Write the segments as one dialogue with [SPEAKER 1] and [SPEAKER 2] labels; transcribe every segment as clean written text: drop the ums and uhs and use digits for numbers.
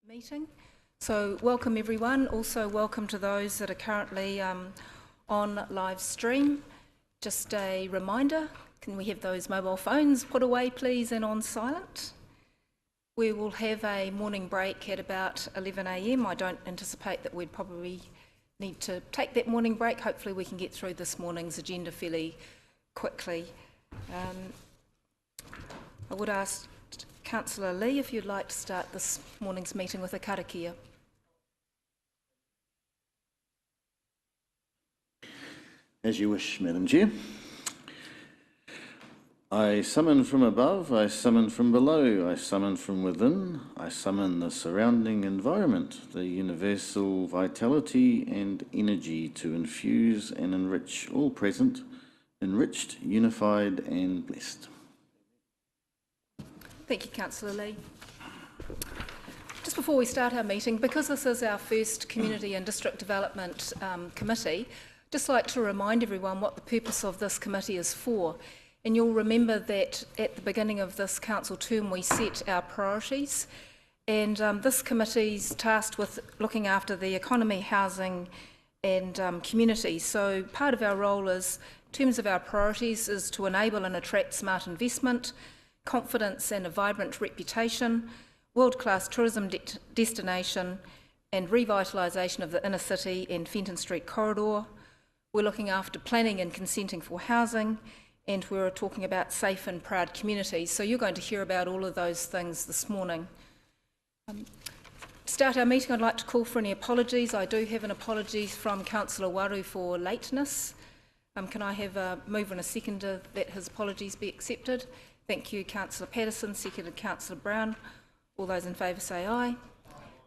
[SPEAKER 1] Meeting. So welcome everyone. Also welcome to those that are currently on live stream. Just a reminder, can we have those mobile phones put away please and on silent? We will have a morning break at about 11 a.m. I don't anticipate that we'd probably need to take that morning break. Hopefully we can get through this morning's agenda fairly quickly. I would ask Councillor Lee, if you'd like to start this morning's meeting with a karakia.
[SPEAKER 2] As you wish, Madam Chair. I summon from above, I summon from below, I summon from within, I summon the surrounding environment, the universal vitality and energy to infuse and enrich all present, enriched, unified and blessed.
[SPEAKER 1] Thank you, Councillor Lee. Just before we start our meeting, because this is our first Community and District Development Committee, I'd just like to remind everyone what the purpose of this committee is for. And you'll remember that at the beginning of this council term we set our priorities, and this committee's tasked with looking after the economy, housing and community. So part of our role is, in terms of our priorities, is to enable and attract smart investment, confidence and a vibrant reputation, world-class tourism destination and revitalisation of the inner city and Fenton Street corridor. We're looking after planning and consenting for housing, and we're talking about safe and proud communities. So you're going to hear about all of those things this morning. To start our meeting, I'd like to call for any apologies. I do have an apology from Councillor Waru for lateness. Can I have a mover and a seconder that his apologies be accepted? Thank you, Councillor Patterson, seconded Councillor Brown. All those in favour say aye.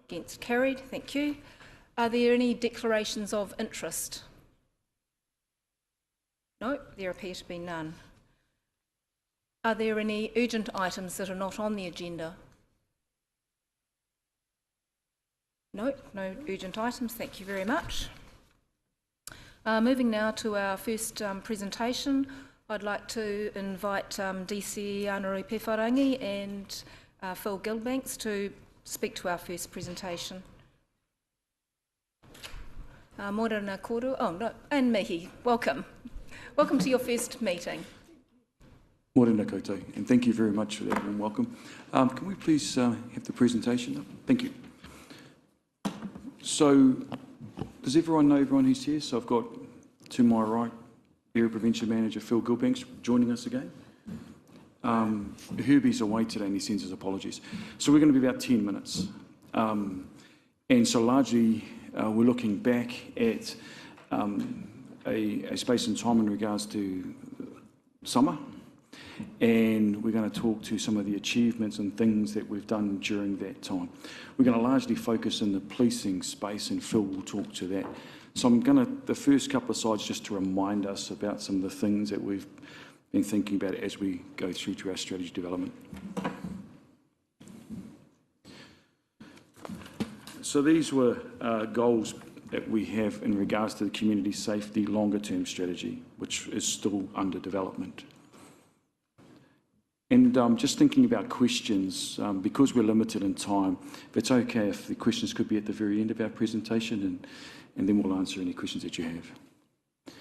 [SPEAKER 1] Against, carried. Thank you. Are there any declarations of interest? No, there appear to be none. Are there any urgent items that are not on the agenda? No, no urgent items. Thank you very much. Moving now to our first presentation. I'd like to invite DC Anaru Pewharangi and Phil Gilbanks to speak to our first presentation. Morena Koru, oh no, and Mihi, welcome. Welcome to your first meeting.
[SPEAKER 3] Morena koutou, and thank you very much for that warm welcome. Can we please have the presentation up? Thank you. So, does everyone know everyone who's here? So I've got to my right, Area Prevention Manager Phil Gilbanks joining us again. Herbie's away today and he sends his apologies. So we're going to be about 10 minutes. And so largely we're looking back at a space and time in regards to summer, and we're going to talk to some of the achievements and things that we've done during that time. We're going to largely focus in the policing space, and Phil will talk to that. So I'm going to, the first couple of slides, just to remind us about some of the things that we've been thinking about as we go through to our strategy development. So these were goals that we have in regards to the community safety longer term strategy, which is still under development. And just thinking about questions, because we're limited in time, if it's okay if the questions could be at the very end of our presentation, and then we'll answer any questions that you have. I'm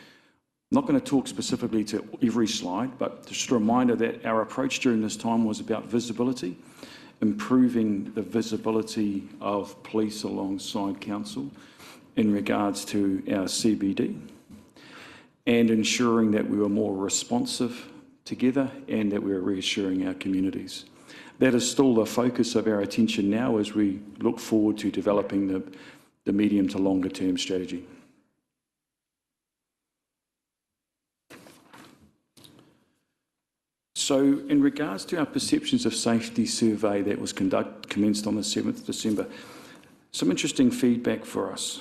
[SPEAKER 3] not going to talk specifically to every slide, but just a reminder that our approach during this time was about visibility, improving the visibility of police alongside council in regards to our CBD, and ensuring that we were more responsive together and that we were reassuring our communities. That is still the focus of our attention now as we look forward to developing the medium to longer term strategy. So in regards to our perceptions of safety survey that was commenced on the 7th of December, some interesting feedback for us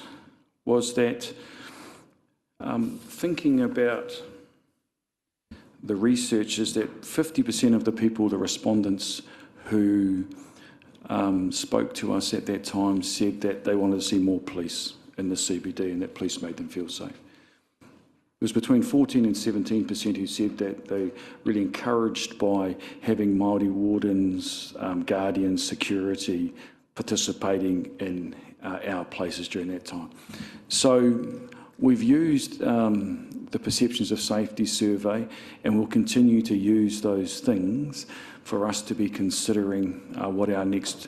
[SPEAKER 3] was that thinking about the research is that 50% of the people, the respondents who spoke to us at that time, said that they wanted to see more police in the CBD and that police made them feel safe. It was between 14 and 17% who said that they really encouraged by having Māori wardens, guardians, security, participating in our places during that time. So we've used the Perceptions of Safety survey, and we'll continue to use those things for us to be considering what our next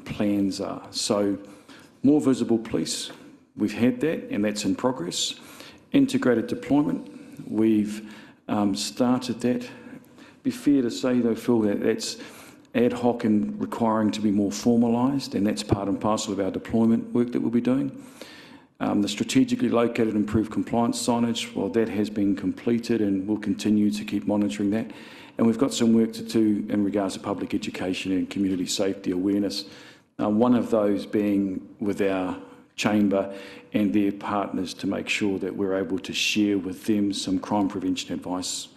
[SPEAKER 3] plans are. So more visible police, we've had that, and that's in progress. Integrated deployment, we've started that. Be fair to say though, Phil, that that's ad hoc and requiring to be more formalised, and that's part and parcel of our deployment work that we'll be doing. The strategically located improved compliance signage, well, that has been completed, and we'll continue to keep monitoring that. And we've got some work to do in regards to public education and community safety awareness. One of those being with our chamber and their partners to make sure that we're able to share with them some crime prevention advice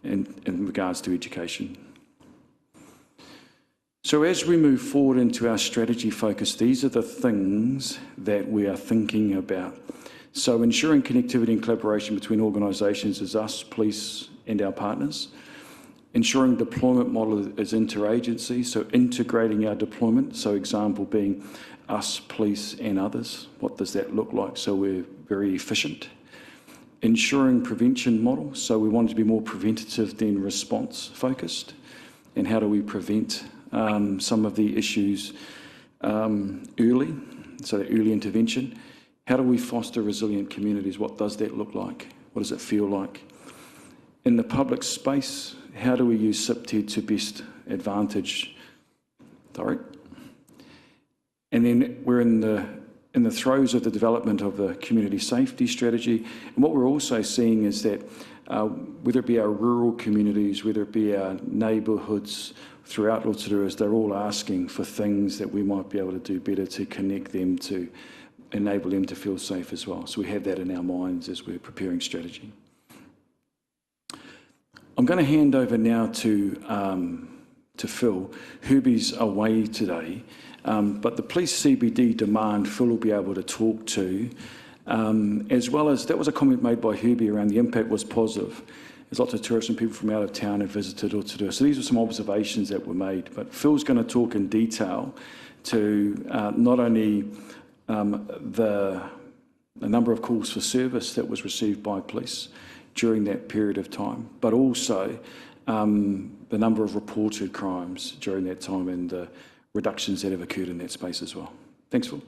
[SPEAKER 3] in regards to education. So as we move forward into our strategy focus, these are the things that we are thinking about. So ensuring connectivity and collaboration between organisations is us, police and our partners. Ensuring deployment model is interagency, so integrating our deployment, so example being us, police and others. What does that look like? So we're very efficient. Ensuring prevention model, so we want it to be more preventative than response focused. And how do we prevent some of the issues early, so early intervention. How do we foster resilient communities? What does that look like? What does it feel like? In the public space, how do we use SIPTED to best advantage? Sorry. And then we're in the throes of the development of the community safety strategy. And what we're also seeing is that whether it be our rural communities, whether it be our neighbourhoods throughout Rotorua, they're all asking for things that we might be able to do better to connect them, to enable them to feel safe as well. So we have that in our minds as we're preparing strategy. I'm going to hand over now to Phil. Herbie's away today, but the police CBD demand Phil will be able to talk to, as well as, that was a comment made by Herbie around the impact was positive. There's lots of tourists and people from out of town who visited Rotorua. So these are some observations that were made. But Phil's going to talk in detail to not only the number of calls for service that was received by police during that period of time, but also the number of reported crimes during that time and the reductions that have occurred in that space as well. Thanks, Phil.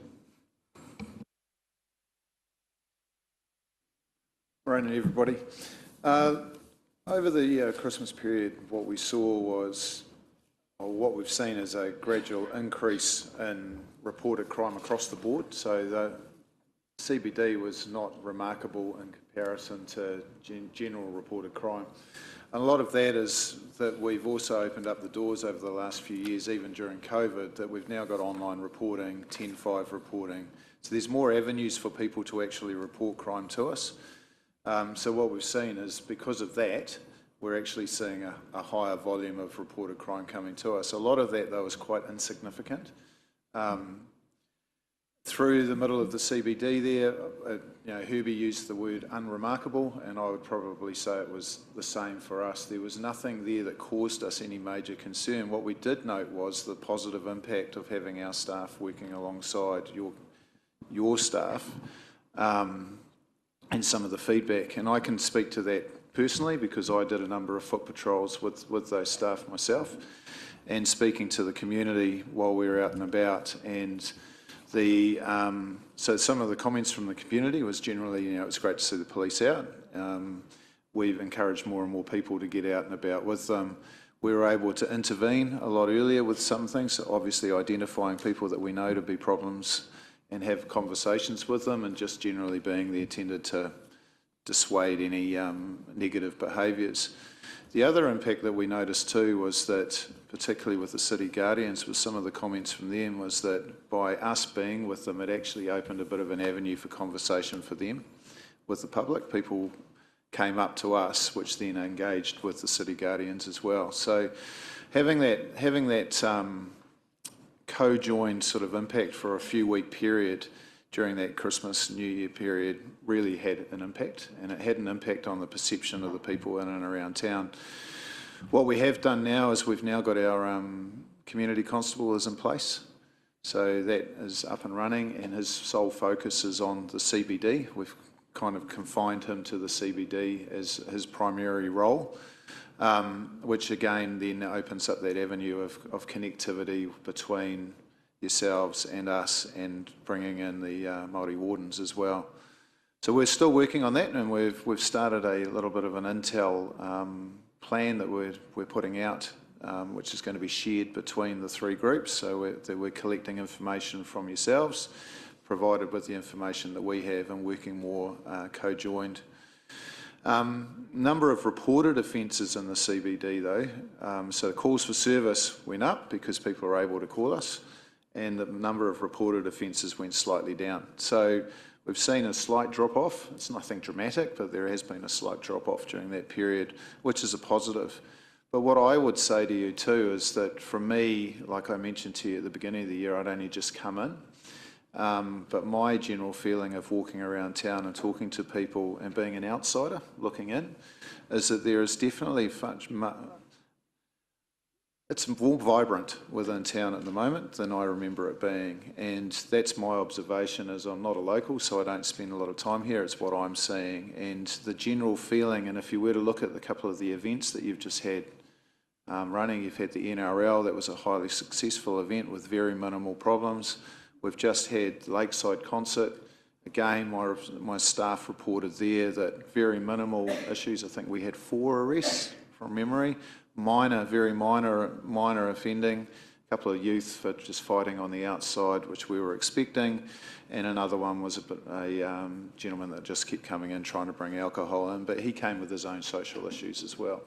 [SPEAKER 4] Morning, everybody. Over the Christmas period, what we saw was, or what we've seen is a gradual increase in reported crime across the board. So the CBD was not remarkable in comparison to general reported crime. And a lot of that is that we've also opened up the doors over the last few years, even during COVID, that we've now got online reporting, 10-5 reporting. So there's more avenues for people to actually report crime to us. So what we've seen is, because of that, we're actually seeing a higher volume of reported crime coming to us. A lot of that, though, is quite insignificant. Through the middle of the CBD there, Herbie used the word unremarkable, and I would probably say it was the same for us. There was nothing there that caused us any major concern. What we did note was the positive impact of having our staff working alongside your staff, and some of the feedback. And I can speak to that personally because I did a number of foot patrols with those staff myself, and speaking to the community while we were out and about. And so some of the comments from the community was generally, it's great to see the police out. We've encouraged more and more people to get out and about with them. We were able to intervene a lot earlier with some things, so obviously identifying people that we know to be problems and have conversations with them, and just generally being there tended to dissuade any negative behaviours. The other impact that we noticed too was that, particularly with the City Guardians, with some of the comments from them, was that by us being with them, it actually opened a bit of an avenue for conversation for them with the public. People came up to us, which then engaged with the City Guardians as well. So having that co-joined sort of impact for a few week period during that Christmas, New Year period really had an impact, and it had an impact on the perception of the people in and around town. What we have done now is we've now got our community constable is in place. So that is up and running, and his sole focus is on the CBD. We've kind of confined him to the CBD as his primary role, which again then opens up that avenue of connectivity between yourselves and us, and bringing in the Māori wardens as well. So we're still working on that, and we've started a little bit of an intel plan that we're putting out, which is going to be shared between the three groups. So we're collecting information from yourselves, provided with the information that we have, and working more co-joined. Number of reported offences in the CBD though, so the calls for service went up because people are able to call us, and the number of reported offences went slightly down. So we've seen a slight drop-off. It's nothing dramatic, but there has been a slight drop-off during that period, which is a positive. But what I would say to you too is that for me, like I mentioned to you at the beginning of the year, I'd only just come in. But my general feeling of walking around town and talking to people and being an outsider looking in is that there is definitely it's more vibrant within town at the moment than I remember it being, and that's my observation. As I'm not a local, so I don't spend a lot of time here, it's what I'm seeing, and the general feeling. And if you were to look at the couple of the events that you've just had running, you've had the NRL, that was a highly successful event with very minimal problems. We've just had the Lakeside concert. Again, my staff reported there that very minimal issues. I think we had 4 arrests from memory. Very minor offending. A couple of youth for just fighting on the outside, which we were expecting. And another one was a gentleman that just kept coming in trying to bring alcohol in, but he came with his own social issues as well.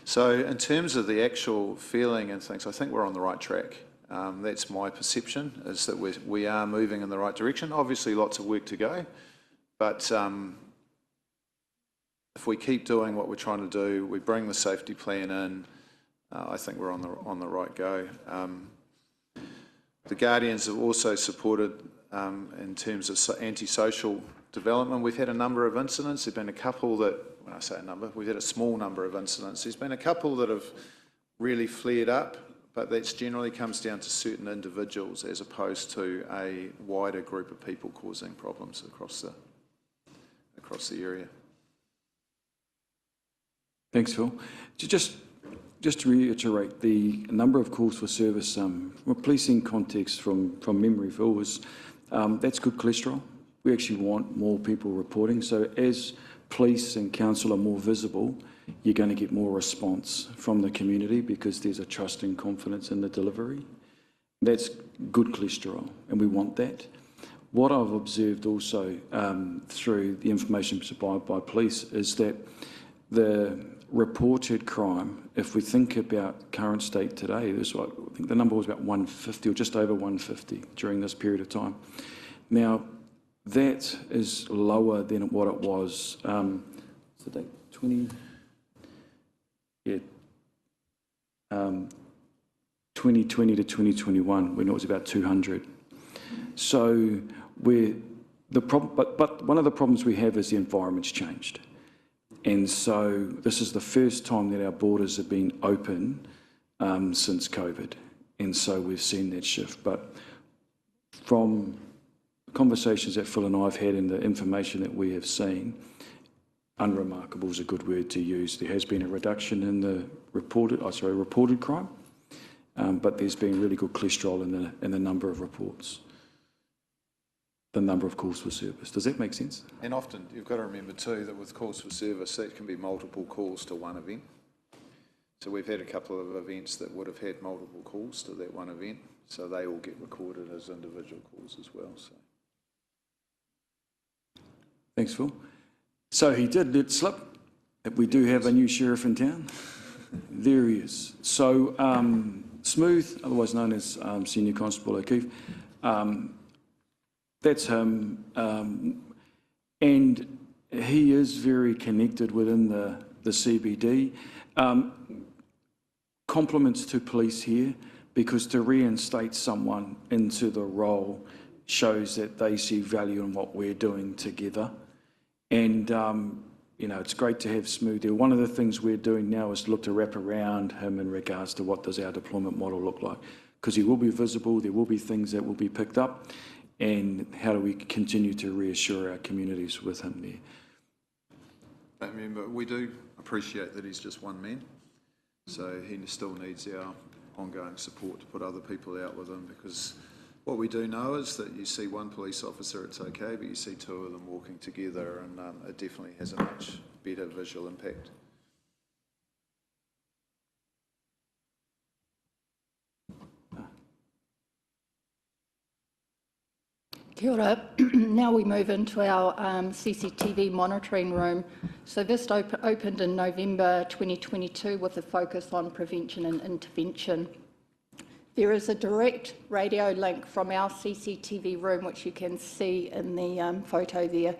[SPEAKER 4] So in terms of the actual feeling and things, I think we're on the right track. That's my perception, is that we are moving in the right direction. Obviously lots of work to go, but if we keep doing what we're trying to do, we bring the safety plan in, I think we're on the right go. The Guardians have also supported in terms of antisocial development. We've had a number of incidents. There've been a couple that, when I say a number, we've had a small number of incidents. There's been a couple that have really flared up, but that generally comes down to certain individuals as opposed to a wider group of people causing problems across the area.
[SPEAKER 3] Thanks, Phil. Just to reiterate, the number of calls for service from a policing context from memory, Phil, was that's good cholesterol. We actually want more people reporting. So as police and council are more visible, you're going to get more response from the community because there's a trust and confidence in the delivery. That's good cholesterol, and we want that. What I've observed also through the information supplied by police is that the reported crime, if we think about current state today, I think the number was about 150 or just over 150 during this period of time. Now, that is lower than what it was, what's the date, 2020 to 2021, when it was about 200. So but one of the problems we have is the environment's changed. And so this is the first time that our borders have been open since COVID. And so we've seen that shift. But from conversations that Phil and I have had and the information that we have seen, unremarkable is a good word to use. There has been a reduction in the reported crime, but there's been really good cholesterol in the number of reports, the number of calls for service. Does that make sense?
[SPEAKER 4] And often you've got to remember too that with calls for service, that can be multiple calls to one event. So we've had a couple of events that would have had multiple calls to that one event, so they all get recorded as individual calls as well. So.
[SPEAKER 3] Thanks, Phil. So he did let slip that we do have a new sheriff in town. There he is. So Smooth, otherwise known as Senior Constable O'Keefe, that's him, and he is very connected within the CBD. Compliments to police here, because to reinstate someone into the role shows that they see value in what we're doing together. And, you know, it's great to have Smooth there. One of the things we're doing now is look to wrap around him in regards to what does our deployment model look like. because he will be visible, there will be things that will be picked up, and how do we continue to reassure our communities with him there?
[SPEAKER 4] I mean, but we do appreciate that he's just one man, so he still needs our ongoing support to put other people out with him, because what we do know is that you see one police officer, it's okay, but you see two of them walking together, and it definitely has a much better visual impact.
[SPEAKER 5] Kia ora. Now we move into our CCTV monitoring room. So this opened in November 2022 with a focus on prevention and intervention. There is a direct radio link from our CCTV room, which you can see in the photo there,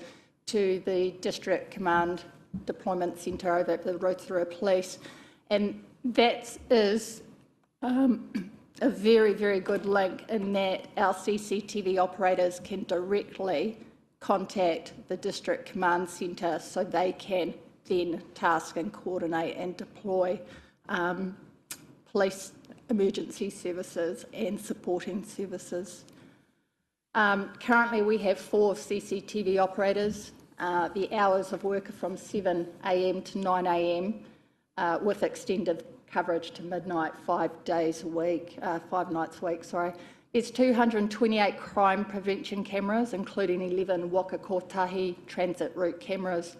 [SPEAKER 5] to the District Command Deployment Centre over at the Rotorua Police. And that is a very, very good link in that our CCTV operators can directly contact the District Command Centre, so they can then task and coordinate and deploy police emergency services and supporting services. Currently we have 4 CCTV operators. The hours of work are from 7 a.m. to 9 a.m. With extended coverage to midnight, 5 nights a week, sorry. There's 228 crime prevention cameras, including 11 waka kotahi transit route cameras.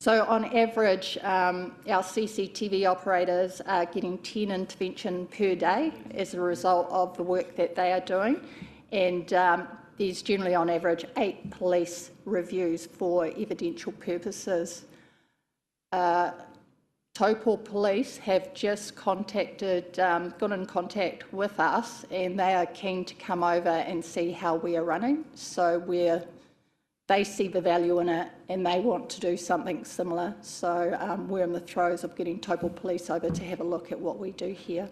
[SPEAKER 5] So on average, our CCTV operators are getting 10 intervention per day as a result of the work that they are doing. And there's generally on average 8 police reviews for evidential purposes. Taupo Police have just got in contact with us, and they are keen to come over and see how we are running. So they see the value in it and they want to do something similar. So we're in the throes of getting Taupo Police over to have a look at what we do here.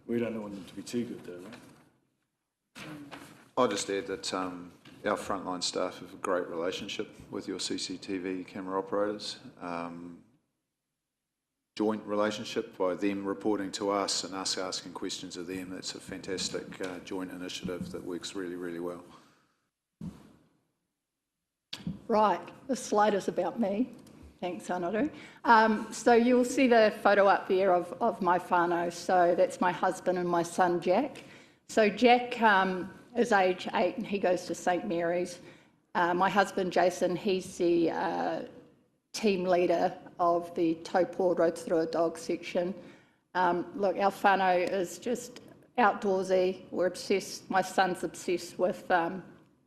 [SPEAKER 3] We don't want them to be too good though, right?
[SPEAKER 4] I'll just add that our frontline staff have a great relationship with your CCTV camera operators. Joint relationship by them reporting to us and us asking questions of them. It's a fantastic joint initiative that works really, really well.
[SPEAKER 5] Right, the slide is about me. Thanks, Anoru. So you'll see the photo up there of my whānau. So that's my husband and my son, Jack. So Jack is age 8 and he goes to St Mary's. My husband, Jason, he's the team leader of the Taupo Rotorua dog section. Look, our whānau is just outdoorsy. We're obsessed, my son's obsessed with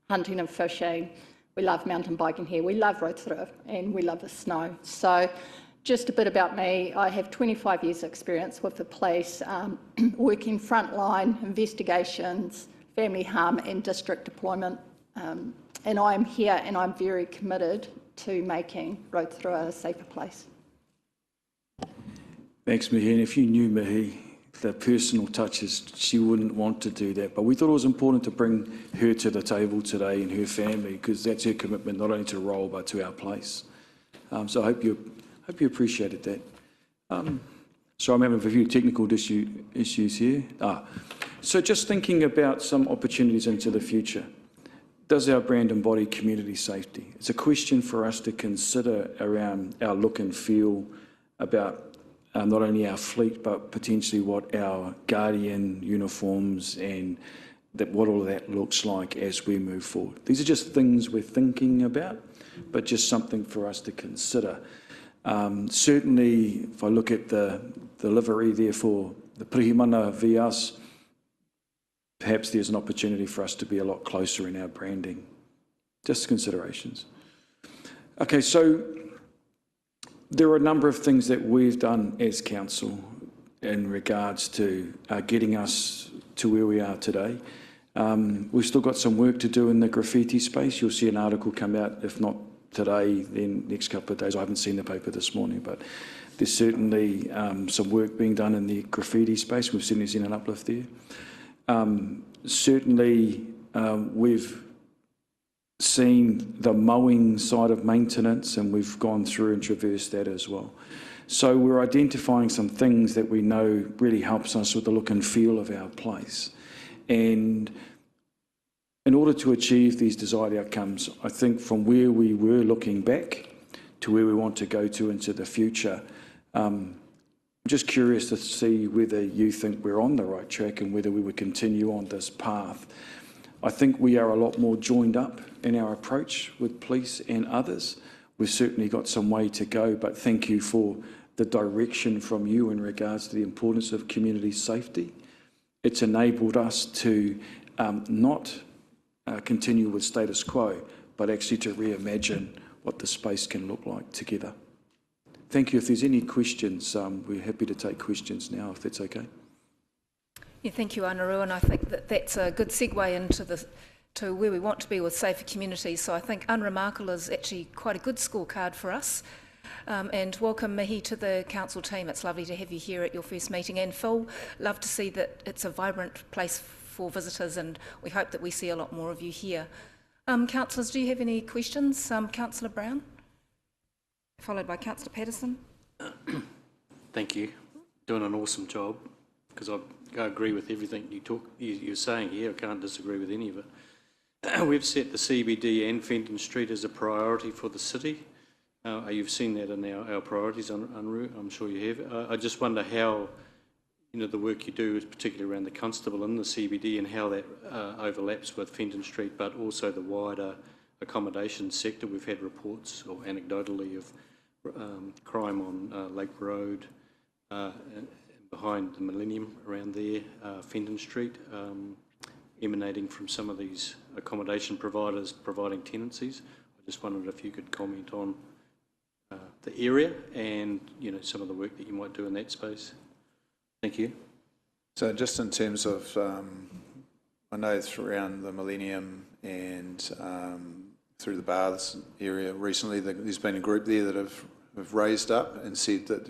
[SPEAKER 5] hunting and fishing. We love mountain biking here. We love Rotorua and we love the snow. So just a bit about me. I have 25 years experience with the police, working frontline investigations, family harm and district deployment. And I'm here and I'm very committed to making Rotorua a safer place.
[SPEAKER 3] Thanks, Mihi. And if you knew Mihi, the personal touches, she wouldn't want to do that. But we thought it was important to bring her to the table today and her family, because that's her commitment not only to role but to our place. So I hope you appreciated that. So I'm having a few technical issues here. So just thinking about some opportunities into the future. Does our brand embody community safety? It's a question for us to consider around our look and feel, about not only our fleet, but potentially what our Guardian uniforms and what all of that looks like as we move forward. These are just things we're thinking about, but just something for us to consider. Certainly, if I look at the livery there for the Pirihimana v us, perhaps there's an opportunity for us to be a lot closer in our branding. Just considerations. Okay, so there are a number of things that we've done as council in regards to getting us to where we are today. We've still got some work to do in the graffiti space. You'll see an article come out, if not today, then next couple of days. I haven't seen the paper this morning, but there's certainly some work being done in the graffiti space. We've certainly seen an uplift there. Certainly, we've seen the mowing side of maintenance, and we've gone through and traversed that as well. So we're identifying some things that we know really helps us with the look and feel of our place. And in order to achieve these desired outcomes, I think from where we were looking back to where we want to go to into the future, I'm just curious to see whether you think we're on the right track and whether we would continue on this path. I think we are a lot more joined up in our approach with police and others. We've certainly got some way to go, but thank you for the direction from you in regards to the importance of community safety. It's enabled us to not continue with status quo, but actually to reimagine what the space can look like together. Thank you. If there's any questions, we're happy to take questions now, if that's okay.
[SPEAKER 1] Yeah, thank you, Anaru, and I think that that's a good segue into to where we want to be with safer communities. So I think unremarkable is actually quite a good scorecard for us. And welcome, Mihi, to the council team. It's lovely to have you here at your first meeting. And Phil, love to see that it's a vibrant place for visitors, and we hope that we see a lot more of you here. Councillors, do you have any questions? Councillor Brown, followed by Councillor Patterson.
[SPEAKER 6] Thank you. Doing an awesome job, because I agree with everything you're saying here. I can't disagree with any of it. We've set the CBD and Fenton Street as a priority for the city. You've seen that in our priorities, Unru, I'm sure you have. I just wonder how, the work you do, particularly around the constable in the CBD, and how that overlaps with Fenton Street, but also the wider accommodation sector. We've had reports, or anecdotally, of crime on Lake Road, and behind the Millennium around there, Fenton Street, emanating from some of these accommodation providers providing tenancies. I just wondered if you could comment on the area and some of the work that you might do in that space. Thank you.
[SPEAKER 4] So just in terms of, I know it's around the Millennium and through the Baths area recently, there's been a group there that have raised up and said that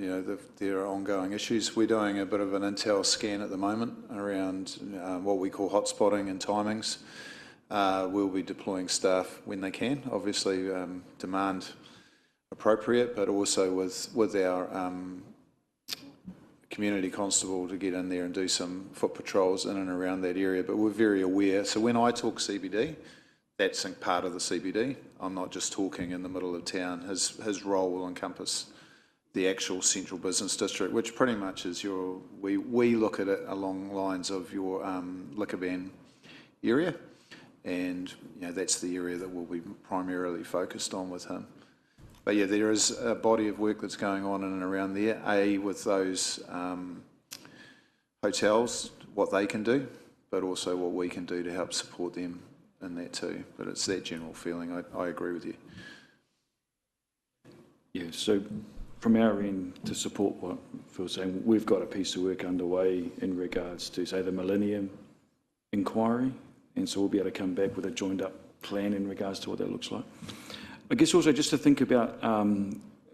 [SPEAKER 4] there are ongoing issues. We're doing a bit of an intel scan at the moment around what we call hotspotting and timings. We'll be deploying staff when they can, obviously demand appropriate, but also with our community constable to get in there and do some foot patrols in and around that area. But we're very aware. So when I talk CBD, that's part of the CBD. I'm not just talking in the middle of town. His role will encompass the actual central business district, which pretty much is we look at it along lines of your liquor ban area. And that's the area that we'll be primarily focused on with him. But yeah, there is a body of work that's going on in and around there, with those hotels, what they can do, but also what we can do to help support them in that too. But it's that general feeling. I agree with you.
[SPEAKER 3] Yeah, so from our end, to support what Phil's saying, we've got a piece of work underway in regards to, say, the Millennium inquiry, and so we'll be able to come back with a joined up plan in regards to what that looks like. I guess also just to think about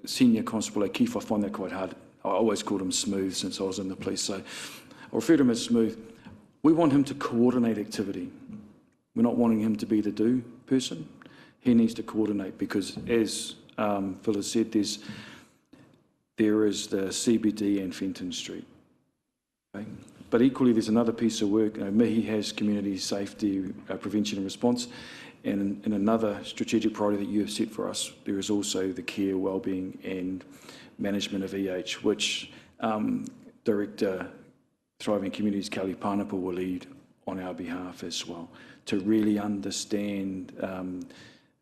[SPEAKER 3] Senior Constable O'Keefe, I find that quite hard. I always called him Smooth since I was in the police, so I'll refer to him as Smooth. We want him to coordinate activity. We're not wanting him to be the do person. He needs to coordinate because, as Phil has said, there is the CBD and Fenton Street. Okay? But equally, there's another piece of work. Mihi has community safety, prevention and response. And in another strategic priority that you have set for us, there is also the care, wellbeing and management of EH, which Director Thriving Communities Kelly Parnapa will lead on our behalf as well, to really understand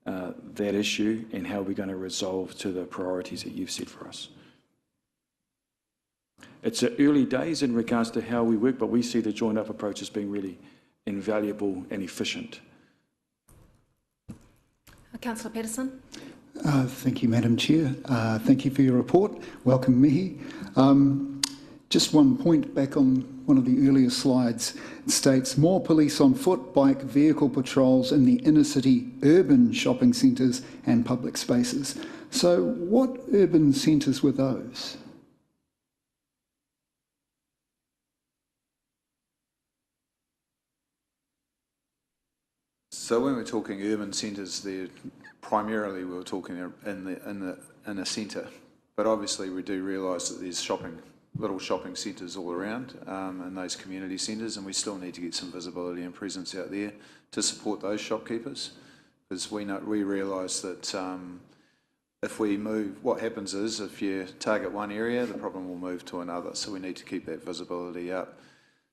[SPEAKER 3] that issue and how we're going to resolve to the priorities that you've set for us. It's early days in regards to how we work, but we see the joined up approach as being really invaluable and efficient.
[SPEAKER 1] Councillor Patterson.
[SPEAKER 7] Thank you, Madam Chair. Thank you for your report. Welcome, Mihi. Just one point back on one of the earlier slides. It states more police on foot, bike, vehicle patrols in the inner city, urban shopping centres and public spaces. So what urban centres were those?
[SPEAKER 4] So when we're talking urban centres, primarily we're talking in a centre, but obviously we do realise that there's little shopping centres all around, and those community centres, and we still need to get some visibility and presence out there to support those shopkeepers, because we realise that if we move, what happens is if you target one area, the problem will move to another. So we need to keep that visibility up.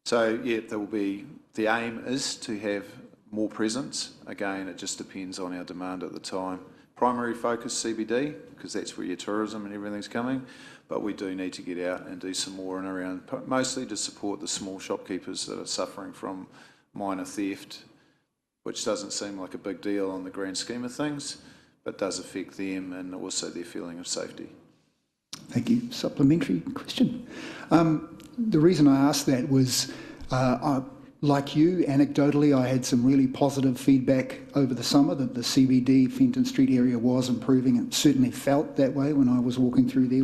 [SPEAKER 4] So yeah, the aim is to have more presence. Again, it just depends on our demand at the time. Primary focus CBD, because that's where your tourism and everything's coming, but we do need to get out and do some more and around, mostly to support the small shopkeepers that are suffering from minor theft, which doesn't seem like a big deal on the grand scheme of things, but does affect them and also their feeling of safety.
[SPEAKER 7] Thank you. Supplementary question. The reason I asked that was, like you, anecdotally, I had some really positive feedback over the summer that the CBD Fenton Street area was improving. It certainly felt that way when I was walking through there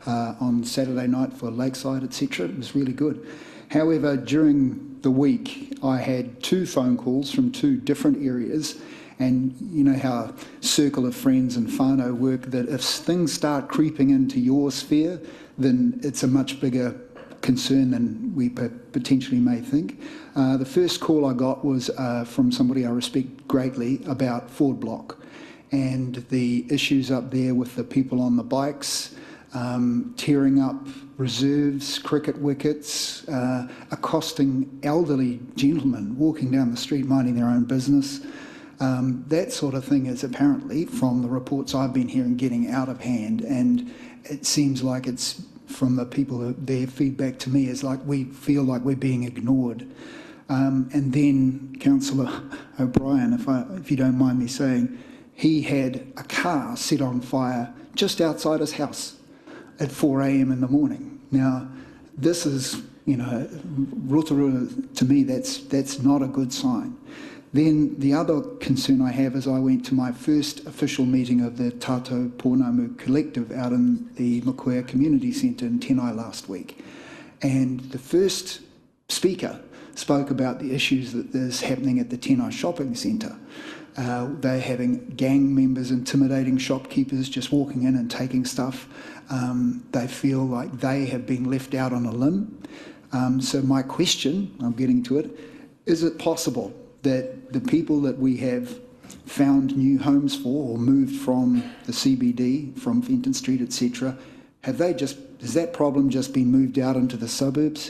[SPEAKER 7] on Saturday night for Lakeside, etc. It was really good. However, during the week, I had 2 phone calls from 2 different areas. And you know how circle of friends and whānau work, that if things start creeping into your sphere, then it's a much bigger concern than we potentially may think. The first call I got was from somebody I respect greatly about Ford Block and the issues up there with the people on the bikes, tearing up reserves, cricket wickets, accosting elderly gentlemen walking down the street minding their own business. That sort of thing is apparently, from the reports I've been hearing, getting out of hand, and it seems like it's from the people, their feedback to me is like we feel like we're being ignored. And then Councillor O'Brien, if you don't mind me saying, he had a car set on fire just outside his house at 4 a.m. in the morning. Now, this is, Rotorua, to me, that's not a good sign. Then the other concern I have is I went to my first official meeting of the Tātou Pōnamu Collective out in the Makuea Community Centre in Tenai last week. And the first speaker spoke about the issues that is happening at the Tenai Shopping Centre. They're having gang members intimidating shopkeepers, just walking in and taking stuff. They feel like they have been left out on a limb. So my question, I'm getting to it, is it possible that the people that we have found new homes for or moved from the CBD, from Fenton Street, etc., has that problem just been moved out into the suburbs?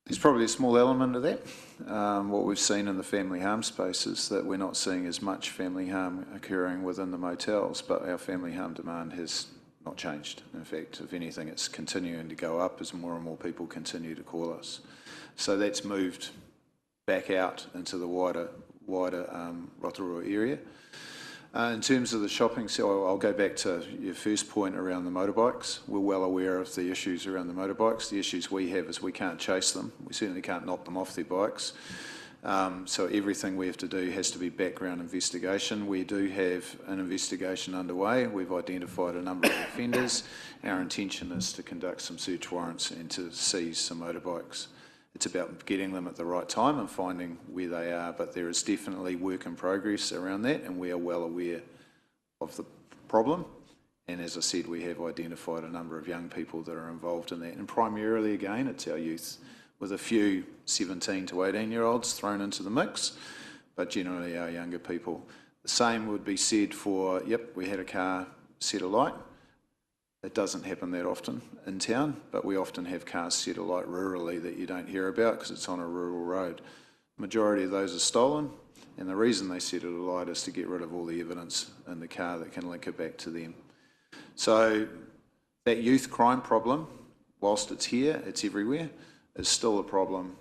[SPEAKER 4] There's probably a small element of that. What we've seen in the family harm space is that we're not seeing as much family harm occurring within the motels, but our family harm demand has not changed. In fact, if anything, it's continuing to go up as more and more people continue to call us. So that's moved back out into the wider Rotorua area. In terms of the shopping, so I'll go back to your first point around the motorbikes. We're well aware of the issues around the motorbikes. The issues we have is we can't chase them. We certainly can't knock them off their bikes. So everything we have to do has to be background investigation. We do have an investigation underway. We've identified a number of offenders. Our intention is to conduct some search warrants and to seize some motorbikes. It's about getting them at the right time and finding where they are, but there is definitely work in progress around that, and we are well aware of the problem. And as I said, we have identified a number of young people that are involved in that, and primarily, again, it's our youth, with a few 17 to 18-year-olds thrown into the mix, but generally our younger people. The same would be said for, we had a car set alight. It doesn't happen that often in town, but we often have cars set alight rurally that you don't hear about because it's on a rural road. Majority of those are stolen, and the reason they set it alight is to get rid of all the evidence in the car that can link it back to them. So that youth crime problem, whilst it's here, it's everywhere, is still a problem.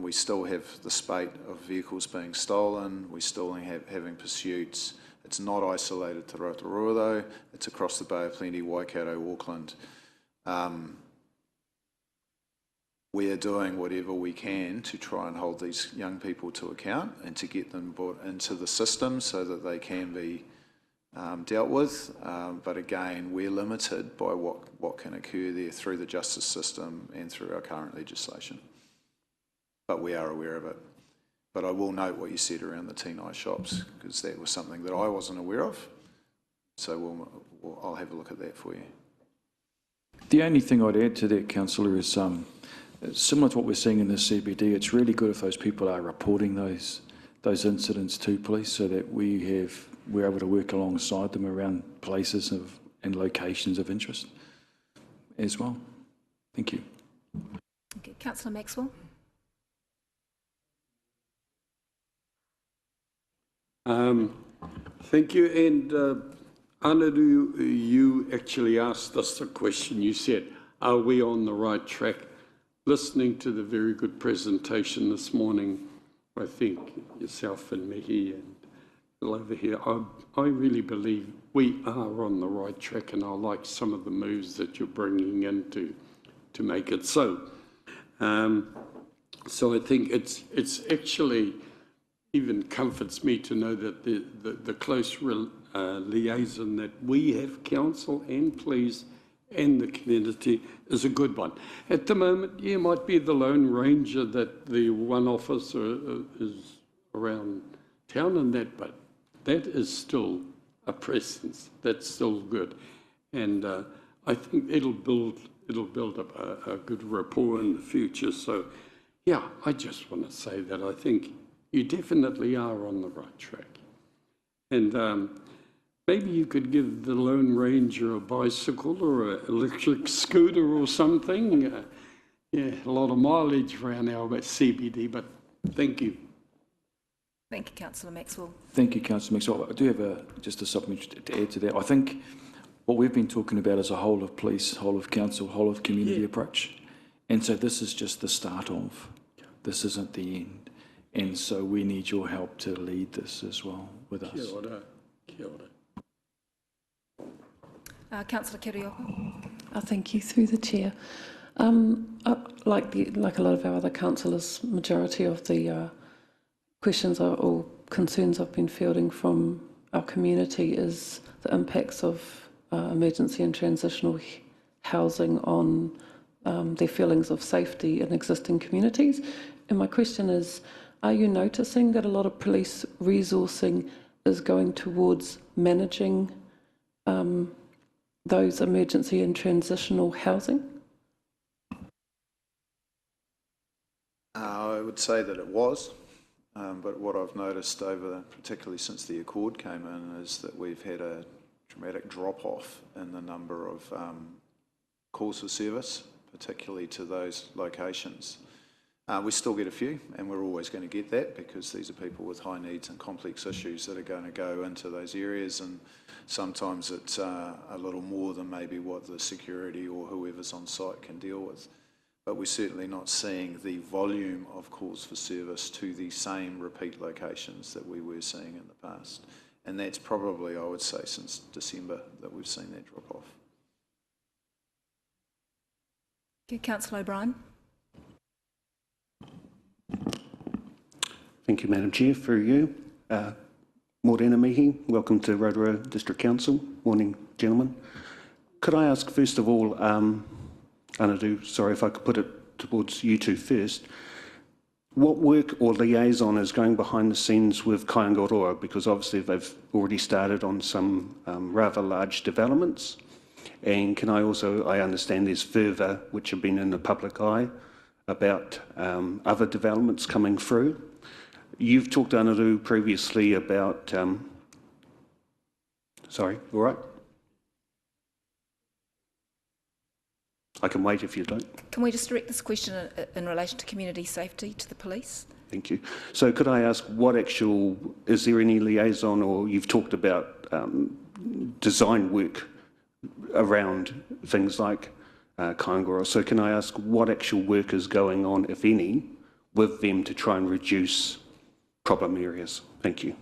[SPEAKER 4] We still have the spate of vehicles being stolen. We still having pursuits. It's not isolated to Rotorua though. It's across the Bay of Plenty, Waikato, Auckland. We are doing whatever we can to try and hold these young people to account and to get them brought into the system so that they can be dealt with. But again, we're limited by what can occur there through the justice system and through our current legislation. but we are aware of it. But I will note what you said around the T&I shops, because that was something that I wasn't aware of. So I'll have a look at that for you.
[SPEAKER 3] The only thing I'd add to that, Councillor, is similar to what we're seeing in the CBD. It's really good if those people are reporting those incidents to police, so that we're able to work alongside them around places and locations of interest as well. Thank you.
[SPEAKER 1] Okay, Councillor Maxwell.
[SPEAKER 8] Thank you. And Anadu, you actually asked us the question. You said, are we on the right track? Listening to the very good presentation this morning, I think yourself and Mihi and over here, I really believe we are on the right track, and I like some of the moves that you're bringing in to make it so. So I think it's actually even comforts me to know that the close liaison that we have, council and police and the community, is a good one. At the moment, you might be the Lone Ranger that the one officer is around town and that, but that is still a presence. That's still good. And I think it'll build up a good rapport in the future. So, yeah, I just want to say that I think you definitely are on the right track. And maybe you could give the Lone Ranger a bicycle or an electric scooter or something. Yeah, a lot of mileage around our CBD, but thank you.
[SPEAKER 1] Thank you, Councillor Maxwell.
[SPEAKER 3] Thank you, Councillor Maxwell. I do have just a supplement to add to that. I think what we've been talking about is a whole of police, whole of council, whole of community approach. And so this is just the start of. This isn't the end. And so we need your help to lead this as well with us.
[SPEAKER 8] Kia ora. Kia ora.
[SPEAKER 1] Councillor Kirioko.
[SPEAKER 9] Thank you, through the chair. Like a lot of our other councillors, majority of the questions or concerns I've been fielding from our community is the impacts of emergency and transitional housing on their feelings of safety in existing communities. And my question is, are you noticing that a lot of police resourcing is going towards managing those emergency and transitional housing?
[SPEAKER 4] I would say that it was, but what I've noticed particularly since the Accord came in, is that we've had a dramatic drop-off in the number of calls for service, particularly to those locations. We still get a few, and we're always going to get that, because these are people with high needs and complex issues that are going to go into those areas, and sometimes it's a little more than maybe what the security or whoever's on site can deal with. But we're certainly not seeing the volume of calls for service to the same repeat locations that we were seeing in the past. And that's probably, I would say, since December that we've seen that drop off.
[SPEAKER 1] Okay, Councillor O'Brien.
[SPEAKER 10] Thank you, Madam Chair. For you, Morena Mihi, welcome to Rotorua District Council. Morning, gentlemen. Could I ask, first of all, Anadu, sorry if I could put it towards you two first, what work or liaison is going behind the scenes with Kaingaroa? Because obviously they've already started on some rather large developments. And can I also, I understand there's further which have been in the public eye about other developments coming through. You've talked, Anadu, previously about, sorry, all right? I can wait if you'd like.
[SPEAKER 1] Can we just direct this question in relation to community safety to the police?
[SPEAKER 10] Thank you. So could I ask is there any liaison, or you've talked about design work around things like Kaingaroa. So can I ask what actual work is going on, if any, with them to try and reduce problem areas? Thank you.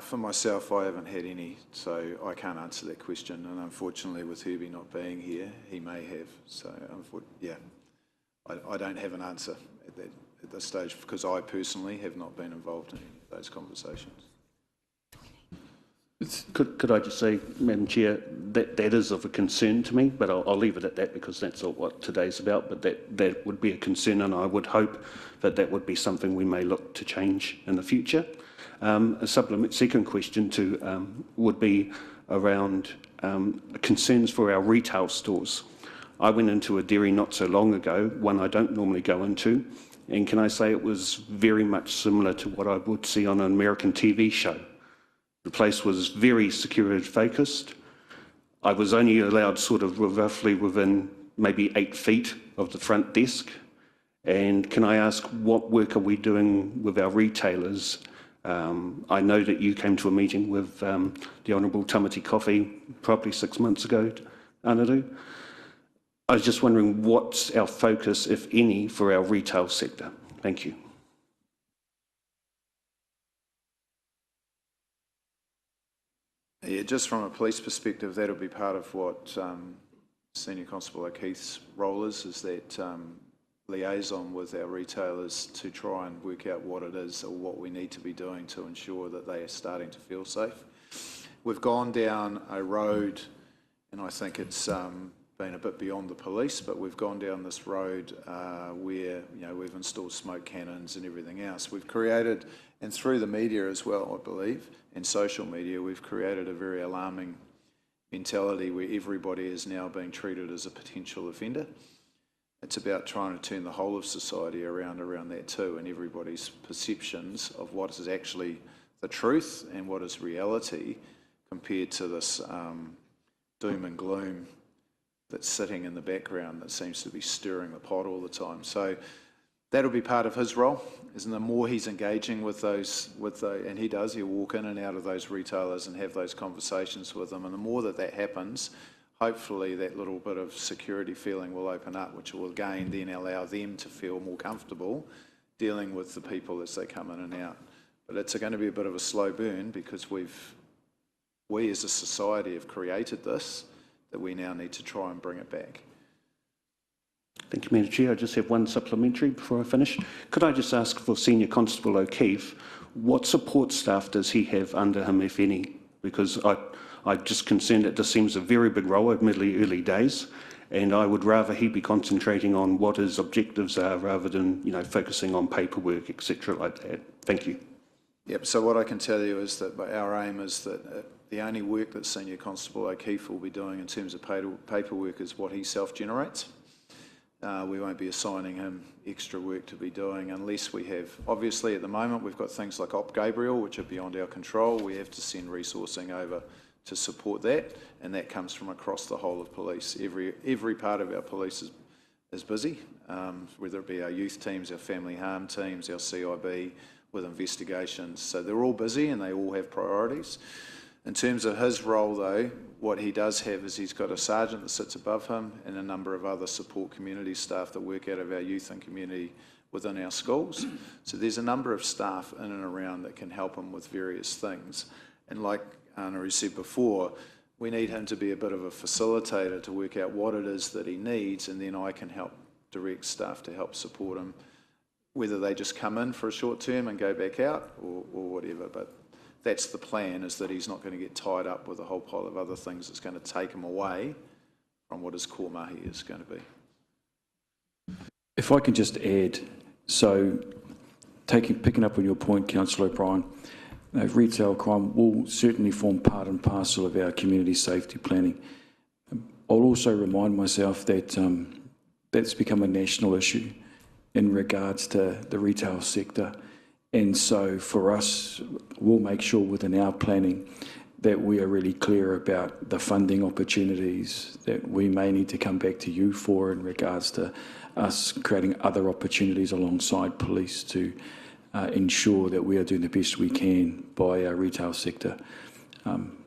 [SPEAKER 4] For myself, I haven't had any, so I can't answer that question. And unfortunately, with Herbie not being here, he may have. So, yeah, I don't have an answer at this stage, because I personally have not been involved in any of those conversations.
[SPEAKER 10] Could I just say, Madam Chair, that is of a concern to me, but I'll leave it at that because that's not what today's about, but that would be a concern, and I would hope that would be something we may look to change in the future. A second question would be around concerns for our retail stores. I went into a dairy not so long ago, one I don't normally go into, and can I say it was very much similar to what I would see on an American TV show. The place was very security focused. I was only allowed sort of roughly within maybe 8 feet of the front desk. And can I ask, what work are we doing with our retailers? I know that you came to a meeting with the Honourable Tamati Coffee probably 6 months ago, Anadu. I was just wondering what's our focus, if any, for our retail sector? Thank you.
[SPEAKER 4] Yeah, just from a police perspective, that'll be part of what Senior Constable O'Keefe's role is that liaison with our retailers to try and work out what it is or what we need to be doing to ensure that they are starting to feel safe. We've gone down a road, and I think it's been a bit beyond the police, but we've gone down this road where we've installed smoke cannons and everything else. We've created, and through the media as well, I believe, and social media, we've created a very alarming mentality where everybody is now being treated as a potential offender. It's about trying to turn the whole of society around that too, and everybody's perceptions of what is actually the truth and what is reality compared to this doom and gloom that's sitting in the background that seems to be stirring the pot all the time. So that'll be part of his role, is the more he's engaging with those, and he does, he'll walk in and out of those retailers and have those conversations with them, and the more that happens, hopefully that little bit of security feeling will open up, which will again then allow them to feel more comfortable dealing with the people as they come in and out. But it's going to be a bit of a slow burn because we as a society have created this, that we now need to try and bring it back.
[SPEAKER 10] Thank you, Madam Chair. I just have one supplementary before I finish. Could I just ask for Senior Constable O'Keefe, what support staff does he have under him, if any? Because I'm just concerned that this seems a very big role, admittedly early days, and I would rather he be concentrating on what his objectives are rather than focusing on paperwork, etc. like that. Thank you.
[SPEAKER 4] Yep, so what I can tell you is that our aim is that the only work that Senior Constable O'Keefe will be doing in terms of paperwork is what he self-generates. We won't be assigning him extra work to be doing unless we have, obviously at the moment we've got things like Op Gabriel which are beyond our control. We have to send resourcing over to support that, and that comes from across the whole of police. Every part of our police is busy, whether it be our youth teams, our family harm teams, our CIB with investigations. So they're all busy and they all have priorities. In terms of his role though, what he does have is he's got a sergeant that sits above him and a number of other support community staff that work out of our youth and community within our schools. So there's a number of staff in and around that can help him with various things. And like Anna said before, we need him to be a bit of a facilitator to work out what it is that he needs, and then I can help direct staff to help support him, whether they just come in for a short term and go back out or whatever. But that's the plan, is that he's not going to get tied up with a whole pile of other things that's going to take him away from what his core mahi is going to be.
[SPEAKER 3] If I can just add, so picking up on your point, Councillor O'Brien, retail crime will certainly form part and parcel of our community safety planning. I'll also remind myself that that's become a national issue in regards to the retail sector. And so for us, we'll make sure within our planning that we are really clear about the funding opportunities that we may need to come back to you for in regards to us creating other opportunities alongside police to ensure that we are doing the best we can by our retail sector.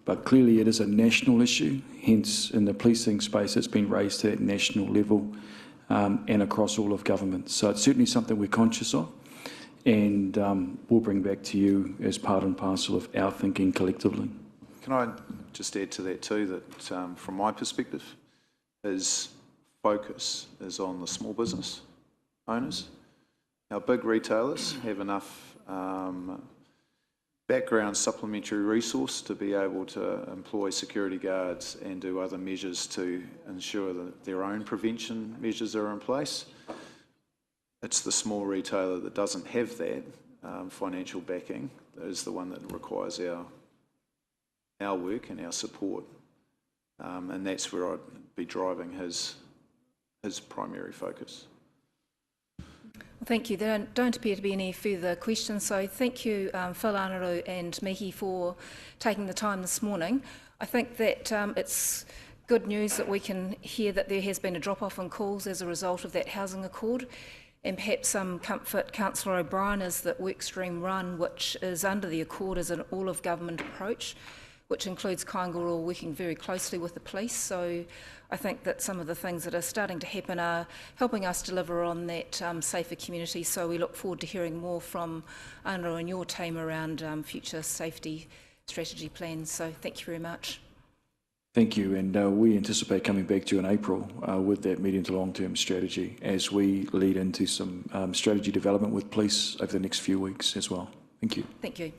[SPEAKER 3] But clearly it is a national issue, hence in the policing space it's been raised to that national level and across all of government. So it's certainly something we're conscious of, and we'll bring back to you as part and parcel of our thinking collectively.
[SPEAKER 4] Can I just add to that too, that from my perspective, his focus is on the small business owners. Our big retailers have enough background supplementary resource to be able to employ security guards and do other measures to ensure that their own prevention measures are in place. It's the small retailer that doesn't have that financial backing that is the one that requires our work and our support. And that's where I'd be driving his primary focus.
[SPEAKER 1] Well, thank you. There don't appear to be any further questions, so thank you, Phil, Anaru and Mihi, for taking the time this morning. I think that it's good news that we can hear that there has been a drop-off in calls as a result of that housing accord, and perhaps some comfort, Councillor O'Brien, is that workstream run, which is under the accord, is an all-of-government approach, which includes Kaingaroa working very closely with the police. So I think that some of the things that are starting to happen are helping us deliver on that safer community. So we look forward to hearing more from Anaru and your team around future safety strategy plans. So thank you very much.
[SPEAKER 3] Thank you, and we anticipate coming back to you in April with that medium to long-term strategy as we lead into some strategy development with police over the next few weeks as well. Thank you.
[SPEAKER 1] Thank you.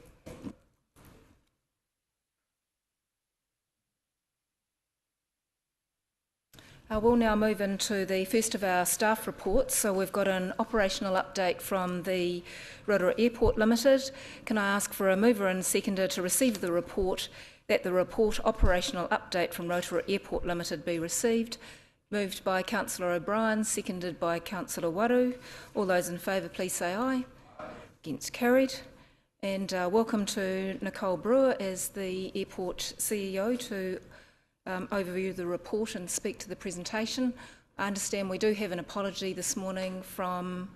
[SPEAKER 1] We'll now move into the first of our staff reports. So we've got an operational update from the Rotorua Airport Limited. Can I ask for a mover and seconder to receive the report, that the report operational update from Rotorua Airport Limited be received? Moved by Councillor O'Brien, seconded by Councillor Waru. All those in favour, please say aye. Against, carried. And welcome to Nicole Brewer as the Airport CEO to overview the report and speak to the presentation. I understand we do have an apology this morning from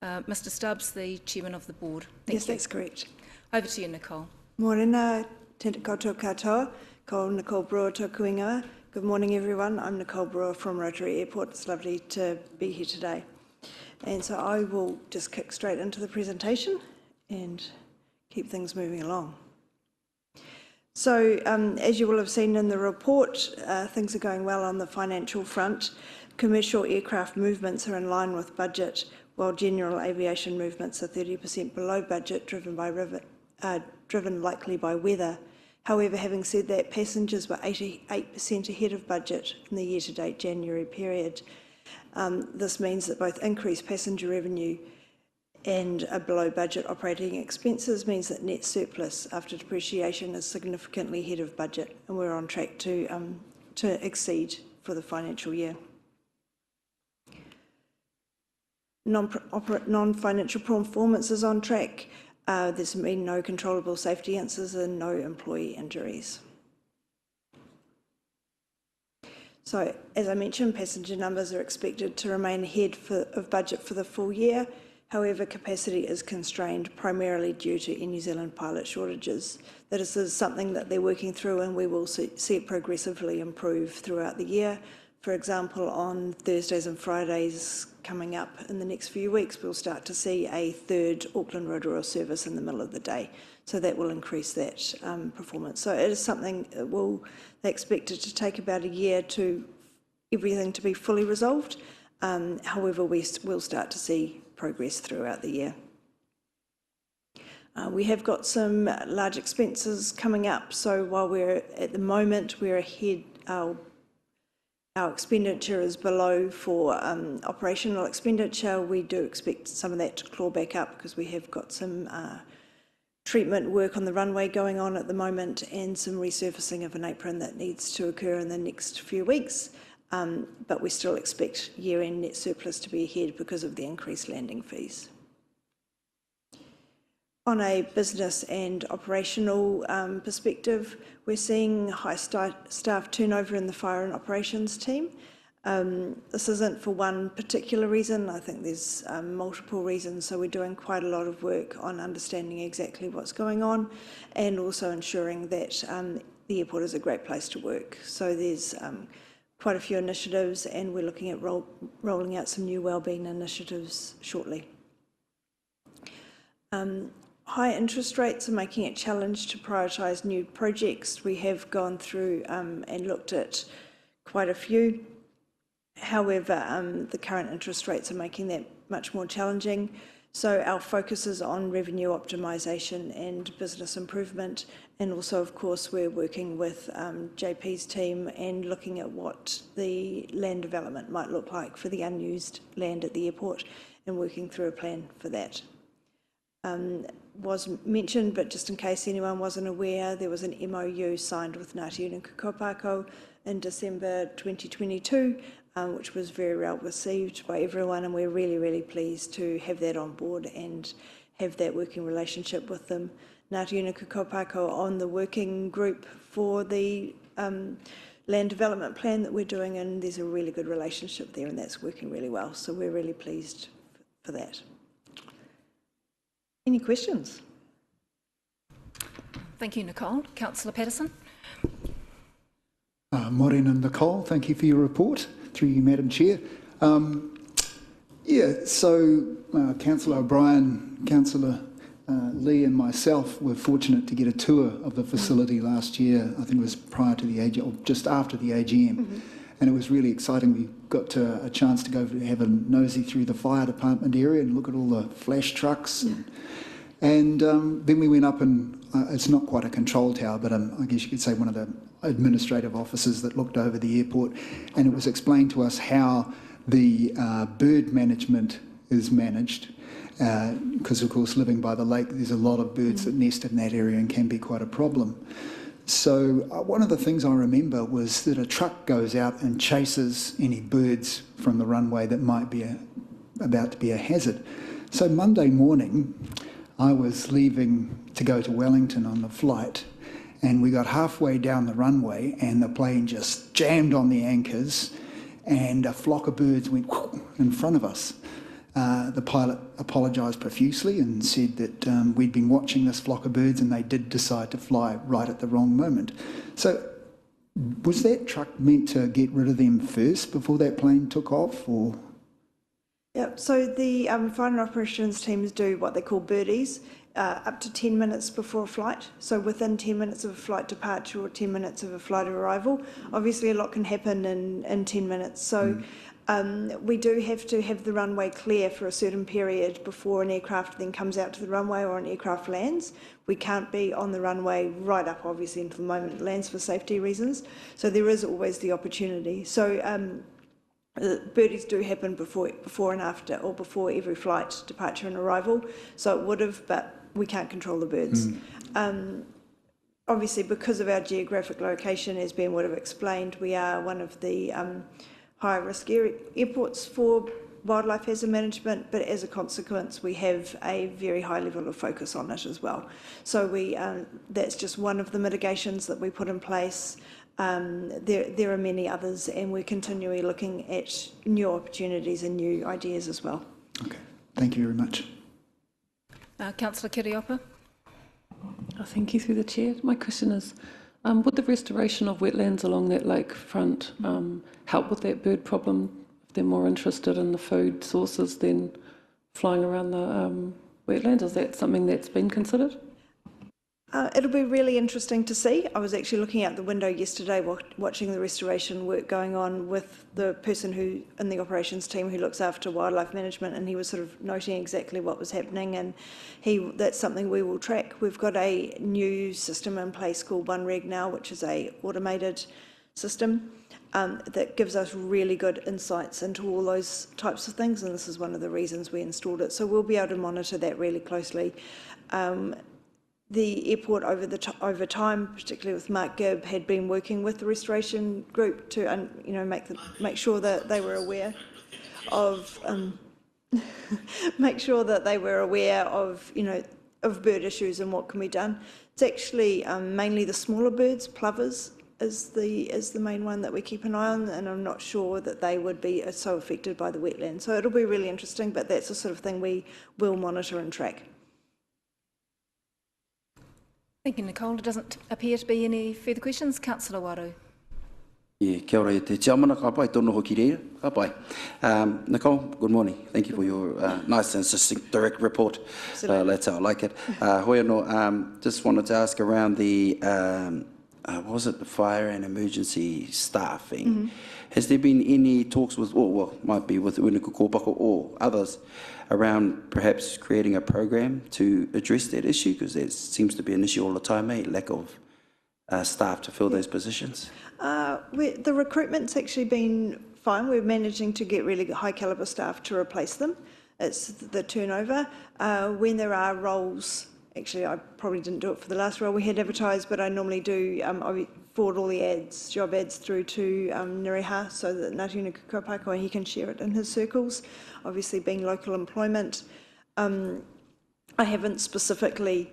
[SPEAKER 1] Mr Stubbs, the Chairman of the Board.
[SPEAKER 11] Yes, that's correct.
[SPEAKER 1] Over to you, Nicole.
[SPEAKER 11] Morena, tēnā koutou katoa, ko Nicole Brewer tōku ingoa. Good morning, everyone. I'm Nicole Brewer from Rotorua Airport. It's lovely to be here today. And so I will just kick straight into the presentation and keep things moving along. So, as you will have seen in the report, things are going well on the financial front. Commercial aircraft movements are in line with budget, while general aviation movements are 30% below budget, driven likely by weather. However, having said that, passengers were 88% ahead of budget in the year-to-date January period. This means that both increased passenger revenue and a below-budget operating expenses means that net surplus after depreciation is significantly ahead of budget, and we're on track to exceed for the financial year. Non-financial performance is on track. There's been no controllable safety incidents and no employee injuries. So, as I mentioned, passenger numbers are expected to remain ahead of budget for the full year. However, capacity is constrained primarily due to Air New Zealand pilot shortages. This is something that they're working through, and we will see it progressively improve throughout the year. For example, on Thursdays and Fridays coming up in the next few weeks, we'll start to see a third Auckland-Rotorua service in the middle of the day. So that will increase that performance. So it is something that they expected to take about a year to everything to be fully resolved. However, we will start to see progress throughout the year. We have got some large expenses coming up. So while at the moment we're ahead, our expenditure is below for operational expenditure. We do expect some of that to claw back up because we have got some treatment work on the runway going on at the moment and some resurfacing of an apron that needs to occur in the next few weeks. But we still expect year-end net surplus to be ahead because of the increased landing fees. On a business and operational perspective, we're seeing high staff turnover in the fire and operations team. This isn't for one particular reason. I think there's multiple reasons. So we're doing quite a lot of work on understanding exactly what's going on and also ensuring that the airport is a great place to work. So there's quite a few initiatives, and we're looking at rolling out some new wellbeing initiatives shortly. High interest rates are making it challenging to prioritise new projects. We have gone through and looked at quite a few. However, the current interest rates are making that much more challenging. So our focus is on revenue optimisation and business improvement, and also, of course, we're working with JP's team and looking at what the land development might look like for the unused land at the airport and working through a plan for that. Was mentioned, but just in case anyone wasn't aware, there was an MOU signed with Ngāti Unuku Kaupako in December 2022, which was very well received by everyone, and we're really, really pleased to have that on board and have that working relationship with them. Ngāti Unuku Kaupako on the working group for the land development plan that we're doing, and there's a really good relationship there, and that's working really well, so we're really pleased for that. Any questions?
[SPEAKER 1] Thank you, Nicole. Councillor Patterson.
[SPEAKER 7] Maureen and Nicole, thank you for your report. Through you, Madam Chair. Councillor O'Brien, Councillor Lee and myself were fortunate to get a tour of the facility last year. I think it was prior to the AGM, or just after the AGM. And it was really exciting. We got a chance to go have a nosy through the fire department area and look at all the flash trucks. And then we went up and it's not quite a control tower, but I guess you could say one of the administrative offices that looked over the airport, and it was explained to us how the bird management is managed, because of course living by the lake there's a lot of birds that nest in that area and can be quite a problem. So one of the things I remember was that a truck goes out and chases any birds from the runway that might be about to be a hazard. So Monday morning I was leaving to go to Wellington on the flight, and we got halfway down the runway and the plane just jammed on the anchors and a flock of birds went in front of us. The pilot apologised profusely and said that we'd been watching this flock of birds and they did decide to fly right at the wrong moment. So was that truck meant to get rid of them first before that plane took off, or...?
[SPEAKER 11] Yeah, so the flight and operations teams do what they call birdies up to 10 minutes before a flight. So within 10 minutes of a flight departure or 10 minutes of a flight arrival, obviously a lot can happen in 10 minutes. So we do have to have the runway clear for a certain period before an aircraft then comes out to the runway or an aircraft lands. We can't be on the runway right up, obviously, until the moment it lands for safety reasons. So there is always the opportunity. So birdies do happen before and after, or before every flight departure and arrival. So it would have, but we can't control the birds. Obviously, because of our geographic location, as Ben would have explained, we are one of the higher risk airports for wildlife hazard management, but as a consequence, we have a very high level of focus on it as well. So that's just one of the mitigations that we put in place. There are many others, and we're continually looking at new opportunities and new ideas as well.
[SPEAKER 7] Okay, thank you very much.
[SPEAKER 1] Councillor Kiriopa.
[SPEAKER 9] Thank you through the chair. My question is, would the restoration of wetlands along that lakefront help with that bird problem if they're more interested in the food sources than flying around the wetlands? Is that something that's been considered?
[SPEAKER 11] It'll be really interesting to see. I was actually looking out the window yesterday watching the restoration work going on with the person who in the operations team who looks after wildlife management, and he was sort of noting exactly what was happening, and that's something we will track. We've got a new system in place called OneReg now, which is a automated system that gives us really good insights into all those types of things, and this is one of the reasons we installed it. So we'll be able to monitor that really closely. The airport over time, particularly with Mark Gibb, had been working with the restoration group to make sure that they were aware of of bird issues and what can be done. It's actually mainly the smaller birds, plovers is the main one that we keep an eye on, and I'm not sure that they would be so affected by the wetland. So it'll be really interesting, but that's the sort of thing we will monitor and track.
[SPEAKER 1] Thank you, Nicole. There doesn't appear to be any further questions. Councillor Waru.
[SPEAKER 12] Kia ora e te tiamana, ka pai, tono hoki reira, ka pai. Nicole, good morning. Thank you for your nice and succinct, direct report. That's how I like it. Hoi anō, just wanted to ask around the was it the fire and emergency staffing? Has there been any talks with, or well, might be with Unuku Kōpako or others, around perhaps creating a program to address that issue? Because there seems to be an issue all the time, lack of staff to fill those positions.
[SPEAKER 11] The recruitment's actually been fine. We're managing to get really high calibre staff to replace them. It's the turnover. When there are roles, actually I probably didn't do it for the last role we had advertised, but I normally do, I forward all the ads, job ads through to Niriha so that Ngāti Unuku Kaupako, and he can share it in his circles. Obviously being local employment, we haven't specifically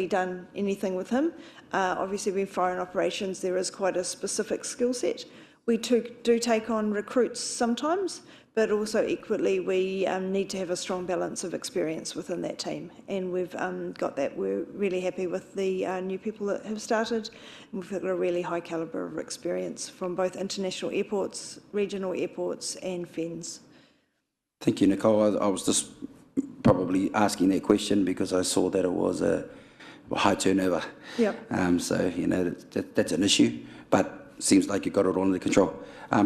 [SPEAKER 11] done anything with him. Obviously being fire and operations, there is quite a specific skill set. We do take on recruits sometimes, but also equally we need to have a strong balance of experience within that team, and we've got that. We're really happy with the new people that have started, and we've got a really high calibre of experience from both international airports, regional airports and FENS.
[SPEAKER 12] Thank you, Nicole. I was just probably asking that question because I saw that it was a high turnover.
[SPEAKER 11] Yep.
[SPEAKER 12] So, you know, that's an issue, but seems like you got it all under control.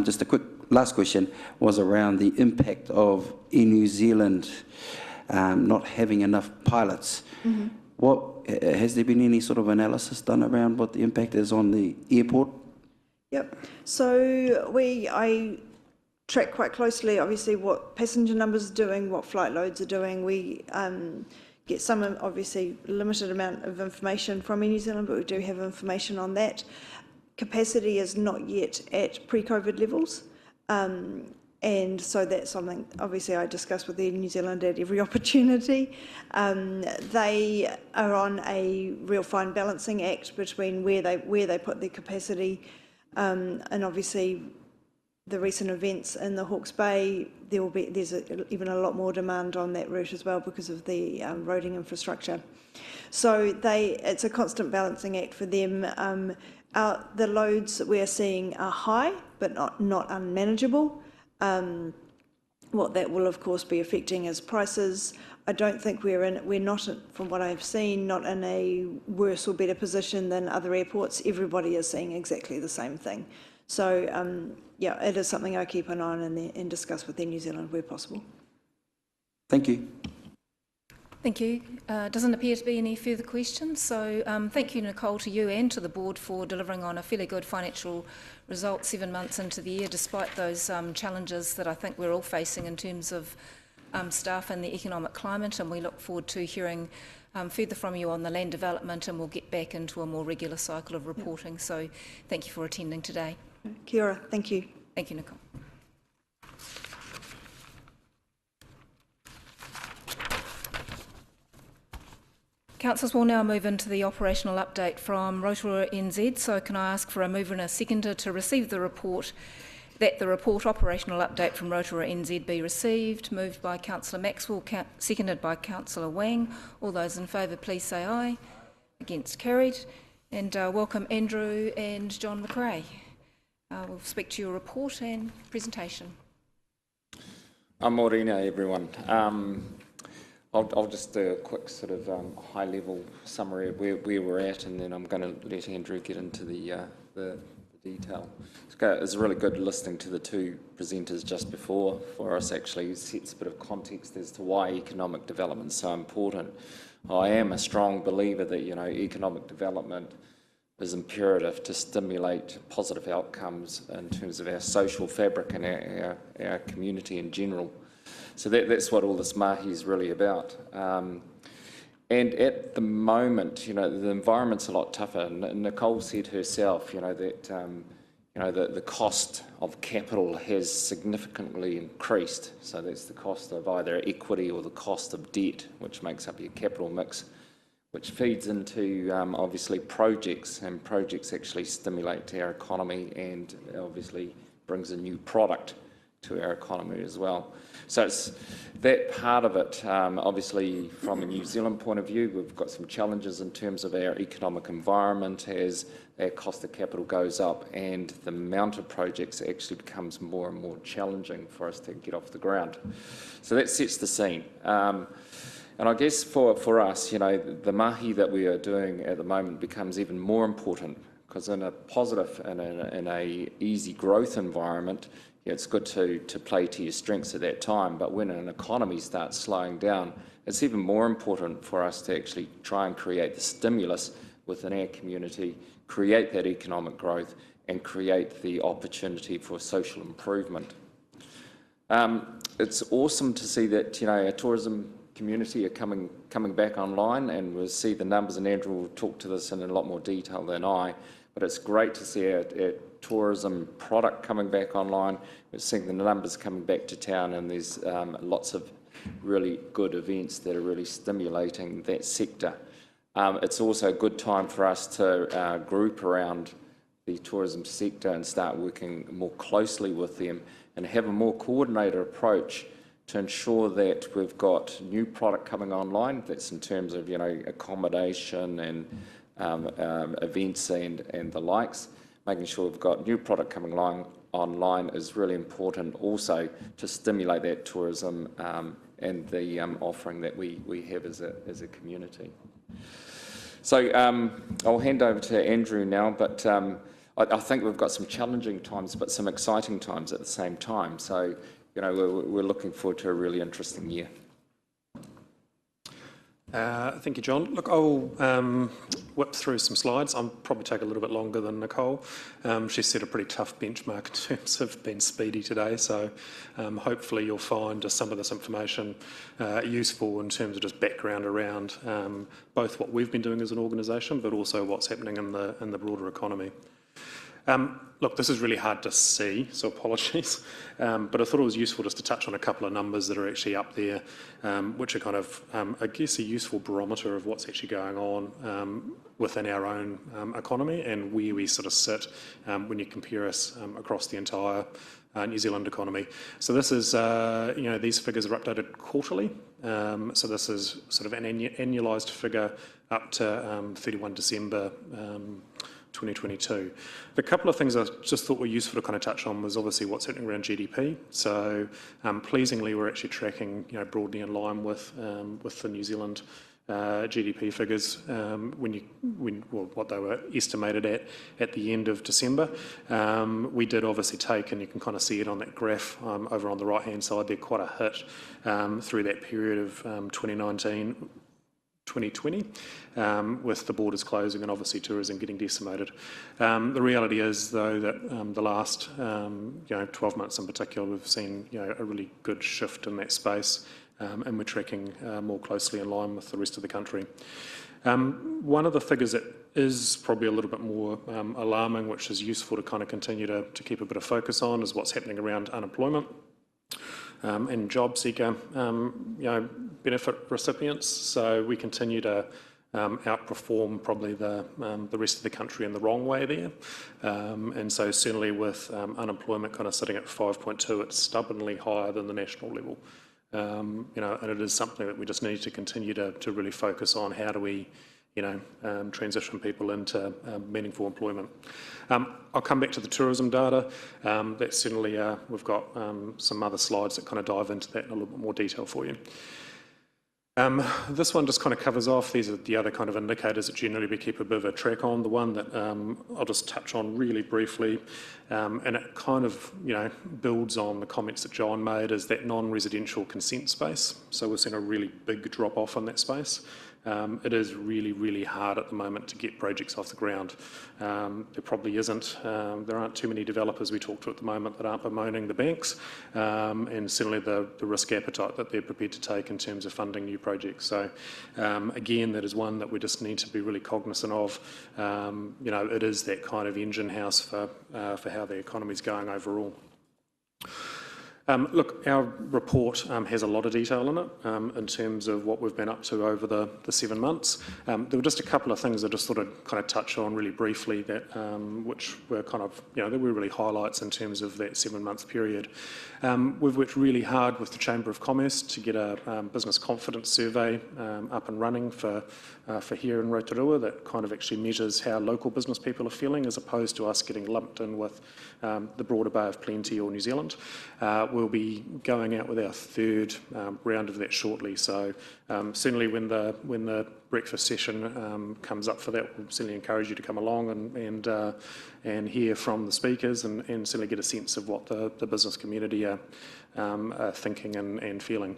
[SPEAKER 12] Just a quick last question was around the impact of Air New Zealand not having enough pilots. What has there been any sort of analysis done around what the impact is on the airport?
[SPEAKER 11] Yep. So I track quite closely, obviously, what passenger numbers are doing, what flight loads are doing. We get some, obviously, limited amount of information from Air New Zealand, but we do have information on that. Capacity is not yet at pre-COVID levels. And so that's something, obviously, I discuss with Air New Zealand at every opportunity. They are on a real fine balancing act between where they put their capacity, and obviously the recent events in the Hawke's Bay, there's even a lot more demand on that route as well because of the roading infrastructure. So it's a constant balancing act for them. The loads that we are seeing are high, but not unmanageable. What that will, of course, be affecting is prices. I don't think we're not, from what I've seen, not in a worse or better position than other airports. Everybody is seeing exactly the same thing. So, yeah, it is something I keep an eye on and discuss with Air New Zealand where possible.
[SPEAKER 12] Thank you.
[SPEAKER 1] Thank you. Doesn't appear to be any further questions. So thank you, Nicole, to you and to the board for delivering on a fairly good financial result 7 months into the year, despite those challenges that I think we're all facing in terms of staff and the economic climate. And we look forward to hearing further from you on the land development, and we'll get back into a more regular cycle of reporting. Yep. So thank you for attending today.
[SPEAKER 11] Kia ora. Thank you.
[SPEAKER 1] Thank you, Nicole. Councillors will now move into the operational update from Rotorua NZ. So can I ask for a mover and a seconder to receive the report, that the report operational update from Rotorua NZ be received. Moved by Councillor Maxwell, seconded by Councillor Wang. All those in favour, please say aye. Against, carried. And welcome Andrew and John McRae. We'll speak to your report and presentation.
[SPEAKER 13] Morena, everyone. I'll just do a quick sort of high-level summary of where we're at, and then I'm going to let Andrew get into the detail. It's really good listening to the two presenters just before for us. Actually sets a bit of context as to why economic development is so important. I am a strong believer that economic development is imperative to stimulate positive outcomes in terms of our social fabric and our community in general. So that's what all this mahi is really about. And at the moment, the environment's a lot tougher. Nicole said herself, that the cost of capital has significantly increased. So that's the cost of either equity or the cost of debt, which makes up your capital mix, which feeds into obviously projects, and projects actually stimulate our economy and obviously brings a new product to our economy as well. So it's that part of it. Obviously, from a New Zealand point of view, we've got some challenges in terms of our economic environment as our cost of capital goes up and the amount of projects actually becomes more and more challenging for us to get off the ground. So that sets the scene. And I guess for us, the mahi that we are doing at the moment becomes even more important, because in a positive and in a easy growth environment, it's good to play to your strengths at that time. But when an economy starts slowing down, it's even more important for us to actually try and create the stimulus within our community, create that economic growth, and create the opportunity for social improvement. It's awesome to see that our tourism community are coming back online, and we'll see the numbers, and Andrew will talk to this in a lot more detail than I, but it's great to see our tourism product coming back online. We're seeing the numbers coming back to town, and there's lots of really good events that are really stimulating that sector. It's also a good time for us to group around the tourism sector and start working more closely with them and have a more coordinated approach to ensure that we've got new product coming online. That's in terms of accommodation and events and the likes. Making sure we've got new product coming online is really important also to stimulate that tourism and the offering that we have as a community. So I'll hand over to Andrew now, but I think we've got some challenging times, but some exciting times at the same time. So, we're looking forward to a really interesting year.
[SPEAKER 14] Thank you, John. Look, I'll whip through some slides. I'll probably take a little bit longer than Nicole. She set a pretty tough benchmark in terms of being speedy today, so hopefully you'll find just some of this information useful in terms of just background around both what we've been doing as an organisation, but also what's happening in the broader economy. Look, this is really hard to see, so apologies, but I thought it was useful just to touch on a couple of numbers that are actually up there, which are kind of, I guess, a useful barometer of what's actually going on within our own economy and where we sort of sit when you compare us across the entire New Zealand economy. So this is, these figures are updated quarterly, so this is sort of an annualised figure up to 31 December 2022. The couple of things I just thought were useful to kind of touch on was obviously what's happening around GDP. So pleasingly, we're actually tracking broadly in line with the New Zealand GDP figures what they were estimated at the end of December. We did obviously take, and you can kind of see it on that graph over on the right hand side there, quite a hit through that period of 2020, with the borders closing and obviously tourism getting decimated. The reality is, though, that the last 12 months in particular, we've seen a really good shift in that space, and we're tracking more closely in line with the rest of the country. One of the figures that is probably a little bit more alarming, which is useful to kind of continue to keep a bit of focus on, is what's happening around unemployment and job seeker benefit recipients. So we continue to outperform probably the rest of the country in the wrong way there. And so certainly with unemployment kind of sitting at 5.2, it's stubbornly higher than the national level. And it is something that we just need to continue to really focus on. How do we transition people into meaningful employment? I'll come back to the tourism data. That's certainly, we've got some other slides that kind of dive into that in a little bit more detail for you. This one just kind of covers off. These are the other kind of indicators that generally we keep a bit of a track on. The one that I'll just touch on really briefly, and it kind of builds on the comments that John made, is that non-residential consent space. So we've seen a really big drop off in that space. It is really, really hard at the moment to get projects off the ground. There probably isn't. There aren't too many developers we talk to at the moment that aren't bemoaning the banks, and certainly the risk appetite that they're prepared to take in terms of funding new projects. So again, that is one that we just need to be really cognizant of. It is that kind of engine house for how the economy is going overall. Look, our report has a lot of detail in it in terms of what we've been up to over the 7 months. There were just a couple of things I just thought I'd kind of touch on really briefly that which were kind of, they were really highlights in terms of that 7-month period. We've worked really hard with the Chamber of Commerce to get a business confidence survey up and running for here in Rotorua that kind of actually measures how local business people are feeling, as opposed to us getting lumped in with the broader Bay of Plenty or New Zealand. we'll be going out with our third round of that shortly. So certainly when the breakfast session comes up for that, we'll certainly encourage you to come along and hear from the speakers and certainly get a sense of what the business community are thinking and feeling.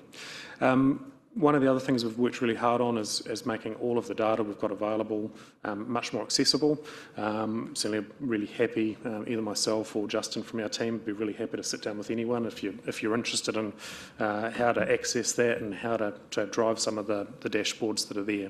[SPEAKER 14] One of the other things we've worked really hard on is making all of the data we've got available much more accessible. Certainly really happy, either myself or Justin from our team would be really happy to sit down with anyone if you're interested in how to access that and how to drive some of the dashboards that are there.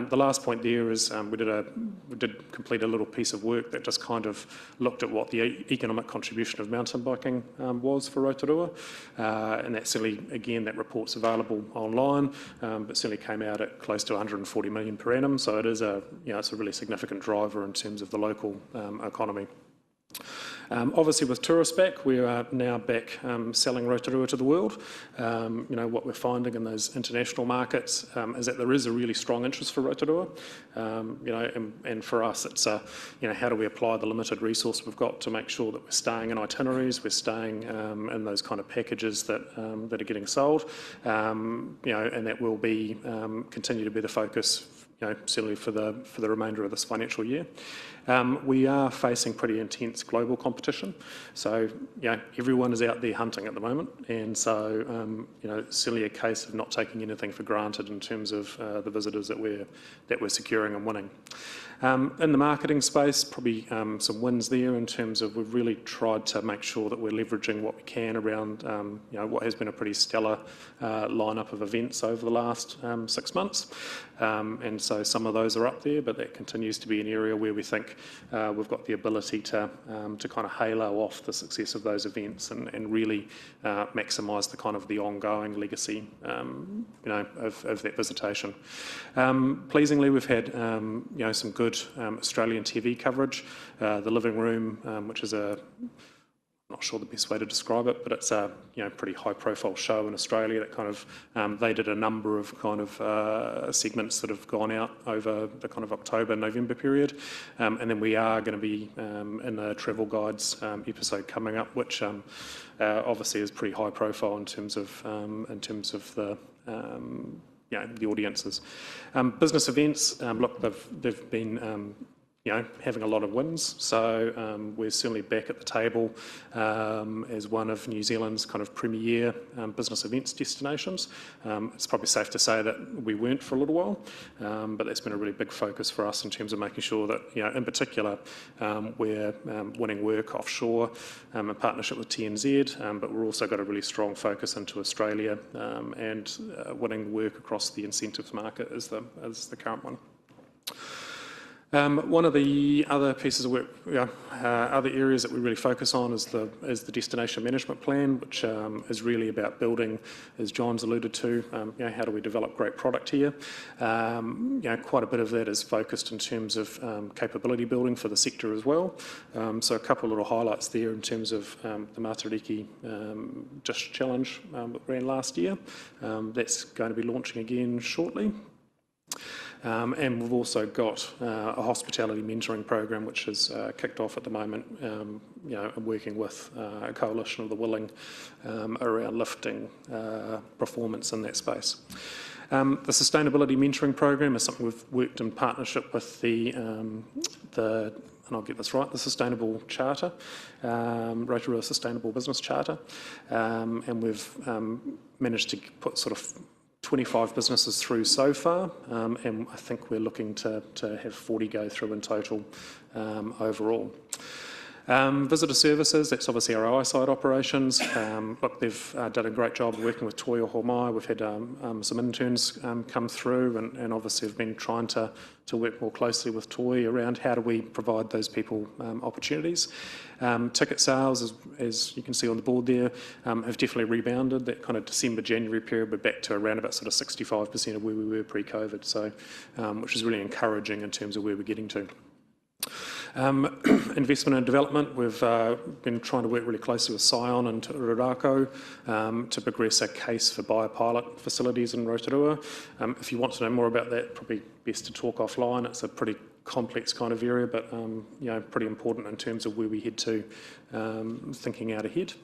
[SPEAKER 14] The last point there is we did complete a little piece of work that just kind of looked at what the economic contribution of mountain biking was for Rotorua, and that certainly, again, that report's available online, but certainly came out at close to 140 million per annum. So it is it's a really significant driver in terms of the local economy. Obviously, with tourists back, we are now back selling Rotorua to the world. What we're finding in those international markets is that there is a really strong interest for Rotorua. And for us, it's how do we apply the limited resource we've got to make sure that we're staying in itineraries, we're staying in those kind of packages that are getting sold, and that will be continue to be the focus. Certainly for the remainder of this financial year. We are facing pretty intense global competition, so everyone is out there hunting at the moment, and so it's certainly a case of not taking anything for granted in terms of the visitors that we're securing and winning. In the marketing space, probably some wins there in terms of we've really tried to make sure that we're leveraging what we can around what has been a pretty stellar lineup of events over the last 6 months, and so some of those are up there, but that continues to be an area where we think we've got the ability to kind of halo off the success of those events and really maximise the kind of the ongoing legacy of that visitation. Pleasingly, we've had some good Australian TV coverage. The Living Room, which is not sure the best way to describe it, but it's a pretty high-profile show in Australia that kind of they did a number of kind of segments that have gone out over the kind of October-November period, and then we are going to be in the Travel Guides episode coming up, which obviously is pretty high-profile in terms of the the audiences. Business events, look, they've been having a lot of wins, so we're certainly back at the table as one of New Zealand's kind of premier business events destinations. It's probably safe to say that we weren't for a little while, but that's been a really big focus for us in terms of making sure that, in particular, we're winning work offshore in partnership with TNZ, but we've also got a really strong focus into Australia and winning work across the incentives market is the current one. One of the other pieces of work, other areas that we really focus on is the destination management plan, which is really about building, as John's alluded to, how do we develop great product here. Quite a bit of that is focused in terms of capability building for the sector as well. So a couple of little highlights there in terms of the Matariki Dish Challenge that ran last year. That's going to be launching again shortly. And we've also got a hospitality mentoring program which is kicked off at the moment, working with a coalition of the willing around lifting performance in that space. The sustainability mentoring program is something we've worked in partnership with and I'll get this right, the Sustainable Charter, Rotorua Sustainable Business Charter, and we've managed to put sort of 25 businesses through so far, and I think we're looking to have 40 go through in total overall. Visitor services, that's obviously our eyesight operations. Look, they've done a great job of working with Toyo Homai. We've had some interns come through and obviously have been trying to work more closely with Toy around how do we provide those people opportunities. Ticket sales, as you can see on the board there, have definitely rebounded. That kind of December-January period, we're back to around about sort of 65% of where we were pre-COVID, so which is really encouraging in terms of where we're getting to. Investment and development, we've been trying to work really closely with Scion and Rurako to progress a case for biopilot facilities in Rotorua. If you want to know more about that, probably best to talk offline. It's a pretty complex kind of area, but pretty important in terms of where we head to, thinking out ahead.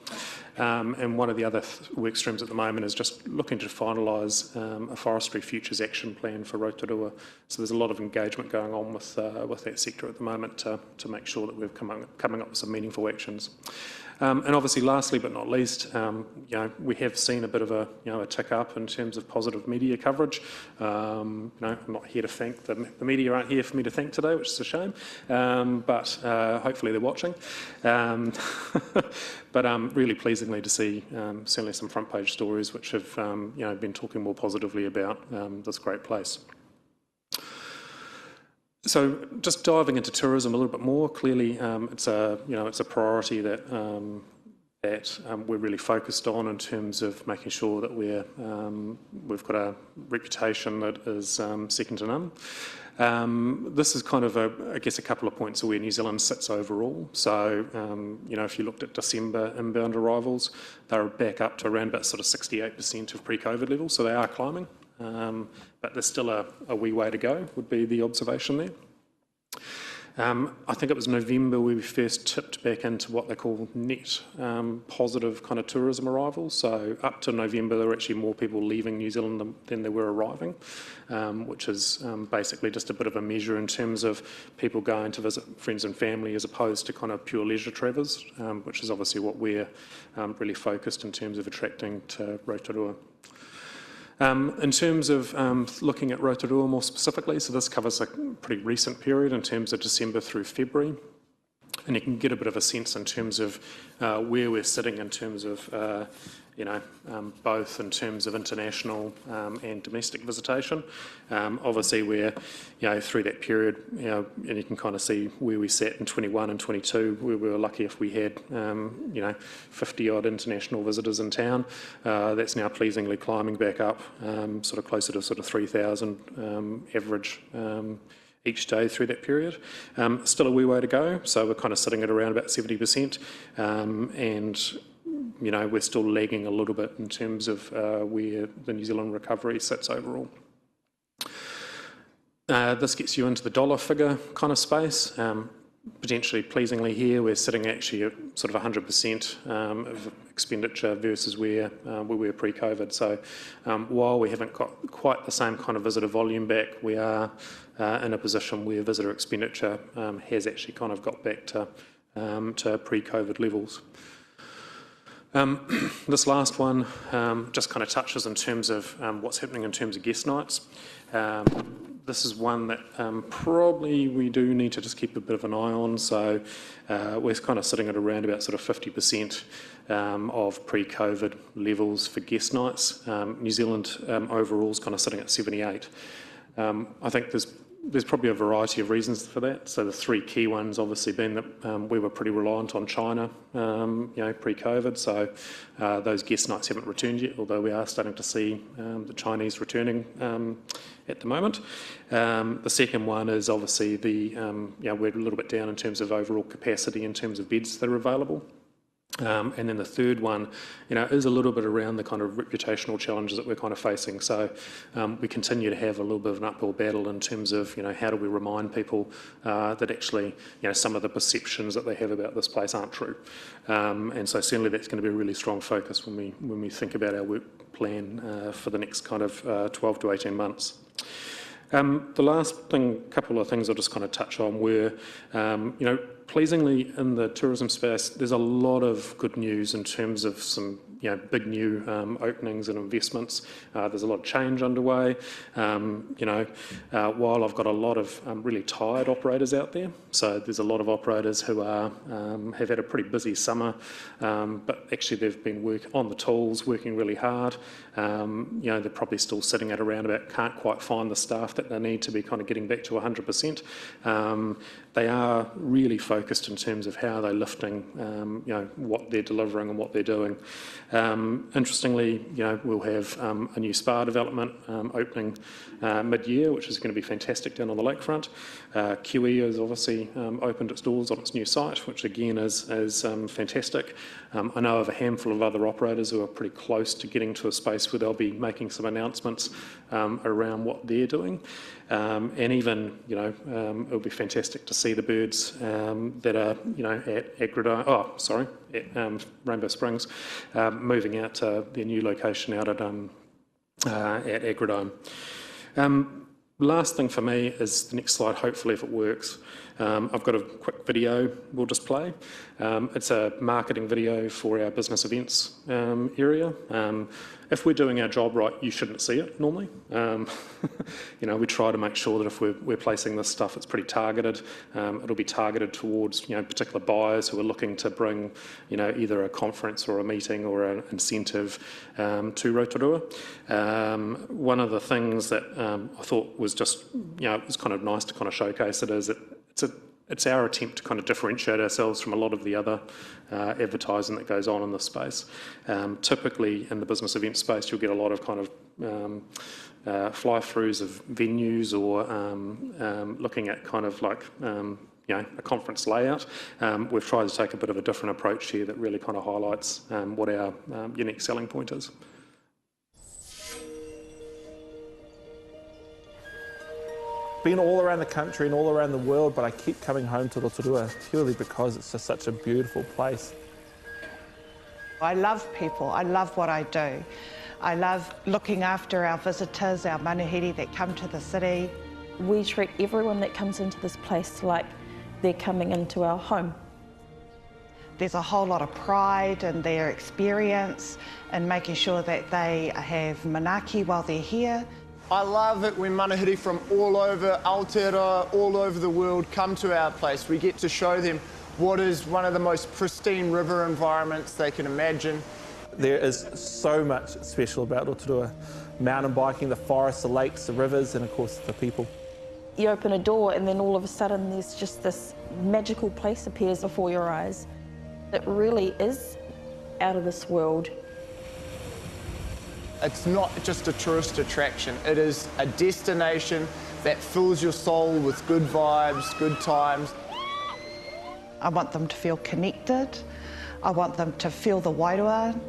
[SPEAKER 14] And one of the other work streams at the moment is just looking to finalise a forestry futures action plan for Rotorua. So there's a lot of engagement going on with that sector at the moment to make sure that we're coming up with some meaningful actions. And obviously, lastly but not least, we have seen a bit of a tick up in terms of positive media coverage. I'm not here to thank the media aren't here for me to thank today, which is a shame. But hopefully they're watching. But really pleasingly to see certainly some front page stories which have been talking more positively about this great place. So just diving into tourism a little bit more, clearly it's a priority that we're really focused on in terms of making sure that we've got a reputation that is second to none. This is kind of I guess a couple of points of where New Zealand sits overall. So if you looked at December inbound arrivals, they're back up to around about sort of 68% of pre-COVID levels, so they are climbing. But there's still a wee way to go, would be the observation there. I think it was November where we first tipped back into what they call net positive kind of tourism arrivals. So up to November, there were actually more people leaving New Zealand than there were arriving, which is basically just a bit of a measure in terms of people going to visit friends and family as opposed to kind of pure leisure travellers, which is obviously what we're really focused in terms of attracting to Rotorua. In terms of looking at Rotorua more specifically, so this covers a pretty recent period in terms of December through February, and you can get a bit of a sense in terms of where we're sitting in terms of both in terms of international and domestic visitation. Obviously, we're through that period, and you can kind of see where we sat in 21 and 22. We were lucky if we had 50 odd international visitors in town. That's now pleasingly climbing back up, sort of closer to sort of 3,000 average each day through that period. Still a wee way to go, so we're kind of sitting at around about 70%, and we're still lagging a little bit in terms of where the New Zealand recovery sits overall. This gets you into the dollar figure kind of space. Potentially pleasingly here, we're sitting actually at sort of 100% of expenditure versus where we were pre-COVID. So while we haven't got quite the same kind of visitor volume back, we are in a position where visitor expenditure has actually kind of got back to pre-COVID levels. This last one just kind of touches in terms of what's happening in terms of guest nights. This is one that probably we do need to just keep a bit of an eye on. So we're kind of sitting at around about sort of 50% of pre-COVID levels for guest nights. New Zealand overall is kind of sitting at 78. I think there's probably a variety of reasons for that. So the three key ones obviously being that we were pretty reliant on China, pre-COVID. So those guest nights haven't returned yet, although we are starting to see the Chinese returning at the moment. The second one is obviously we're a little bit down in terms of overall capacity in terms of beds that are available. And then the third one, is a little bit around the kind of reputational challenges that we're kind of facing. So we continue to have a little bit of an uphill battle in terms of, how do we remind people that actually, some of the perceptions that they have about this place aren't true. And so certainly that's going to be a really strong focus when we think about our work plan for the next kind of 12 to 18 months. The last couple of things I'll just kind of touch on were, pleasingly in the tourism space, there's a lot of good news in terms of some big new openings and investments. There's a lot of change underway. While I've got a lot of really tired operators out there, so there's a lot of operators who have had a pretty busy summer, but actually they've been on the tools, working really hard. They're probably still sitting at around about, can't quite find the staff that they need to be kind of getting back to 100%. They are really focused in terms of how they're lifting, what they're delivering and what they're doing. Interestingly, we'll have a new spa development opening mid-year, which is going to be fantastic down on the lakefront. QE has obviously opened its doors on its new site, which again is fantastic. I know of a handful of other operators who are pretty close to getting to a space where they'll be making some announcements around what they're doing. And even, it'll be fantastic to see the birds that are, at Rainbow Springs, moving out to their new location out at Agrodome. Last thing for me is the next slide, hopefully, if it works. I've got a quick video we'll just play. It's a marketing video for our business events area. If we're doing our job right, you shouldn't see it normally. We try to make sure that if we're placing this stuff, it's pretty targeted. It'll be targeted towards particular buyers who are looking to bring either a conference or a meeting or an incentive to Rotorua. One of the things that I thought was just it was kind of nice to kind of showcase it is it's our attempt to kind of differentiate ourselves from a lot of the other advertising that goes on in this space. Typically in the business event space, you'll get a lot of kind of fly-throughs of venues or looking at kind of like a conference layout. We've tried to take a bit of a different approach here that really kind of highlights what our unique selling point is.
[SPEAKER 15] Been all around the country and all around the world, but I keep coming home to Rotorua purely because it's just such a beautiful place.
[SPEAKER 16] I love people. I love what I do. I love looking after our visitors, our manuhiri that come to the city.
[SPEAKER 17] We treat everyone that comes into this place like they're coming into our home.
[SPEAKER 16] There's a whole lot of pride in their experience and making sure that they have manaaki while they're here.
[SPEAKER 18] I love it when manuhiri from all over Aotearoa, all over the world come to our place. We get to show them what is one of the most pristine river environments they can imagine.
[SPEAKER 15] There is so much special about Rotorua. Mountain biking, the forests, the lakes, the rivers, and of course the people.
[SPEAKER 17] You open a door and then all of a sudden there's just this magical place appears before your eyes. It really is out of this world.
[SPEAKER 18] It's not just a tourist attraction, it is a destination that fills your soul with good vibes, good times.
[SPEAKER 16] I want them to feel connected. I want them to feel the wairua,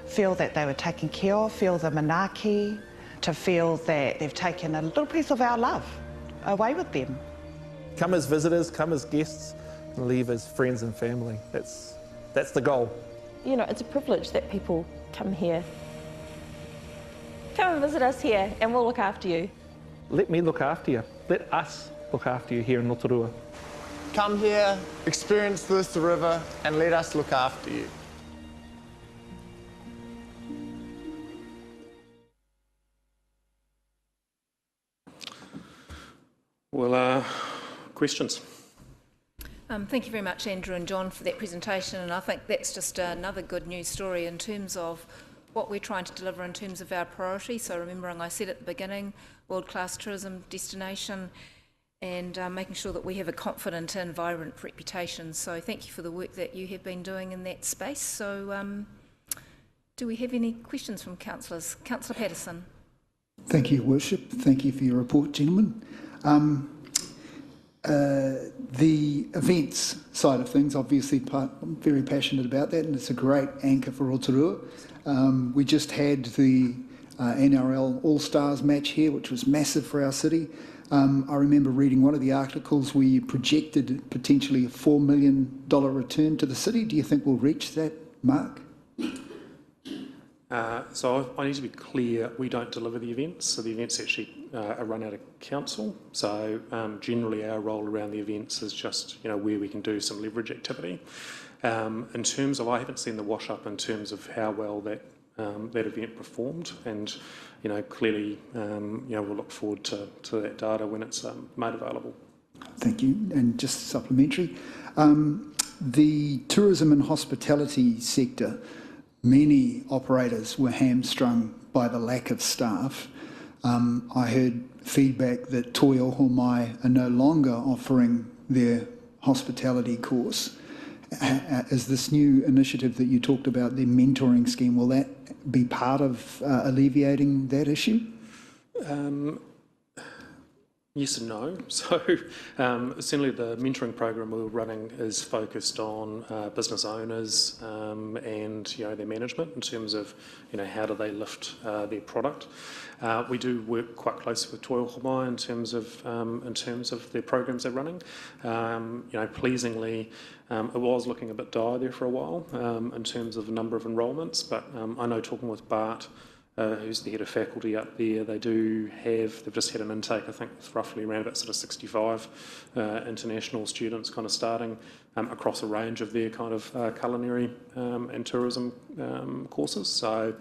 [SPEAKER 16] feel that they were taken care of, feel the manaaki, to feel that they've taken a little piece of our love away with them.
[SPEAKER 15] Come as visitors, come as guests, and leave as friends and family. That's the goal.
[SPEAKER 17] It's a privilege that people come here. Come and visit us here and we'll look after you.
[SPEAKER 15] Let me look after you. Let us look after you here in Rotorua.
[SPEAKER 18] Come here, experience this river, and let us look after you.
[SPEAKER 14] Well, questions?
[SPEAKER 1] Thank you very much, Andrew and John, for that presentation, and I think that's just another good news story in terms of what we're trying to deliver in terms of our priority. So remembering I said at the beginning, world-class tourism destination and making sure that we have a confident and vibrant reputation. So thank you for the work that you have been doing in that space. So do we have any questions from councillors? Councillor Patterson.
[SPEAKER 7] Thank you, Worship. Thank you for your report, gentlemen. The events side of things, obviously, I'm very passionate about that, and it's a great anchor for Rotorua. We just had the NRL All-Stars match here, which was massive for our city. I remember reading one of the articles where you projected potentially a $4 million return to the city. Do you think we'll reach that mark?
[SPEAKER 14] So I need to be clear, we don't deliver the events, so the events actually are run out of council. So generally our role around the events is just where we can do some leverage activity. In terms of, I haven't seen the wash up in terms of how well that event performed, and clearly we'll look forward to that data when it's made available.
[SPEAKER 7] Thank you. And just supplementary, the tourism and hospitality sector, many operators were hamstrung by the lack of staff. I heard feedback that Toi Oho Mai are no longer offering their hospitality course, Is this new initiative that you talked about, the mentoring scheme, will that be part of alleviating that issue?
[SPEAKER 14] Yes and no. So essentially the mentoring program we're running is focused on business owners and their management in terms of how do they lift their product. We do work quite closely with Toi Ohomai in terms of their programs they're running. Pleasingly, it was looking a bit dire there for a while in terms of the number of enrolments, but I know talking with Bart, who's the head of faculty up there, they've just had an intake, I think it's roughly around about sort of 65 international students kind of starting across a range of their kind of culinary and tourism courses. So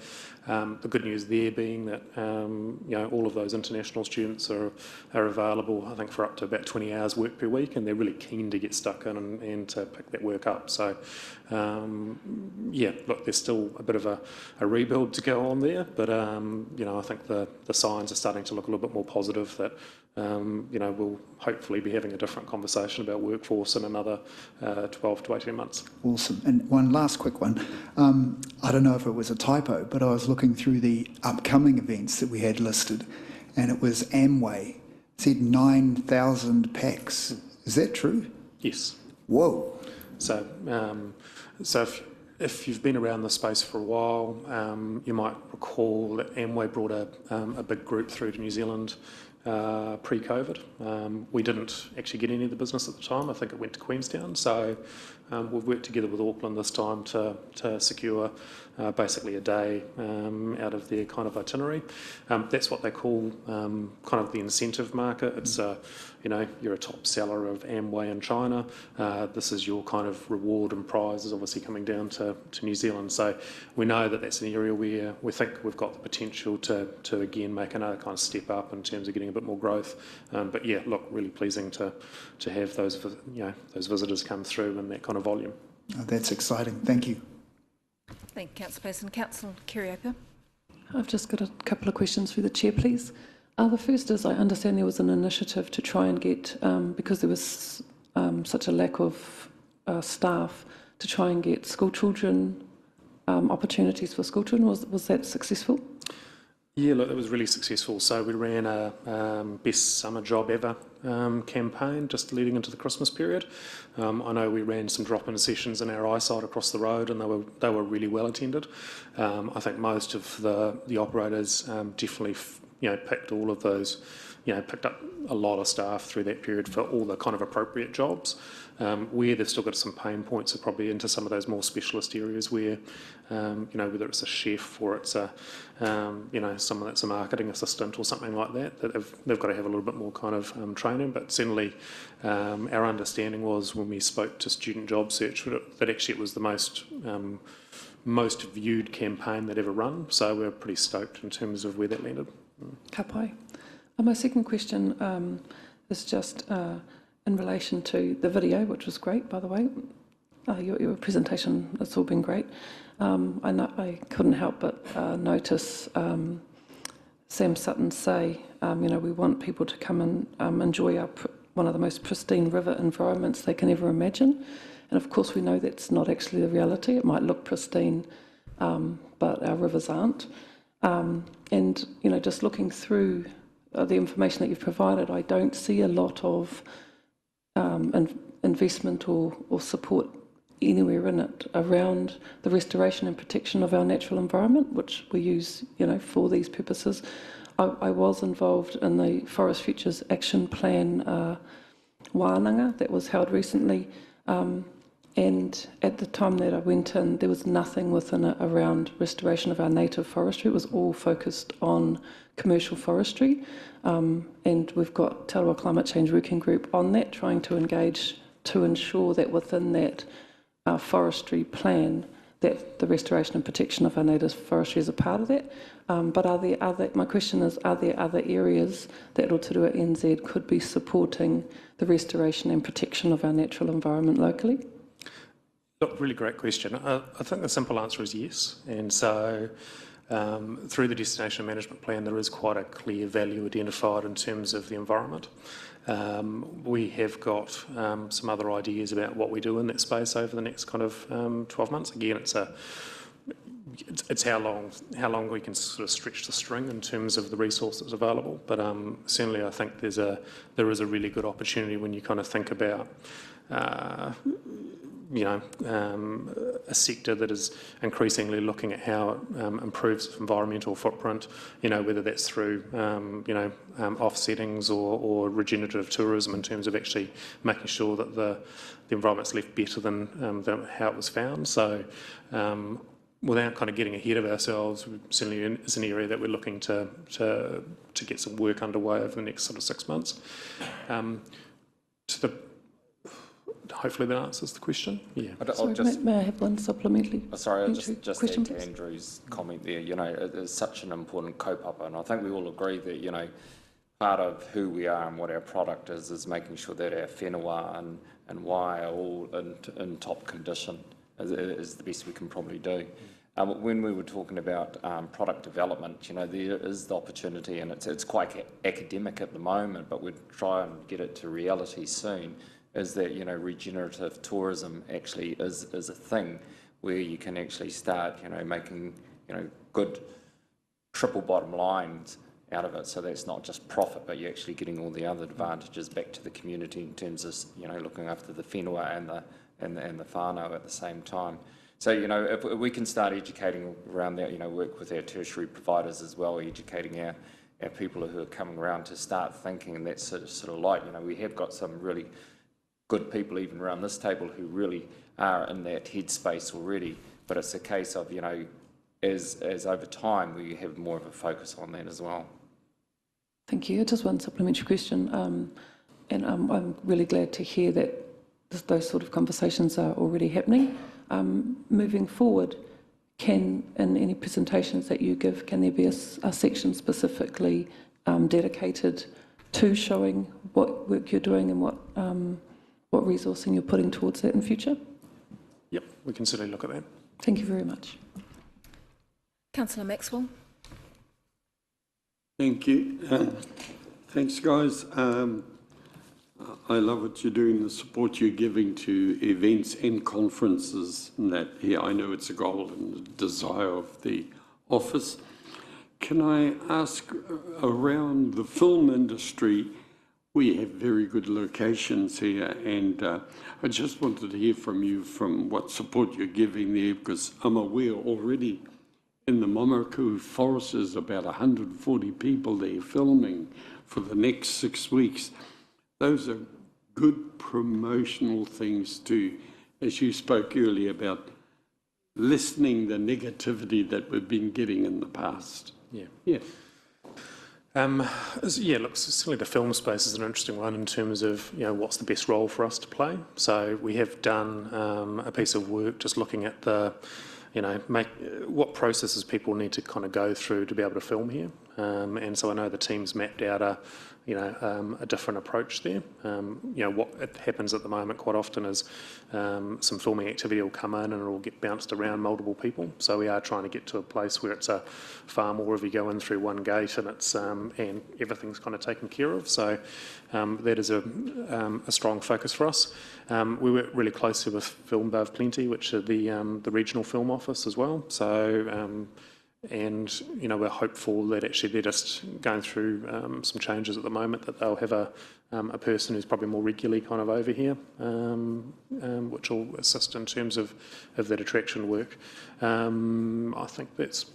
[SPEAKER 14] the good news there being that all of those international students are available, I think, for up to about 20 hours work per week, and they're really keen to get stuck in and to pick that work up. So look, there's still a bit of a rebuild to go on there, but I think the signs are starting to look a little bit more positive that we'll hopefully be having a different conversation about workforce in another 12 to 18 months.
[SPEAKER 7] Awesome. And one last quick one. I don't know if it was a typo, but I was looking through the upcoming events that we had listed, and it was Amway. It said 9,000 packs. Is that true?
[SPEAKER 14] Yes.
[SPEAKER 7] Whoa.
[SPEAKER 14] So if you've been around the space for a while, you might recall that Amway brought a big group through to New Zealand pre-COVID. We didn't actually get any of the business at the time. I think it went to Queenstown. So we've worked together with Auckland this time to secure basically a day out of their kind of itinerary. That's what they call kind of the incentive market. It's you're a top seller of Amway in China. This is your kind of reward and prize is obviously coming down to New Zealand. So we know that that's an area where we think we've got the potential to again make another kind of step up in terms of getting a bit more growth. But yeah, look, really pleasing to have those visitors come through in that kind of volume.
[SPEAKER 7] Oh, that's exciting. Thank you.
[SPEAKER 1] Thank you, Councillor Pearson. Councillor Kirioka.
[SPEAKER 9] I've just got a couple of questions for the Chair, please. The first is, I understand there was an initiative to try and get, because there was such a lack of staff, to try and get school children, opportunities for school children. Was that successful?
[SPEAKER 14] Yeah, look, it was really successful. So we ran a best summer job ever campaign just leading into the Christmas period. I know we ran some drop-in sessions in our eyesight across the road, and they were really well attended. I think most of the operators definitely picked all of those, picked up a lot of staff through that period for all the kind of appropriate jobs. Where they've still got some pain points are probably into some of those more specialist areas where, whether it's a chef or it's someone that's a marketing assistant or something like that, they've got to have a little bit more kind of training. But certainly our understanding was when we spoke to Student Job Search that actually it was the most viewed campaign they'd ever run. So we're pretty stoked in terms of where that landed.
[SPEAKER 9] Ka pai. My second question is just in relation to the video, which was great, by the way. Your presentation, it's all been great. I couldn't help but notice Sam Sutton say, we want people to come and enjoy one of the most pristine river environments they can ever imagine. And of course, we know that's not actually the reality. It might look pristine, but our rivers aren't. And, just looking through the information that you've provided, I don't see a lot of investment or support anywhere in it around the restoration and protection of our natural environment, which we use, for these purposes. I was involved in the Forest Futures Action Plan wānanga that was held recently, and at the time that I went in, there was nothing within it around restoration of our native forestry. It was all focused on commercial forestry, and we've got Te Arawa Climate Change Working Group on that, trying to engage to ensure that within that forestry plan, that the restoration and protection of our native forestry is a part of that. But my question is, are there other areas that Rotorua NZ could be supporting the restoration and protection of our natural environment locally?
[SPEAKER 14] Look, really great question. I think the simple answer is yes. And so through the Destination Management Plan, there is quite a clear value identified in terms of the environment. We have got some other ideas about what we do in that space over the next kind of 12 months. Again, it's how long we can sort of stretch the string in terms of the resources available. But certainly, I think there is a really good opportunity when you kind of think about a sector that is increasingly looking at how it improves its environmental footprint, whether that's through, offsettings or regenerative tourism in terms of actually making sure that the environment's left better than how it was found. So without kind of getting ahead of ourselves, certainly is an area that we're looking to get some work underway over the next sort of 6 months. Hopefully that answers the question. Yeah.
[SPEAKER 9] May I have one supplementary?
[SPEAKER 13] Sorry, I'll just
[SPEAKER 9] question,
[SPEAKER 13] add to Andrew's comment there. It is such an important kaupapa, and I think we all agree that, part of who we are and what our product is making sure that our whenua and why are all in top condition is the best we can probably do. When we were talking about product development, there is the opportunity, and it's quite academic at the moment, but we'll try and get it to reality soon, is that, regenerative tourism actually is a thing where you can actually start, making, good triple bottom lines out of it. So that's not just profit, but you're actually getting all the other advantages back to the community in terms of, looking after the whenua and the whānau at the same time. So, if we can start educating around that, work with our tertiary providers as well, educating our people who are coming around to start thinking in that sort of light. We have got some really good people even around this table who really are in that headspace already, but it's a case of, as over time we have more of a focus on that as well.
[SPEAKER 9] Thank you. Just one supplementary question, and I'm really glad to hear that those sort of conversations are already happening. Moving forward, in any presentations that you give, can there be a section specifically dedicated to showing what work you're doing and what resourcing you're putting towards that in future?
[SPEAKER 14] Yep, we can certainly look at that.
[SPEAKER 9] Thank you very much.
[SPEAKER 1] Councillor Maxwell.
[SPEAKER 8] Thank you. Thanks, guys. I love what you're doing, the support you're giving to events and conferences, and that, I know it's a goal and a desire of the office. Can I ask, around the film industry, we have very good locations here, and I just wanted to hear from you from what support you're giving there, because I'm aware already in the Mamaku Forest there's about 140 people there filming for the next 6 weeks. Those are good promotional things too, as you spoke earlier about lessening the negativity that we've been getting in the past.
[SPEAKER 14] Yeah.
[SPEAKER 8] Yeah.
[SPEAKER 14] Look, certainly the film space is an interesting one in terms of, what's the best role for us to play. So we have done a piece of work just looking at what processes people need to kind of go through to be able to film here. And so I know the team's mapped out a different approach there. What happens at the moment quite often is some filming activity will come in and it will get bounced around multiple people. So we are trying to get to a place where it's a far more if you go in through one gate and it's and everything's kind of taken care of. So that is a strong focus for us. We work really closely with Film Above Plenty, which are the regional film office as well. So and we're hopeful that actually they're just going through some changes at the moment, that they'll have a person who's probably more regularly kind of over here, which will assist in terms of that attraction work. I think that's,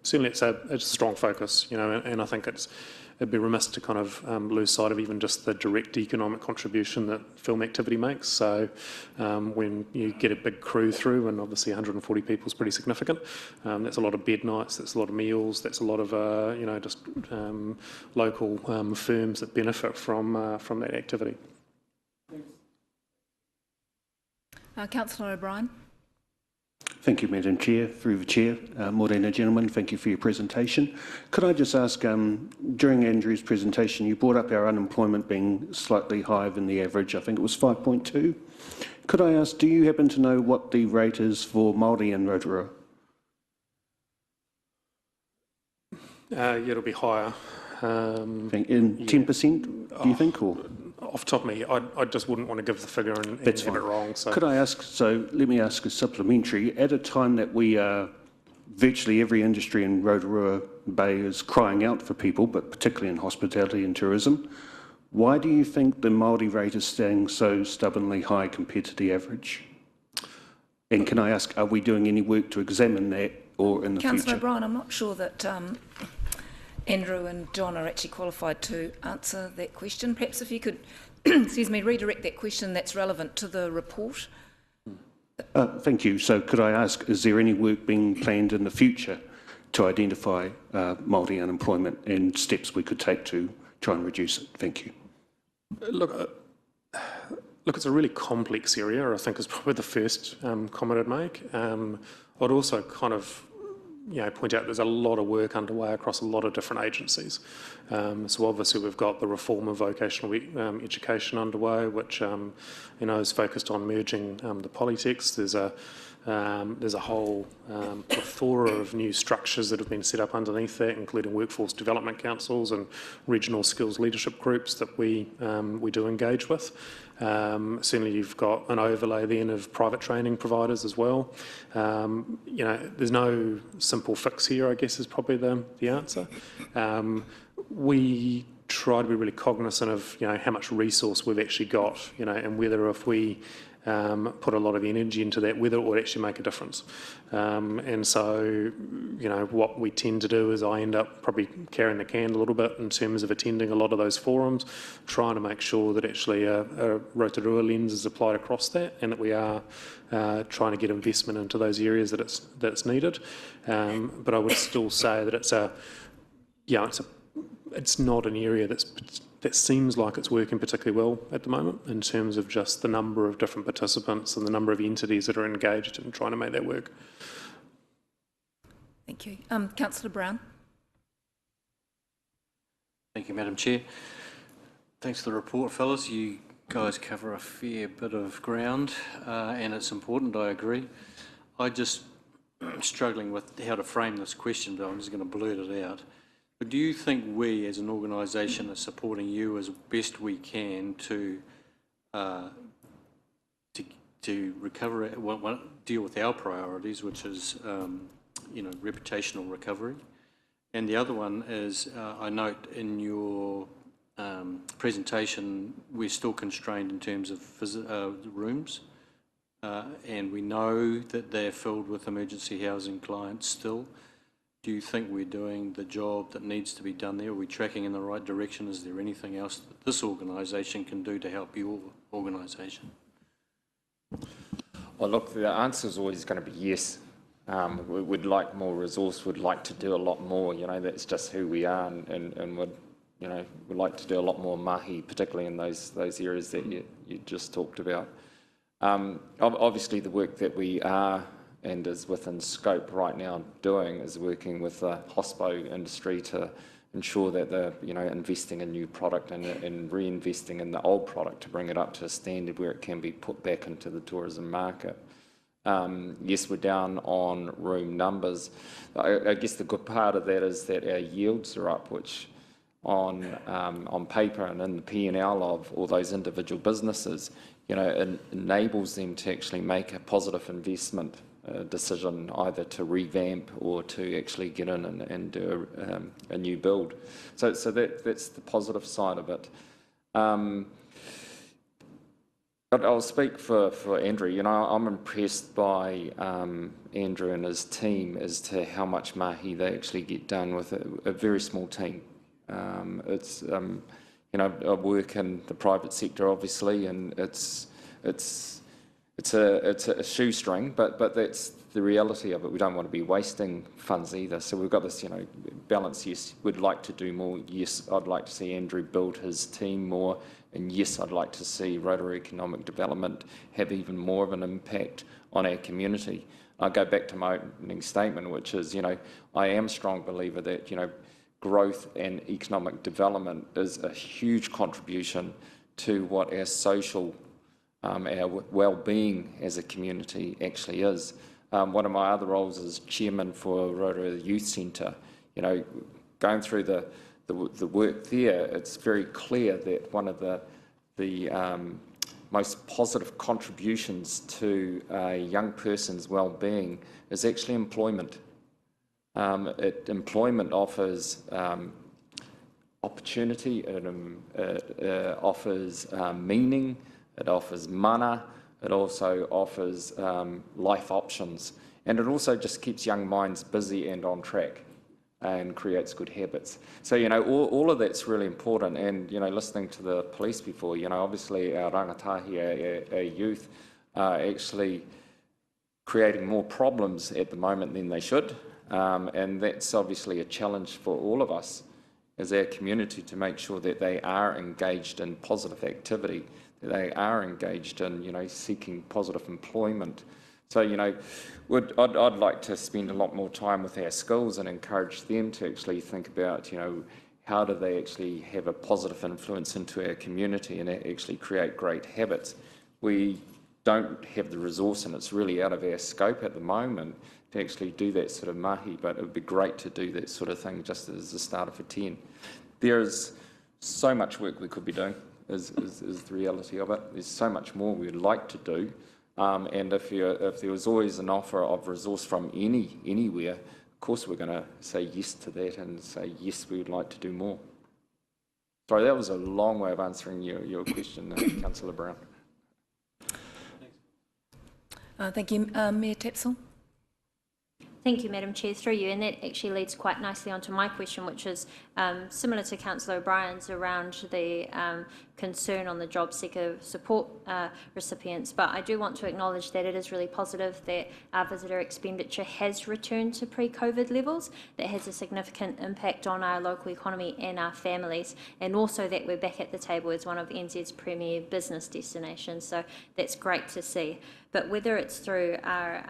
[SPEAKER 14] certainly it's a strong focus, and I think it'd be remiss to kind of lose sight of even just the direct economic contribution that film activity makes. So when you get a big crew through, and obviously 140 people is pretty significant, that's a lot of bed nights, that's a lot of meals, that's a lot of just local firms that benefit from that activity.
[SPEAKER 1] Councillor O'Brien.
[SPEAKER 10] Thank you, Madam Chair. Through the Chair, Morena, gentlemen, thank you for your presentation. Could I just ask, during Andrew's presentation, you brought up our unemployment being slightly higher than the average. I think it was 5.2. Could I ask, do you happen to know what the rate is for Māori in Rotorua?
[SPEAKER 14] It'll be higher.
[SPEAKER 10] In 10%, do you think? Or
[SPEAKER 14] off the top of me, I just wouldn't want to give the figure and have it wrong. So.
[SPEAKER 10] Could I ask, so let me ask a supplementary. At a time that we are, virtually every industry in Rotorua Bay is crying out for people, but particularly in hospitality and tourism, why do you think the Māori rate is staying so stubbornly high compared to the average? And can I ask, are we doing any work to examine that or in the
[SPEAKER 1] Councillor
[SPEAKER 10] future?
[SPEAKER 1] O'Brien, I'm not sure that Andrew and John are actually qualified to answer that question. Perhaps if you could, excuse me, redirect that question that's relevant to the report.
[SPEAKER 10] Thank you. So could I ask, is there any work being planned in the future to identify Māori unemployment and steps we could take to try and reduce it? Thank you.
[SPEAKER 14] Look, it's a really complex area, I think is probably the first comment I'd make. I'd also kind of point out there's a lot of work underway across a lot of different agencies. So obviously we've got the reform of vocational education underway, which is focused on merging the polytechs. There's a whole plethora of new structures that have been set up underneath that, including workforce development councils and regional skills leadership groups that we do engage with. Certainly you've got an overlay then of private training providers as well. There's no simple fix here, I guess, is probably the answer. We try to be really cognizant of how much resource we've actually got, and whether if we put a lot of energy into that, whether it would actually make a difference. And so, what we tend to do is I end up probably carrying the can a little bit in terms of attending a lot of those forums, trying to make sure that actually a Rotorua lens is applied across that, and that we are trying to get investment into those areas that's needed. But I would still say that it's not an area that seems like it's working particularly well at the moment in terms of just the number of different participants and the number of entities that are engaged in trying to make that work.
[SPEAKER 1] Thank you. Councillor Brown.
[SPEAKER 6] Thank you, Madam Chair. Thanks for the report, fellas. You guys cover a fair bit of ground, and it's important, I agree. I'm struggling with how to frame this question, but I'm just going to blurt it out. But do you think we, as an organisation, are supporting you as best we can to recover, deal with our priorities, which is, reputational recovery? And the other one is, I note in your presentation, we're still constrained in terms of rooms, and we know that they're filled with emergency housing clients still. Do you think we're doing the job that needs to be done there? Are we tracking in the right direction? Is there anything else that this organisation can do to help your organisation?
[SPEAKER 13] Well, look, the answer is always going to be yes. We'd like more resource. We'd like to do a lot more. That's just who we are, and we'd like to do a lot more mahi, particularly in those areas that you just talked about. Obviously, the work that we are and is within scope right now doing is working with the hospo industry to ensure that they're investing in new product and reinvesting in the old product to bring it up to a standard where it can be put back into the tourism market. Yes, we're down on room numbers. I guess the good part of that is that our yields are up, which on paper and in the P&L of all those individual businesses, it enables them to actually make a positive investment decision, either to revamp or to actually get in and do a new build. So that's the positive side of it. But I'll speak for Andrew. I'm impressed by Andrew and his team as to how much mahi they actually get done with a very small team. It's I work in the private sector, obviously, and it's a shoestring, but that's the reality of it. We don't want to be wasting funds either. So we've got this, balance. Yes, we'd like to do more. Yes, I'd like to see Andrew build his team more. And yes, I'd like to see Rotorua Economic Development have even more of an impact on our community. I go back to my opening statement, which is, I am a strong believer that, growth and economic development is a huge contribution to what our social our well-being as a community actually is. One of my other roles is chairman for Rotorua Youth Centre. Going through the work there, it's very clear that one of the most positive contributions to a young person's well-being is actually employment. Employment offers opportunity, it offers meaning, it offers mana, it also offers life options, and it also just keeps young minds busy and on track and creates good habits. So, all of that's really important. And, listening to the police before, obviously our rangatahi, our youth, are actually creating more problems at the moment than they should. And that's obviously a challenge for all of us as our community to make sure that they are engaged in positive activity, that they are engaged in, seeking positive employment. So, I'd like to spend a lot more time with our schools and encourage them to actually think about, how do they actually have a positive influence into our community and actually create great habits. We don't have the resource, and it's really out of our scope at the moment to actually do that sort of mahi, but it would be great to do that sort of thing just as the starter for 10. There is so much work we could be doing, is the reality of it. There's so much more we would like to do. And if there was always an offer of resource from anywhere, of course we're going to say yes to that and say yes, we would like to do more. Sorry, that was a long way of answering your question, Councillor Brown.
[SPEAKER 1] Thank you. Mayor Tapsell.
[SPEAKER 19] Thank you, Madam Chair, through you, and that actually leads quite nicely onto my question, which is similar to Councillor O'Brien's around the concern on the job seeker support recipients, but I do want to acknowledge that it is really positive that our visitor expenditure has returned to pre-COVID levels. That has a significant impact on our local economy and our families, and also that we're back at the table as one of NZ's premier business destinations, so that's great to see. But whether it's through our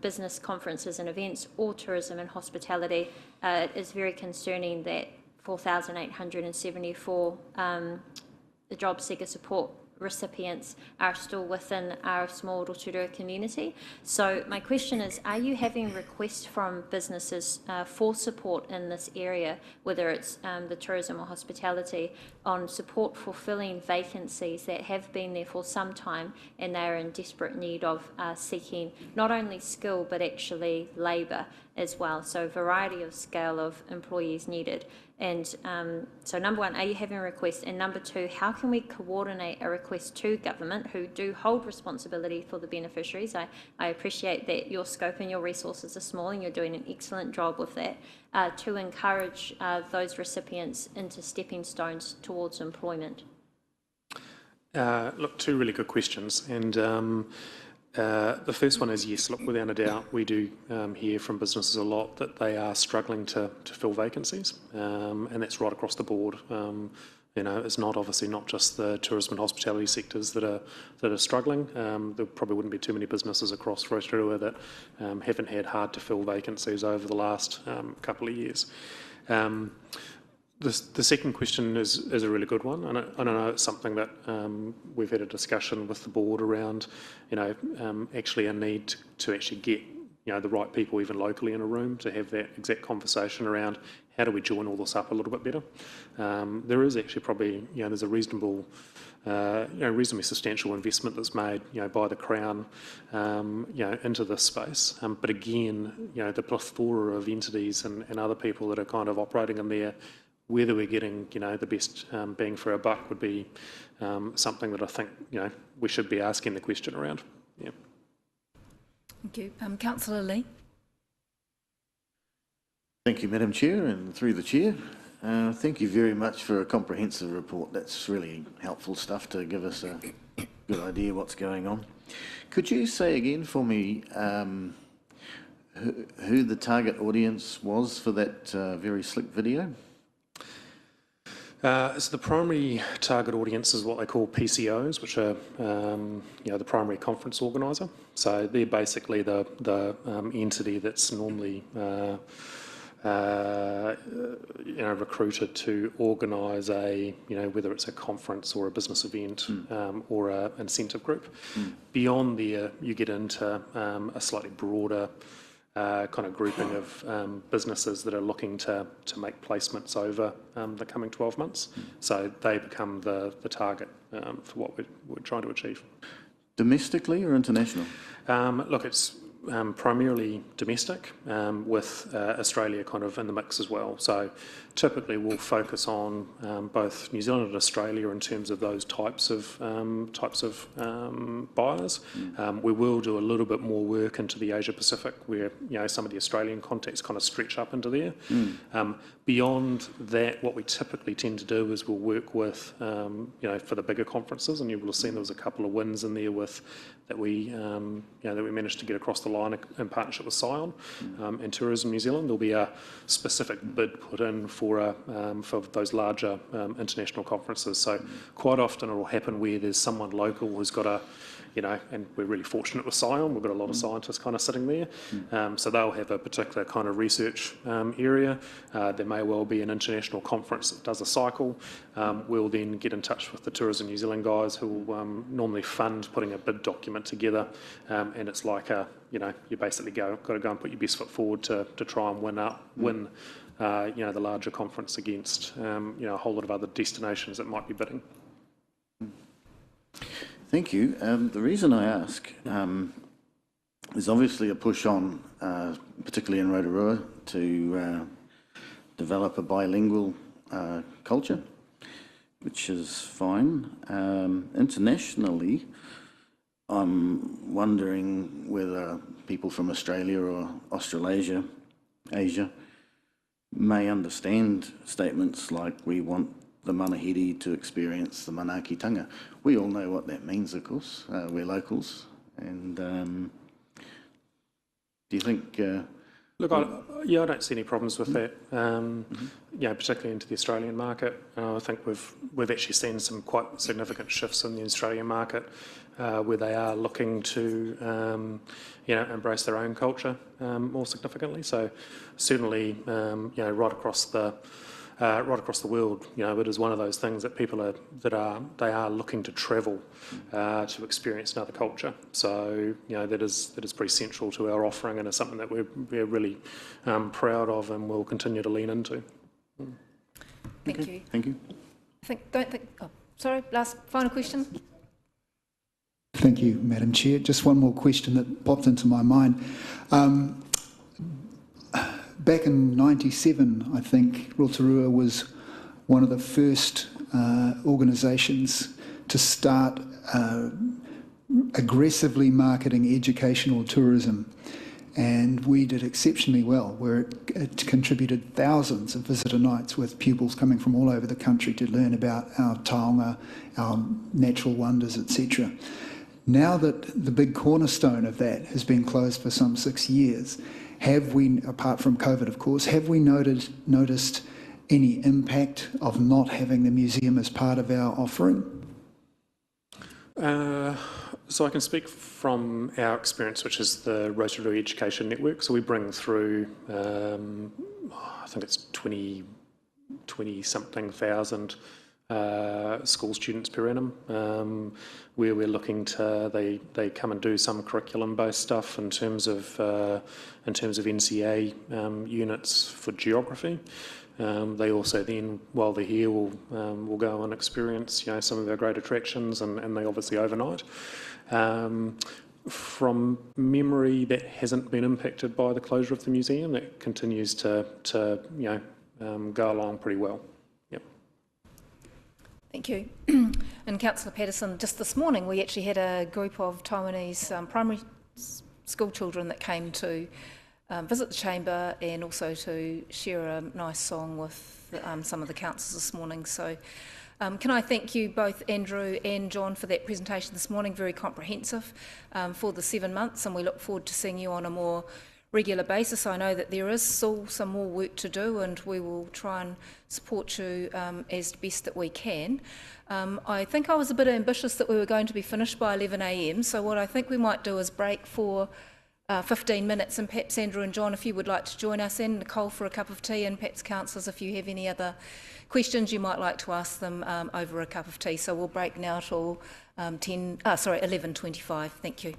[SPEAKER 19] business conferences and events or tourism and hospitality, it is very concerning that 4,874 the job seeker support recipients are still within our small Rotorua community. So my question is, are you having requests from businesses for support in this area, whether it's the tourism or hospitality, on support for filling vacancies that have been there for some time and they are in desperate need of seeking not only skill but actually labour as well, so a variety of scale of employees needed. And so number one, are you having requests? And number two, how can we coordinate a request to government who do hold responsibility for the beneficiaries? I appreciate that your scope and your resources are small and you're doing an excellent job with that, to encourage those recipients into stepping stones towards employment.
[SPEAKER 14] Look, two really good questions. And the first one is yes, look, without a doubt, we do hear from businesses a lot that they are struggling to fill vacancies, and that's right across the board. It's obviously not just the tourism and hospitality sectors that are struggling. There probably wouldn't be too many businesses across Rotorua that haven't had hard to fill vacancies over the last couple of years. The second question is a really good one, and I know it's something that we've had a discussion with the board around, actually a need to actually get, the right people even locally in a room to have that exact conversation around how do we join all this up a little bit better. There is actually probably, there's a reasonably substantial investment that's made, by the Crown, into this space. But again, the plethora of entities and other people that are kind of operating in there, whether we're getting, the best bang for our buck would be something that I think, we should be asking the question around. Yeah.
[SPEAKER 1] Thank you. Councillor Lee.
[SPEAKER 2] Thank you, Madam Chair, and through the Chair. Thank you very much for a comprehensive report. That's really helpful stuff to give us a good idea what's going on. Could you say again for me who the target audience was for that very slick video?
[SPEAKER 14] So the primary target audience is what they call PCOs, which are the primary conference organiser. So they're basically the entity that's normally recruited to organise whether it's a conference or a business event or an incentive group. Beyond there, you get into a slightly broader kind of grouping of businesses that are looking to make placements over the coming 12 months. So they become the target for what we're trying to achieve.
[SPEAKER 2] Domestically or international?
[SPEAKER 14] Look, it's primarily domestic, with Australia kind of in the mix as well. So typically we'll focus on both New Zealand and Australia in terms of those types of buyers. We will do a little bit more work into the Asia Pacific, where some of the Australian contacts kind of stretch up into there. Beyond that, what we typically tend to do is we'll work with for the bigger conferences, and you will have seen there was a couple of wins in there with that we managed to get across the line in partnership with Scion and Tourism New Zealand. There'll be a specific bid put in for those larger international conferences. So quite often it will happen where there's someone local who's got a, and we're really fortunate with Scion, we've got a lot of scientists kind of sitting there. So they'll have a particular kind of research area. There may well be an international conference that does a cycle. We'll then get in touch with the Tourism New Zealand guys who will normally fund putting a bid document together. And it's like you basically got to go and put your best foot forward to try and win the larger conference against a whole lot of other destinations that might be bidding.
[SPEAKER 2] Thank you. The reason I ask is obviously a push on, particularly in Rotorua, to develop a bilingual culture, which is fine. Internationally, I'm wondering whether people from Australia or Australasia, Asia, may understand statements like we want the manahiri to experience the manaakitanga. We all know what that means, of course. We're locals. And do you think...
[SPEAKER 14] Look, I don't see any problems with that, particularly into the Australian market. I think we've actually seen some quite significant shifts in the Australian market where they are looking to, embrace their own culture more significantly. So certainly, right across the world, it is one of those things that people are looking to travel to experience another culture. So that is pretty central to our offering, and is something that we're really proud of and will continue to lean into.
[SPEAKER 1] Thank you.
[SPEAKER 2] Thank you.
[SPEAKER 1] Last final question.
[SPEAKER 7] Thank you, Madam Chair. Just one more question that popped into my mind. Back in '97, I think, Rotorua was one of the first organisations to start aggressively marketing educational tourism. And we did exceptionally well, where it contributed thousands of visitor nights with pupils coming from all over the country to learn about our taonga, our natural wonders, etc. Now that the big cornerstone of that has been closed for some 6 years, have we, apart from COVID of course, have we noticed any impact of not having the museum as part of our offering?
[SPEAKER 14] So I can speak from our experience, which is the Rotorua Education Network. So we bring through, I think it's 20-something thousand school students per annum, where we're looking to, they come and do some curriculum-based stuff in terms of NCA units for geography. They also then, while they're here, will go and experience some of our great attractions, and they obviously overnight. From memory, that hasn't been impacted by the closure of the museum. That continues to go along pretty well. Yep.
[SPEAKER 1] Thank you. And Councillor Patterson, just this morning we actually had a group of Taiwanese primary school children that came to visit the chamber and also to share a nice song with some of the councillors this morning. So can I thank you both, Andrew and John, for that presentation this morning, very comprehensive for the 7 months, and we look forward to seeing you on a more regular basis. I know that there is still some more work to do, and we will try and support you as best that we can. I think I was a bit ambitious that we were going to be finished by 11 a.m, so what I think we might do is break for 15 minutes, and perhaps Andrew and John, if you would like to join us, and Nicole for a cup of tea, and perhaps councillors, if you have any other questions you might like to ask them over a cup of tea. So we'll break now till 11:25. Thank you.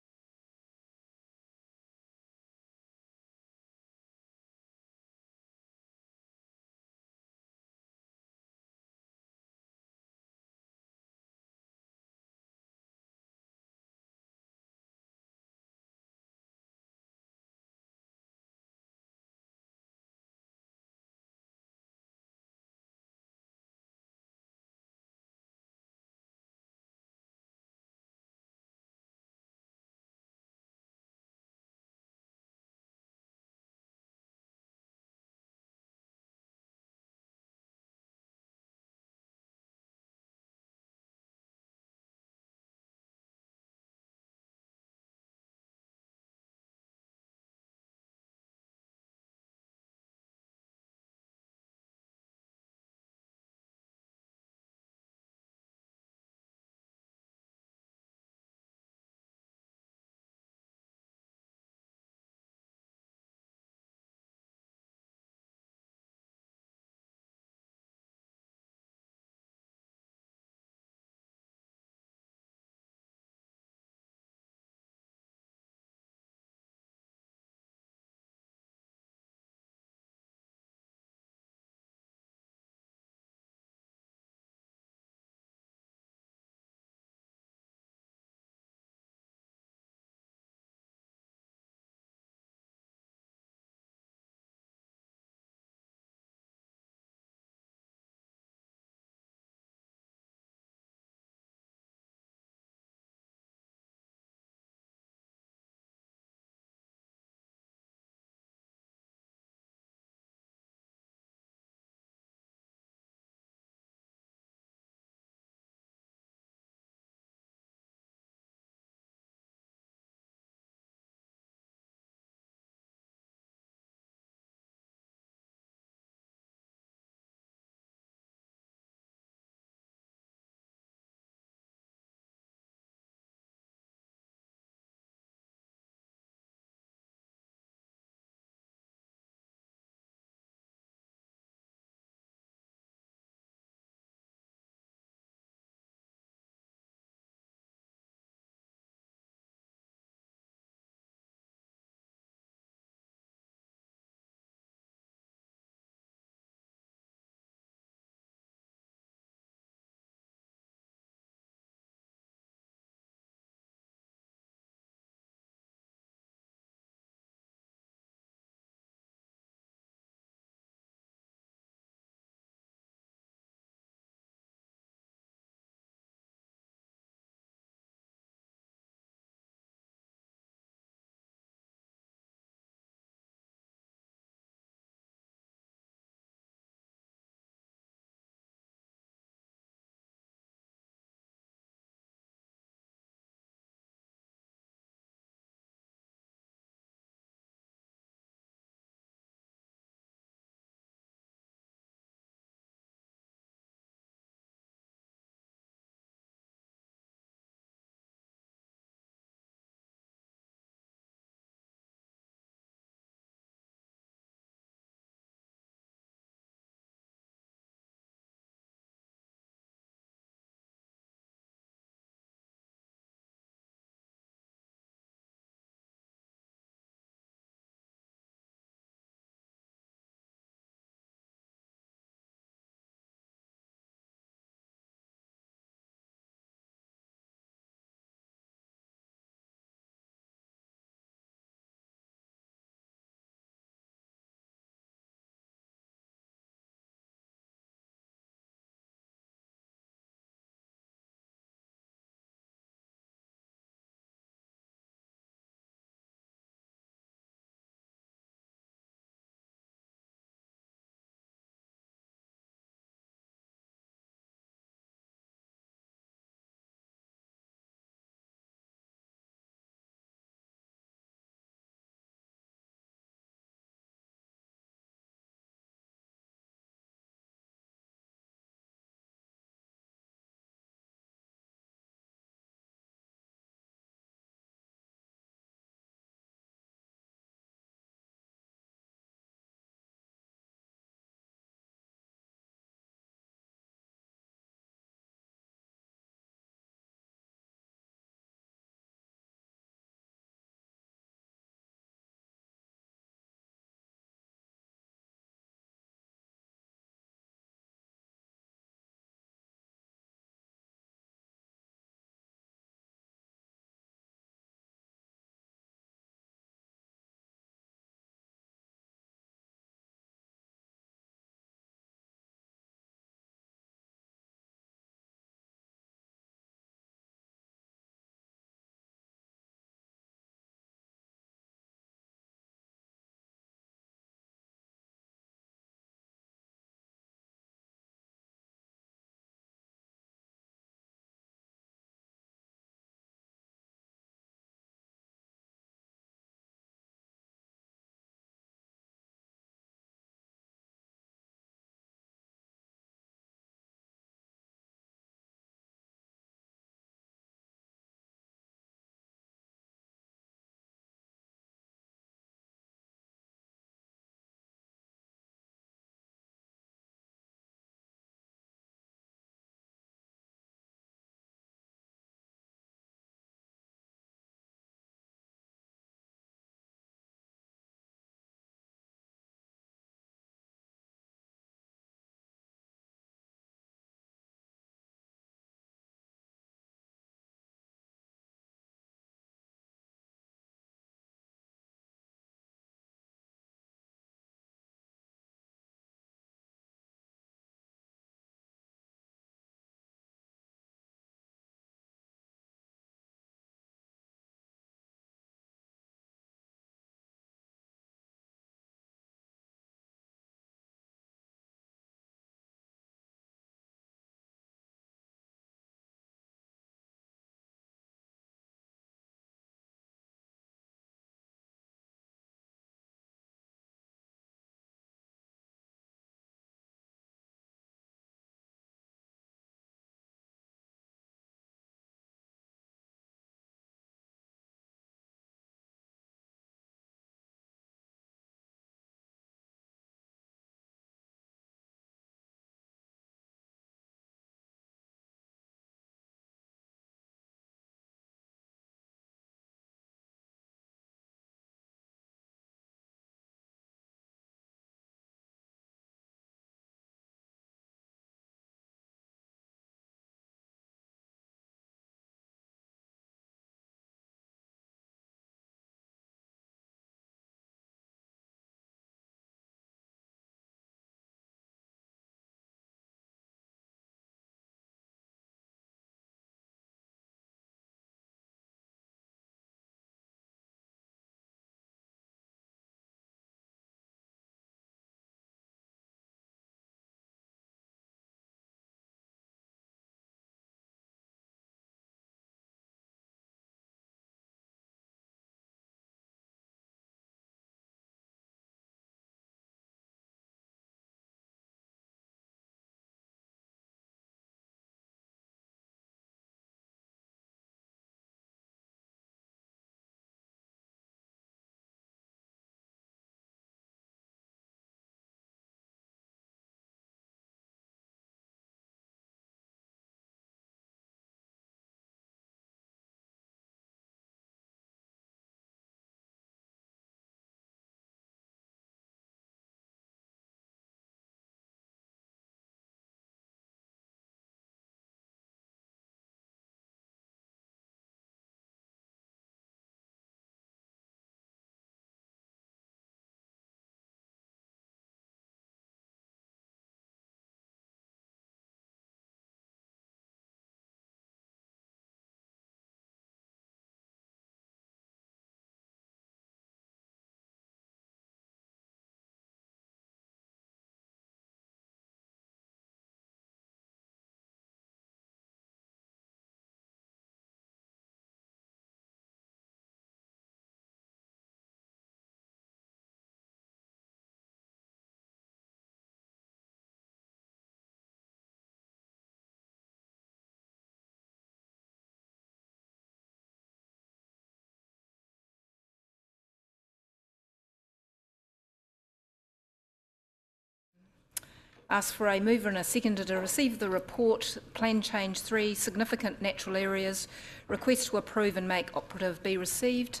[SPEAKER 1] Ask for a mover and a seconder to receive the report, Plan Change 3, Significant Natural Areas, request to approve and make operative be received.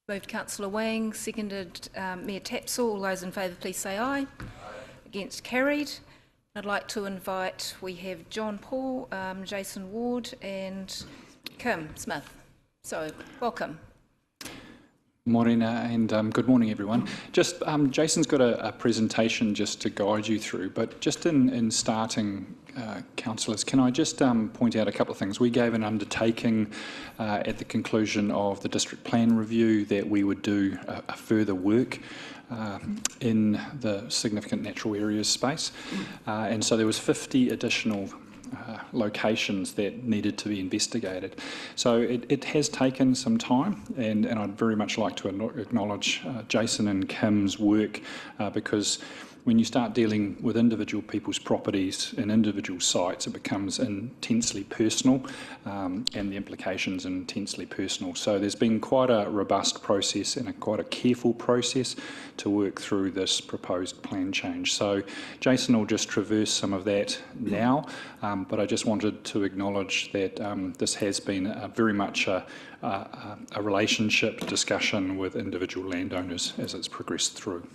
[SPEAKER 1] Moved Councillor Wang, seconded Mayor Tapsell. All those in favour please say aye. Against, carried. I'd like to invite, we have John Paul, Jason Ward and Kim Smith. So, welcome.
[SPEAKER 20] Morena, and good morning everyone. Just Jason's got a presentation just to guide you through, but just in starting, councillors, can I just point out a couple of things? We gave an undertaking at the conclusion of the district plan review that we would do a further work in the significant natural areas space, and so there was 50 additional locations that needed to be investigated. So it has taken some time, and I'd very much like to acknowledge Jason and Kim's work, because when you start dealing with individual people's properties and individual sites, it becomes intensely personal, and the implications intensely personal. So there's been quite a robust process and quite a careful process to work through this proposed plan change. So Jason will just traverse some of that now, but I just wanted to acknowledge that this has been very much a relationship discussion with individual landowners as it's progressed through.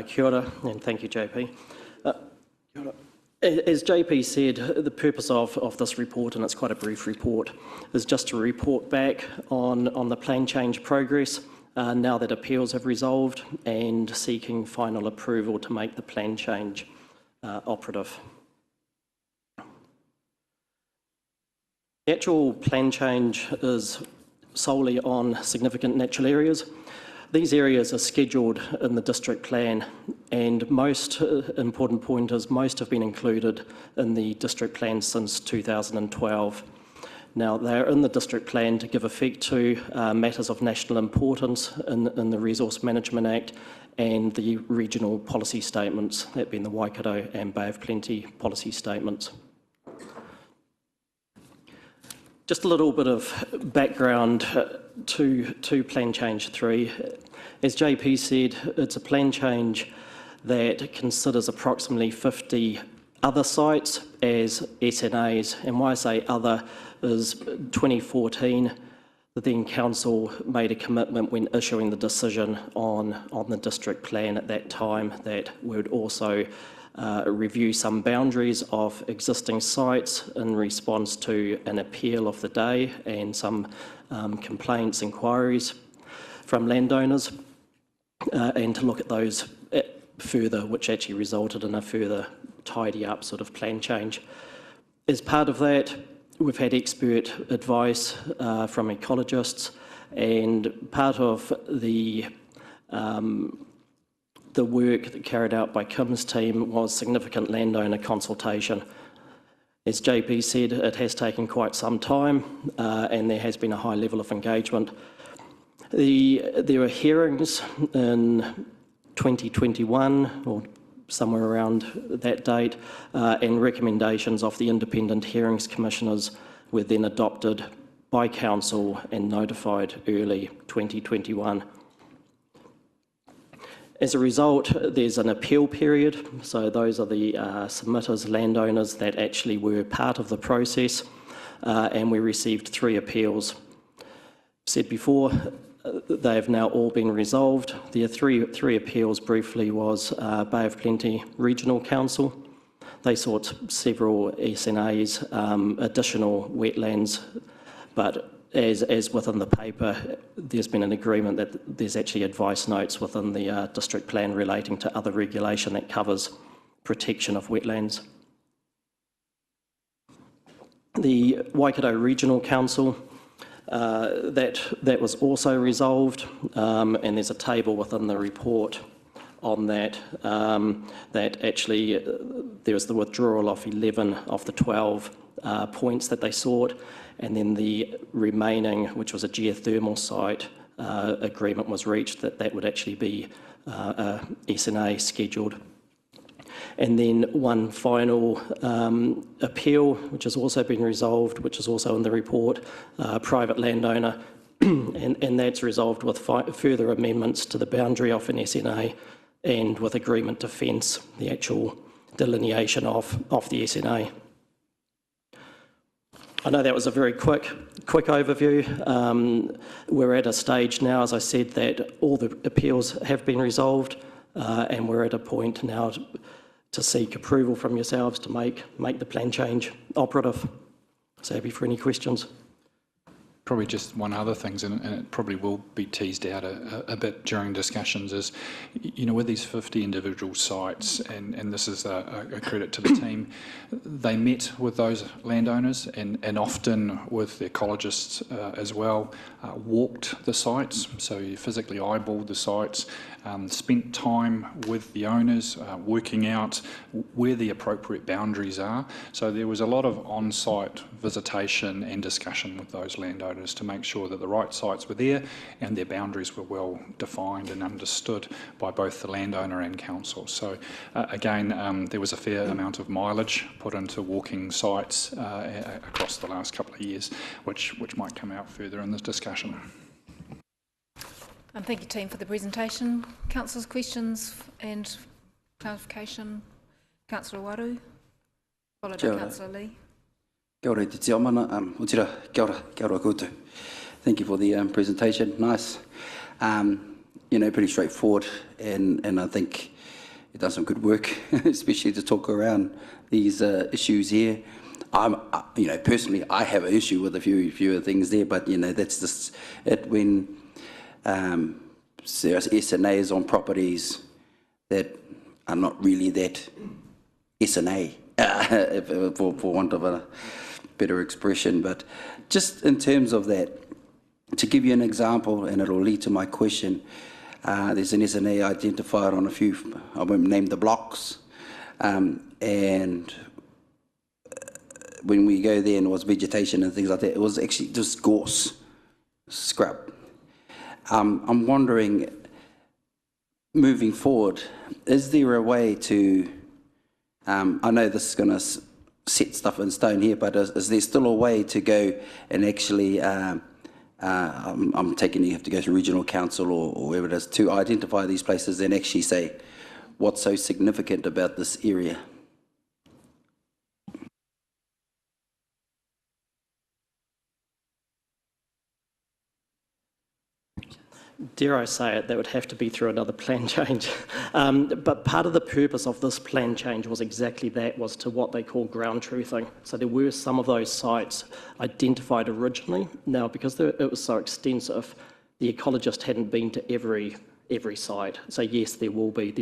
[SPEAKER 21] Kia ora, and thank you, JP. As JP said, the purpose of this report, and it's quite a brief report, is just to report back on the plan change progress now that appeals have resolved, and seeking final approval to make the plan change operative. The actual plan change is solely on significant natural areas. These areas are scheduled in the district plan, and most important point is most have been included in the district plan since 2012. Now, they're in the district plan to give effect to matters of national importance in the Resource Management Act and the regional policy statements, that being the Waikato and Bay of Plenty policy statements. Just a little bit of background to Plan Change 3. As JP said, it's a plan change that considers approximately 50 other sites as SNAs. And why I say other is 2014, the then council made a commitment when issuing the decision on the district plan at that time that we would also review some boundaries of existing sites in response to an appeal of the day and some complaints, inquiries from landowners, and to look at those further, which actually resulted in a further tidy up sort of plan change. As part of that, we've had expert advice from ecologists, and part of the work carried out by Kim's team was significant landowner consultation. As JP said, it has taken quite some time, and there has been a high level of engagement. There were hearings in 2021, or somewhere around that date, and recommendations of the independent hearings commissioners were then adopted by council and notified early 2021. As a result, there's an appeal period, so those are the submitters, landowners that actually were part of the process, and we received 3 appeals. Said before, they have now all been resolved. The three appeals briefly was Bay of Plenty Regional Council. They sought several SNAs, additional wetlands, but as within the paper, there's been an agreement that there's actually advice notes within the district plan relating to other regulation that covers protection of wetlands. The Waikato Regional Council, that was also resolved, and there's a table within the report on that, that actually there was the withdrawal of 11 of the 12 points that they sought, and then the remaining, which was a geothermal site, agreement was reached that would actually be a SNA scheduled. And then one final appeal, which has also been resolved, which is also in the report, private landowner, and that's resolved with further amendments to the boundary of an SNA and with agreement to fence the actual delineation of the SNA. I know that was a very quick overview. We're at a stage now, as I said, that all the appeals have been resolved, and we're at a point now to seek approval from yourselves to make the plan change operative. So happy for any questions.
[SPEAKER 20] Probably just one other thing, and it probably will be teased out a bit during discussions, is, you know, with these 50 individual sites, and this is a credit to the team, they met with those landowners and often with the ecologists as well, walked the sites, so you physically eyeballed the sites, spent time with the owners, working out where the appropriate boundaries are. So there was a lot of on-site visitation and discussion with those landowners to make sure that the right sites were there and their boundaries were well defined and understood by both the landowner and council. So again, there was a fair amount of mileage put into walking sites across the last couple of years, which might come out further in this discussion.
[SPEAKER 1] Thank you, team, for the presentation. Councillors, questions and clarification? Councillor Waru, followed by Councillor Lee.
[SPEAKER 12] Kia ora te tiomana, kia ora koutou. Thank you for the presentation. Nice. You know, pretty straightforward, and I think you've done some good work, especially to talk around these issues here. You know, personally, I have an issue with a few things there, but you know, that's just it when there's SNAs on properties that are not really that SNA, for want of a better expression. But just in terms of that, to give you an example, and it'll lead to my question, there's an SNA identified on a few, I won't name the blocks, and when we go there and it was vegetation and things like that, it was actually just gorse, scrub. I'm wondering, moving forward, is there a way to, I know this is going to set stuff in stone here, but is there still a way to go and actually, I'm taking you have to go to regional council or wherever it is, to identify these places and actually say what's so significant about this area?
[SPEAKER 21] Dare I say it, that would have to be through another plan change. But part of the purpose of this plan change was exactly that, was to what they call ground truthing. So there were some of those sites identified originally. Now, because it was so extensive, the ecologist hadn't been to every site. So yes, there will be.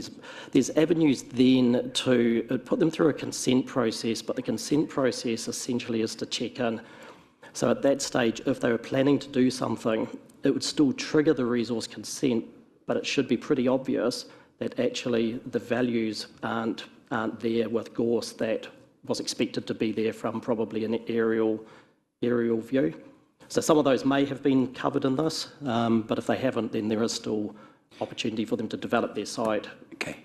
[SPEAKER 21] There's avenues then to put them through a consent process, but the consent process essentially is to check in. So at that stage, if they were planning to do something, it would still trigger the resource consent, but it should be pretty obvious that actually the values aren't there with gorse that was expected to be there from probably an aerial view. So some of those may have been covered in this, but if they haven't, then there is still opportunity for them to develop their site.
[SPEAKER 12] Okay.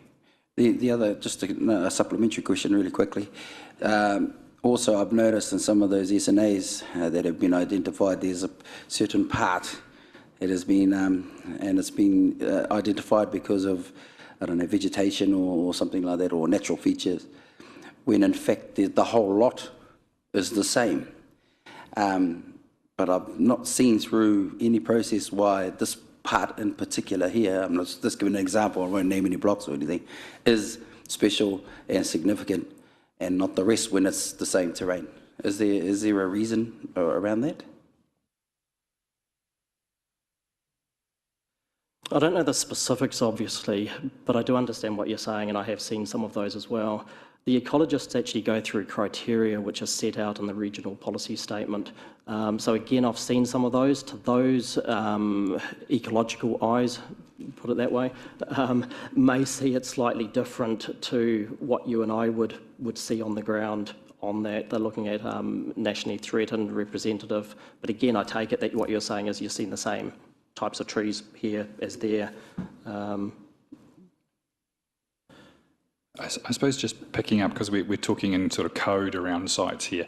[SPEAKER 12] The other, just a supplementary question really quickly. Also, I've noticed in some of those SNAs that have been identified, there's a certain part that has been, and it's been identified because of, I don't know, vegetation or something like that, or natural features, when in fact the whole lot is the same. But I've not seen through any process why this part in particular here, I'm just giving an example, I won't name any blocks or anything, is special and significant, and not the rest when it's the same terrain. Is there a reason around that?
[SPEAKER 21] I don't know the specifics, obviously, but I do understand what you're saying, and I have seen some of those as well. The ecologists actually go through criteria which are set out in the regional policy statement. So again, I've seen some of those. To those ecological eyes, put it that way, may see it slightly different to what you and I would see on the ground on that. They're looking at nationally threatened representative. But again, I take it that what you're saying is you've seen the same types of trees here as there.
[SPEAKER 20] I suppose just picking up, because we're talking in sort of code around sites here.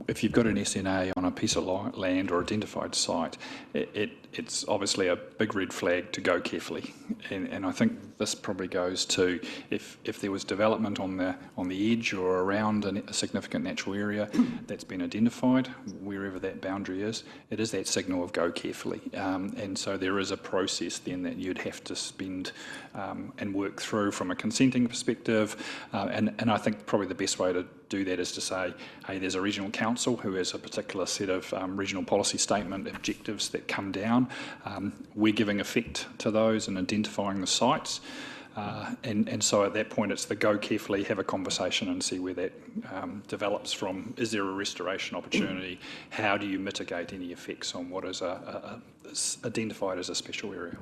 [SPEAKER 20] If you've got an SNA on a piece of land or identified site, it's obviously a big red flag to go carefully. And I think this probably goes to if there was development on the edge or around a significant natural area that's been identified, wherever that boundary is, it is that signal of go carefully. And so there is a process then that you'd have to spend and work through from a consenting perspective, and I think probably the best way to do that is to say, hey, there's a regional council who has a particular set of regional policy statement objectives that come down. We're giving effect to those and identifying the sites, and so at that point it's the go carefully, have a conversation and see where that develops from. Is there a restoration opportunity? How do you mitigate any effects on what is identified as a special area?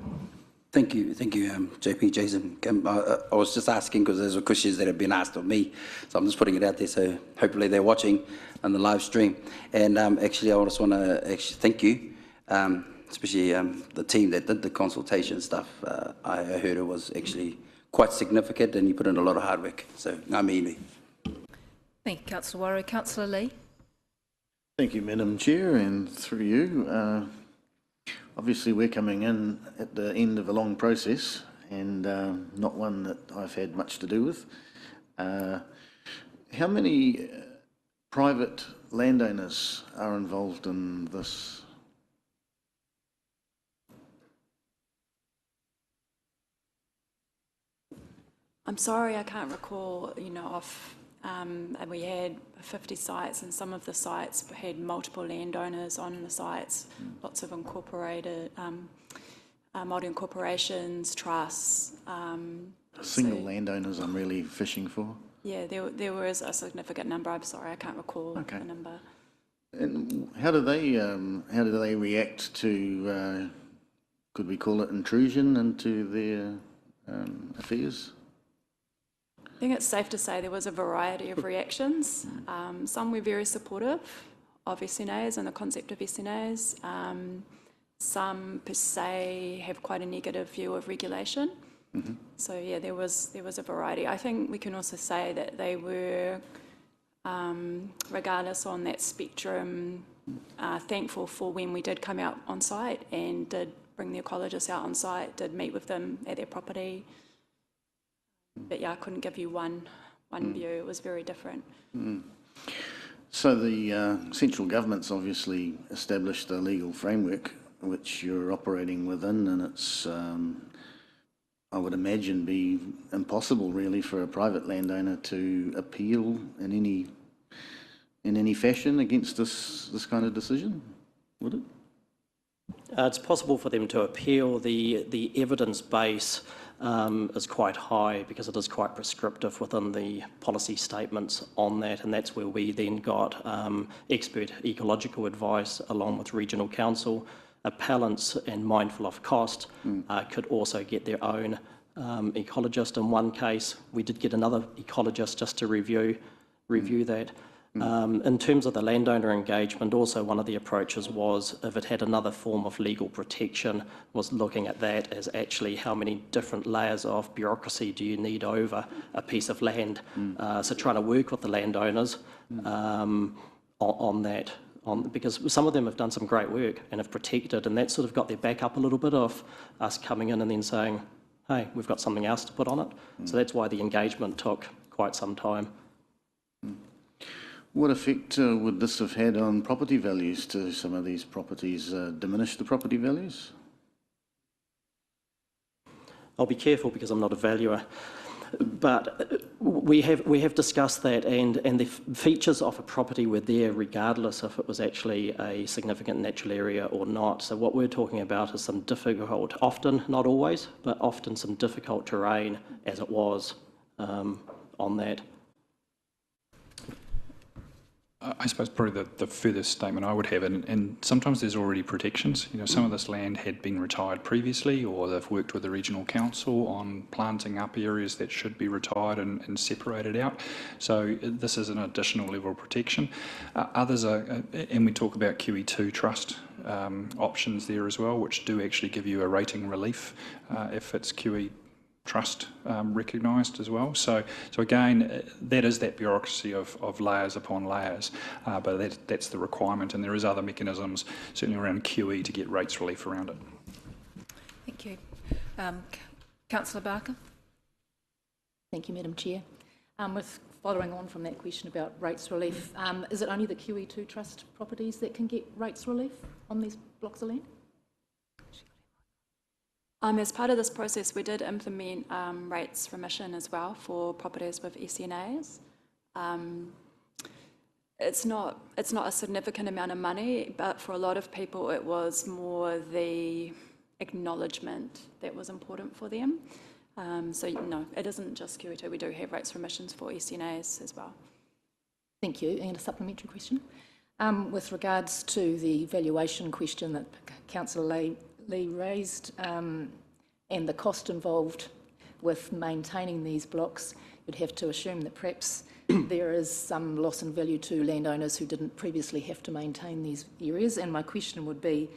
[SPEAKER 12] Thank you, JP, Jason. I was just asking because there's questions that have been asked of me, so I'm just putting it out there, so hopefully they're watching on the live stream. And actually, I just want to thank you, especially the team that did the consultation stuff. I heard it was actually quite significant, and you put in a lot of hard work. So, ngā mihi.
[SPEAKER 1] Thank you, Councillor Warrior. Councillor Lee.
[SPEAKER 2] Thank you, Madam Chair, and through you. Obviously, we're coming in at the end of a long process, and not one that I've had much to do with. How many private landowners are involved in this?
[SPEAKER 5] I'm sorry, I can't recall, off, and we had 50 sites, and some of the sites had multiple landowners on the sites, lots of incorporated, Māori corporations, trusts.
[SPEAKER 2] Single landowners I'm really fishing for?
[SPEAKER 5] Yeah, there was a significant number. I'm sorry, I can't recall the number.
[SPEAKER 2] And how do they react to, could we call it intrusion into their affairs?
[SPEAKER 5] I think it's safe to say there was a variety of reactions. Some were very supportive of SNAs and the concept of SNAs. Some per se have quite a negative view of regulation. Mm-hmm. So yeah, there was a variety. I think we can also say that they were, regardless on that spectrum, thankful for when we did come out on site and did bring the ecologists out on site, did meet with them at their property. But yeah, I couldn't give you one view. It was very different.
[SPEAKER 2] So the central government's obviously established a legal framework which you're operating within, and it's, I would imagine, be impossible really for a private landowner to appeal in any fashion against this kind of decision, would it?
[SPEAKER 21] It's possible for them to appeal. The evidence base is quite high because it is quite prescriptive within the policy statements on that, and that's where we then got expert ecological advice along with regional council. Appellants, and mindful of cost, could also get their own ecologist. In one case, we did get another ecologist just to review that. In terms of the landowner engagement, also one of the approaches was, if it had another form of legal protection, was looking at that as actually how many different layers of bureaucracy do you need over a piece of land. So trying to work with the landowners on that, because some of them have done some great work and have protected, and that sort of got their back up a little bit of us coming in and then saying, hey, we've got something else to put on it. So that's why the engagement took quite some time.
[SPEAKER 2] What effect would this have had on property values to some of these properties? Diminish the property values?
[SPEAKER 21] I'll be careful because I'm not a valuer, but we have discussed that, and the features of a property were there regardless if it was actually a significant natural area or not. So what we're talking about is some difficult, often, not always, but often some difficult terrain as it was on that.
[SPEAKER 20] I suppose probably the furthest statement I would have, and sometimes there's already protections. Some of this land had been retired previously, or they've worked with the regional council on planting up areas that should be retired and separated out. So this is an additional level of protection. Others are, and we talk about QE2 trust options there as well, which do actually give you a rating relief if it's QE trust recognised as well. So again, that is that bureaucracy of layers upon layers, but that's the requirement, and there is other mechanisms, certainly around QE, to get rates relief around it.
[SPEAKER 1] Thank you. Councillor Barker.
[SPEAKER 4] Thank you, Madam Chair. With following on from that question about rates relief, is it only the QE2 trust properties that can get rates relief on these blocks of land?
[SPEAKER 5] As part of this process, we did implement rates remission as well for properties with SNAs. It's not a significant amount of money, but for a lot of people, it was more the acknowledgement that was important for them. So no, it isn't just QE2. We do have rates remissions for SNAs as well.
[SPEAKER 4] Thank you. And a supplementary question. With regards to the valuation question that Councillor Lee raised, and the cost involved with maintaining these blocks, you'd have to assume that perhaps there is some loss in value to landowners who didn't previously have to maintain these areas. And my question would be,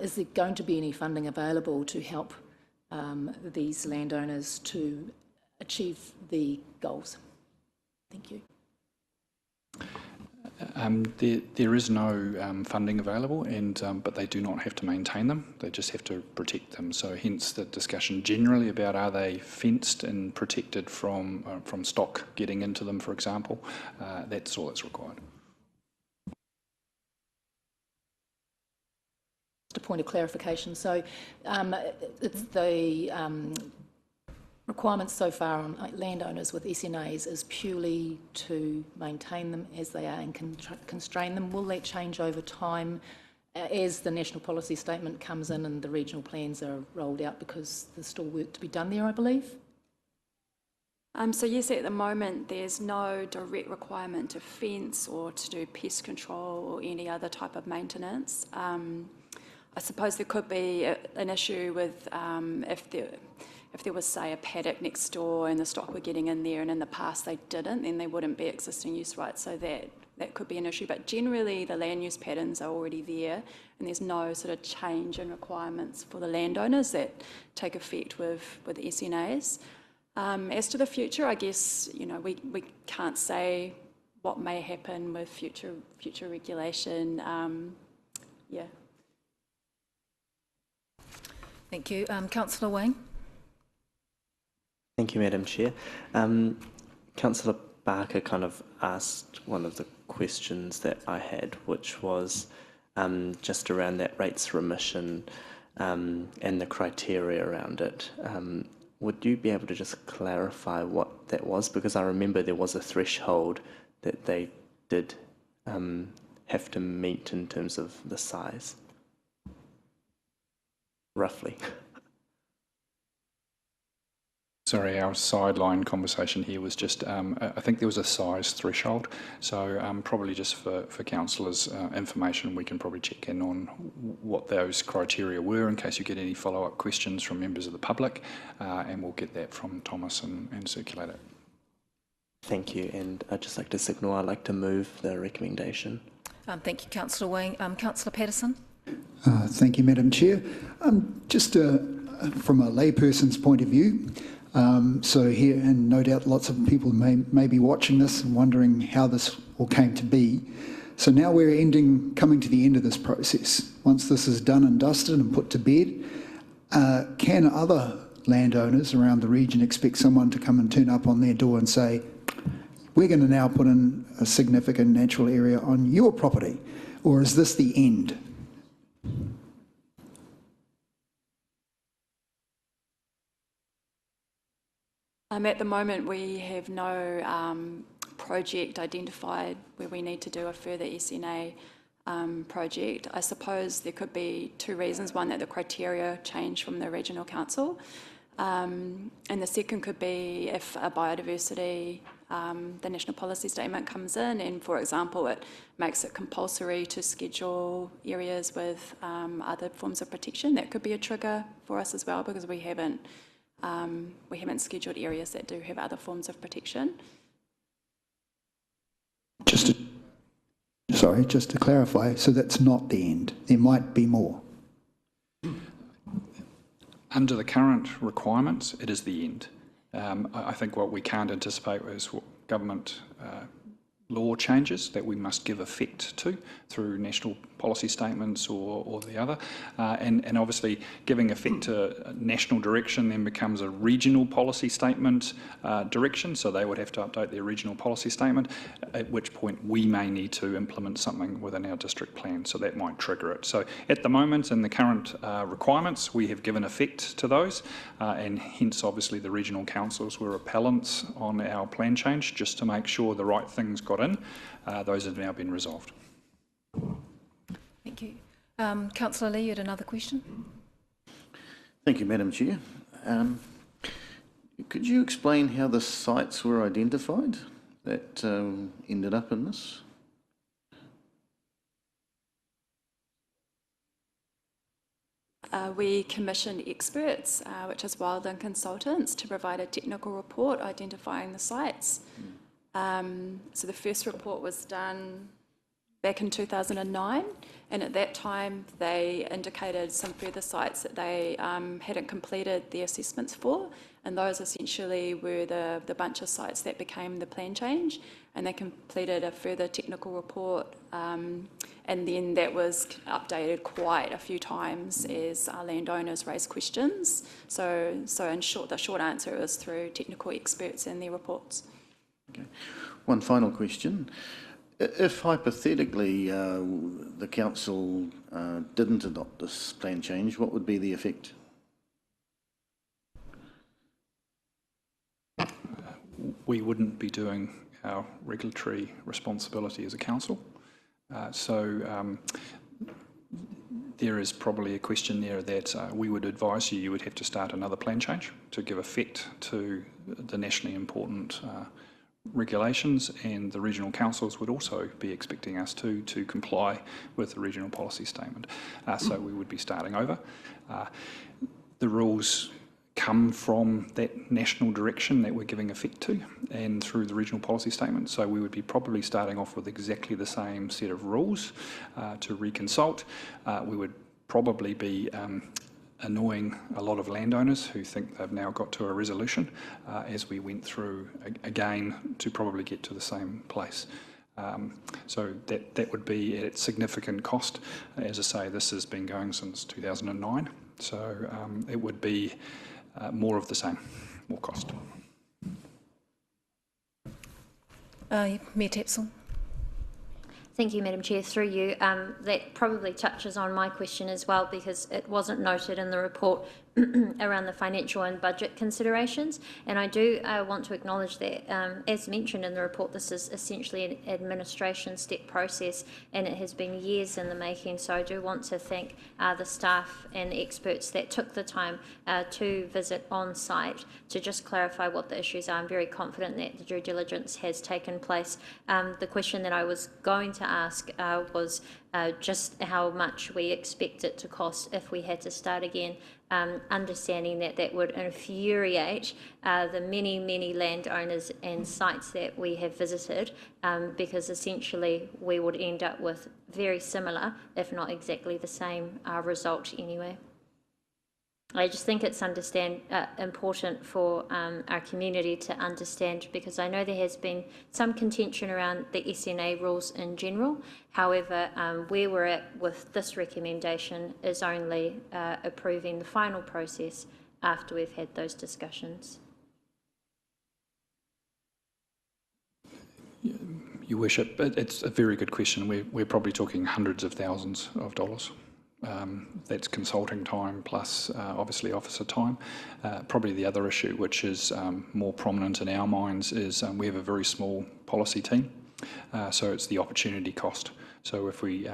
[SPEAKER 4] is there going to be any funding available to help these landowners to achieve the goals? Thank you.
[SPEAKER 20] There is no funding available, but they do not have to maintain them. They just have to protect them. So hence the discussion generally about are they fenced and protected from stock getting into them, for example. That's all that's required.
[SPEAKER 4] Just a point of clarification. So it's the requirements so far on landowners with SNAs is purely to maintain them as they are and constrain them. Will that change over time as the national policy statement comes in and the regional plans are rolled out, because there's still work to be done there, I believe?
[SPEAKER 5] So yes, at the moment there's no direct requirement to fence or to do pest control or any other type of maintenance. I suppose there could be an issue with if there was, say, a paddock next door and the stock were getting in there and in the past they didn't, then there wouldn't be existing use rights, so that could be an issue. But generally the land use patterns are already there and there's no sort of change in requirements for the landowners that take effect with SNAs. As to the future, I guess, you know, we can't say what may happen with future regulation. Yeah.
[SPEAKER 1] Thank you. Councillor Wang.
[SPEAKER 22] Thank you, Madam Chair. Councillor Barker kind of asked one of the questions that I had, which was just around that rates remission and the criteria around it. Would you be able to just clarify what that was? Because I remember there was a threshold that they did have to meet in terms of the size, roughly.
[SPEAKER 20] Sorry, our sideline conversation here was just, I think there was a size threshold, so probably just for councillors' information, we can probably check in on what those criteria were in case you get any follow-up questions from members of the public, and we'll get that from Thomas and circulate it.
[SPEAKER 22] Thank you, and I'd just like to signal I'd like to move the recommendation.
[SPEAKER 1] Thank you, Councillor Wang. Councillor Patterson.
[SPEAKER 7] Thank you, Madam Chair. Just from a layperson's point of view, so here, and no doubt lots of people may be watching this and wondering how this all came to be. So now we're coming to the end of this process. Once this is done and dusted and put to bed, can other landowners around the region expect someone to come and turn up on their door and say, we're going to now put in a significant natural area on your property? Or is this the end?
[SPEAKER 5] At the moment, we have no project identified where we need to do a further SNA project. I suppose there could be two reasons. One, that the criteria change from the regional council. And the second could be if a biodiversity, the national policy statement comes in and, for example, it makes it compulsory to schedule areas with other forms of protection. That could be a trigger for us as well, because we haven't scheduled areas that do have other forms of protection.
[SPEAKER 7] Just to clarify, so that's not the end. There might be more.
[SPEAKER 20] under the current requirements, it is the end. I think what we can't anticipate is what government law changes that we must give effect to through national policy statements or the other. And obviously giving effect to national direction then becomes a regional policy statement direction, so they would have to update their regional policy statement, at which point we may need to implement something within our district plan, so that might trigger it. So at the moment, in the current requirements, we have given effect to those, and hence obviously the regional councils were appellants on our plan change, just to make sure the right things got in. Those have now been resolved.
[SPEAKER 1] Thank you. Councillor Lee, you had another question?
[SPEAKER 2] Thank you, Madam Chair. Could you explain how the sites were identified that ended up in this?
[SPEAKER 5] We commissioned experts, which is Wildland Consultants, to provide a technical report identifying the sites. So the first report was done back in 2009, and at that time they indicated some further sites that they hadn't completed the assessments for, and those essentially were the bunch of sites that became the plan change, and they completed a further technical report, and then that was updated quite a few times as our landowners raised questions. So in short, the short answer was through technical experts and their reports.
[SPEAKER 2] Okay. One final question. If hypothetically the council didn't adopt this plan change, what would be the effect?
[SPEAKER 20] We wouldn't be doing our regulatory responsibility as a council. There is probably a question there that we would advise you would have to start another plan change to give effect to the nationally important regulations, and the regional councils would also be expecting us to comply with the regional policy statement. So we would be starting over. The rules come from that national direction that we're giving effect to and through the regional policy statement. So we would be probably starting off with exactly the same set of rules to reconsult. We would probably be annoying a lot of landowners who think they've now got to a resolution as we went through again to probably get to the same place. So that would be at significant cost. As I say, this has been going since 2009, so it would be more of the same, more cost.
[SPEAKER 1] Mayor Tapsell.
[SPEAKER 19] Thank you, Madam Chair. Through you, that probably touches on my question as well, because it wasn't noted in the report around the financial and budget considerations. And I do want to acknowledge that, as mentioned in the report, this is essentially an administration step process, and it has been years in the making. So I do want to thank the staff and experts that took the time to visit on site to just clarify what the issues are. I'm very confident that the due diligence has taken place. The question that I was going to ask was just how much we expect it to cost if we had to start again, understanding that that would infuriate the many landowners and sites that we have visited, because essentially we would end up with very similar, if not exactly the same result anyway. I just think it's important for our community to understand, because I know there has been some contention around the SNA rules in general. However, where we're at with this recommendation is only approving the final process after we've had those discussions.
[SPEAKER 20] Your Worship, it's a very good question. We're probably talking hundreds of thousands of dollars. That's consulting time plus obviously officer time. Probably the other issue, which is more prominent in our minds, is we have a very small policy team, so it's the opportunity cost. So if we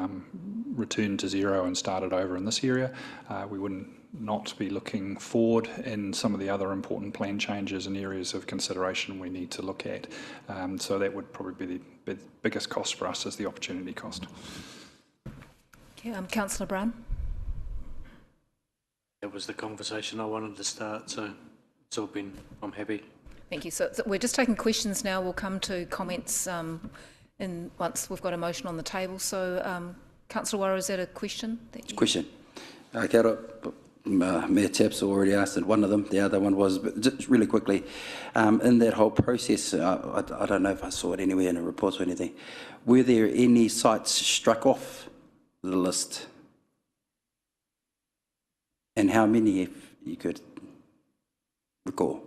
[SPEAKER 20] return to zero and started over in this area, we wouldn't not be looking forward in some of the other important plan changes and areas of consideration we need to look at. So that would probably be the biggest cost for us, is the opportunity cost.
[SPEAKER 1] Councillor Brown.
[SPEAKER 6] That was the conversation I wanted to start, so it's all been, I'm happy.
[SPEAKER 1] Thank you. So we're just taking questions now. We'll come to comments once we've got a motion on the table. So, Councillor Warra, is that a question?
[SPEAKER 12] Question. Kia ora, Mayor Taps already asked one of them. The other one was, but just really quickly, in that whole process, I don't know if I saw it anywhere in the reports or anything, were there any sites struck off the list? And how many, if you could recall?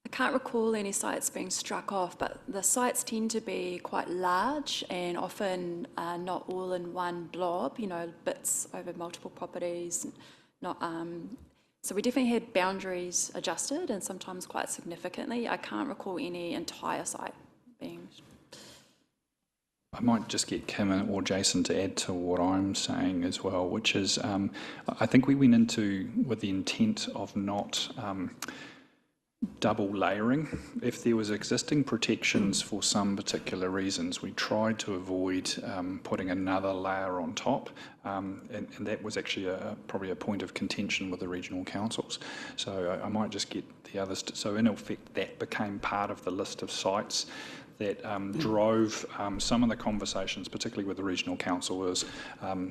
[SPEAKER 5] I can't recall any sites being struck off, but the sites tend to be quite large and often not all in one blob, you know, bits over multiple properties. Not, so we definitely had boundaries adjusted, and sometimes quite significantly. I can't recall any entire site being.
[SPEAKER 20] I might just get Kim or Jason to add to what I'm saying as well, which is I think we went into with the intent of not double layering. If there was existing protections for some particular reasons, we tried to avoid putting another layer on top, and that was actually probably a point of contention with the regional councils. So I might just get the others to, so in effect that became part of the list of sites that drove some of the conversations, particularly with the regional council, was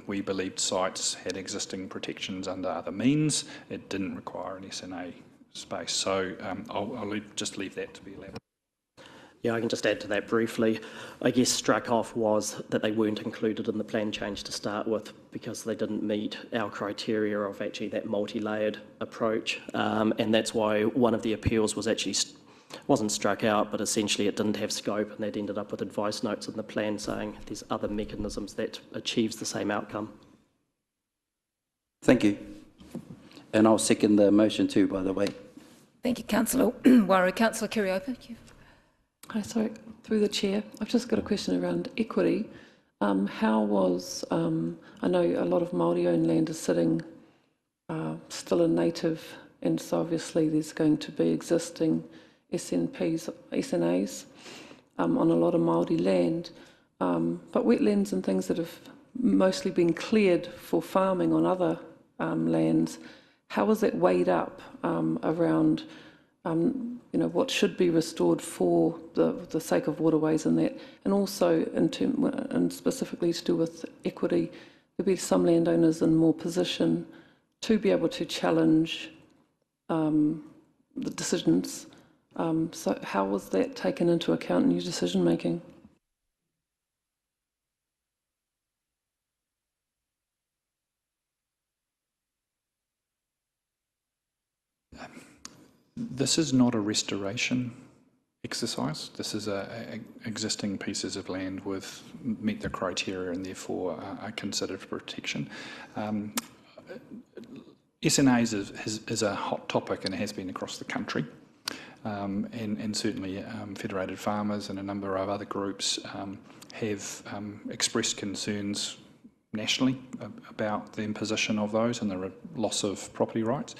[SPEAKER 20] we believed sites had existing protections under other means. It didn't require an SNA space. So I'll just leave that to be elaborated.
[SPEAKER 22] Yeah, I can just add to that briefly. I guess struck off was that they weren't included in the plan change to start with because they didn't meet our criteria of actually that multi-layered approach. And that's why one of the appeals was actually wasn't struck out, but essentially it didn't have scope, and they'd ended up with advice notes in the plan saying there's other mechanisms that achieves the same outcome.
[SPEAKER 12] Thank you. And I'll second the motion too, by the way.
[SPEAKER 1] Thank you, Councillor Waru. Councillor Kiriopa.
[SPEAKER 9] Hi, sorry, through the chair. I've just got a question around equity. How was, I know a lot of Māori-owned land is sitting still in native, and so obviously there's going to be existing SNAs on a lot of Māori land, but wetlands and things that have mostly been cleared for farming on other lands, how is that weighed up around you know, what should be restored for the sake of waterways and that, and also and specifically to do with equity, there'll be some landowners in more position to be able to challenge the decisions. So how was that taken into account in your decision making?
[SPEAKER 20] This is not a restoration exercise. This is existing pieces of land with meet the criteria and therefore are considered for protection. SNAs is a hot topic and it has been across the country. And certainly Federated Farmers and a number of other groups have expressed concerns nationally about the imposition of those and the loss of property rights.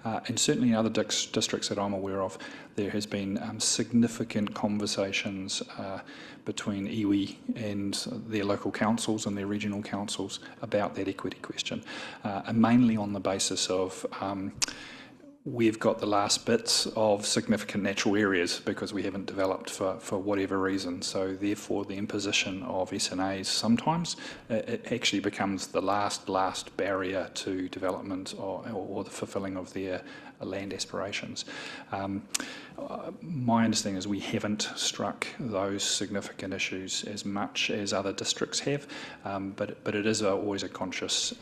[SPEAKER 20] And certainly in other districts that I'm aware of, there has been significant conversations between iwi and their local councils and their regional councils about that equity question, and mainly on the basis of we've got the last bits of significant natural areas because we haven't developed for whatever reason. So therefore the imposition of SNAs sometimes it actually becomes the last barrier to development or the fulfilling of their land aspirations. My understanding is we haven't struck those significant issues as much as other districts have, but it is always a conscious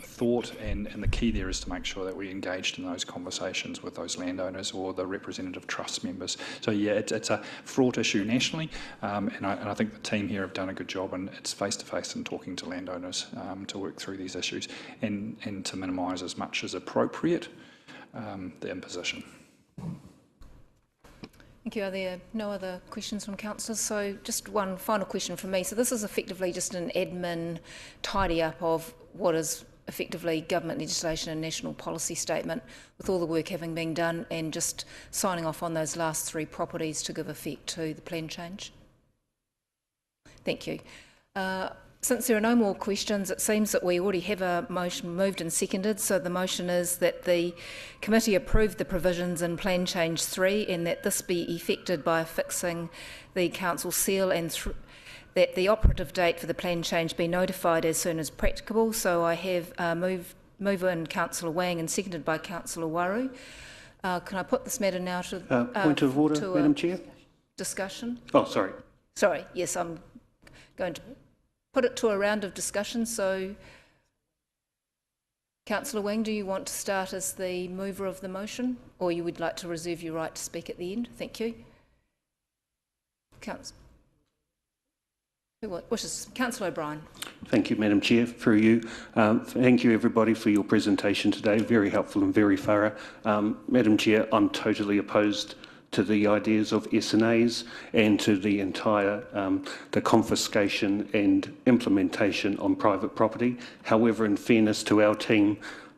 [SPEAKER 20] thought, and the key there is to make sure that we're engaged in those conversations with those landowners or the representative trust members. So yeah, it's a fraught issue nationally, and I think the team here have done a good job, and it's face-to-face and talking to landowners to work through these issues and to minimise as much as appropriate the imposition.
[SPEAKER 1] Thank you. Are there no other questions from councillors? So just one final question from me. So this is effectively just an admin tidy up of what is effectively government legislation and national policy statement, with all the work having been done and just signing off on those last 3 properties to give effect to the plan change. Thank you. Since there are no more questions, it seems that we already have a motion moved and seconded. So the motion is that the committee approve the provisions in Plan Change 3 and that this be effected by affixing the council seal and that the operative date for the plan change be notified as soon as practicable. So I have mover in Councillor Wang and seconded by Councillor Waru. Can I put this matter now to
[SPEAKER 10] point of order, Madam Chair?
[SPEAKER 1] Discussion?
[SPEAKER 10] Oh, sorry.
[SPEAKER 1] Sorry, yes, I'm going to put it to a round of discussion. So, Councillor Wang, do you want to start as the mover of the motion, or you would like to reserve your right to speak at the end? Thank you. Who wishes? Councillor O'Brien.
[SPEAKER 10] Thank you, Madam Chair. Through you. Thank you, everybody, for your presentation today. Very helpful and very thorough. Madam Chair, I'm totally opposed to the ideas of S&As and to the entire the confiscation and implementation on private property. However, in fairness to our team,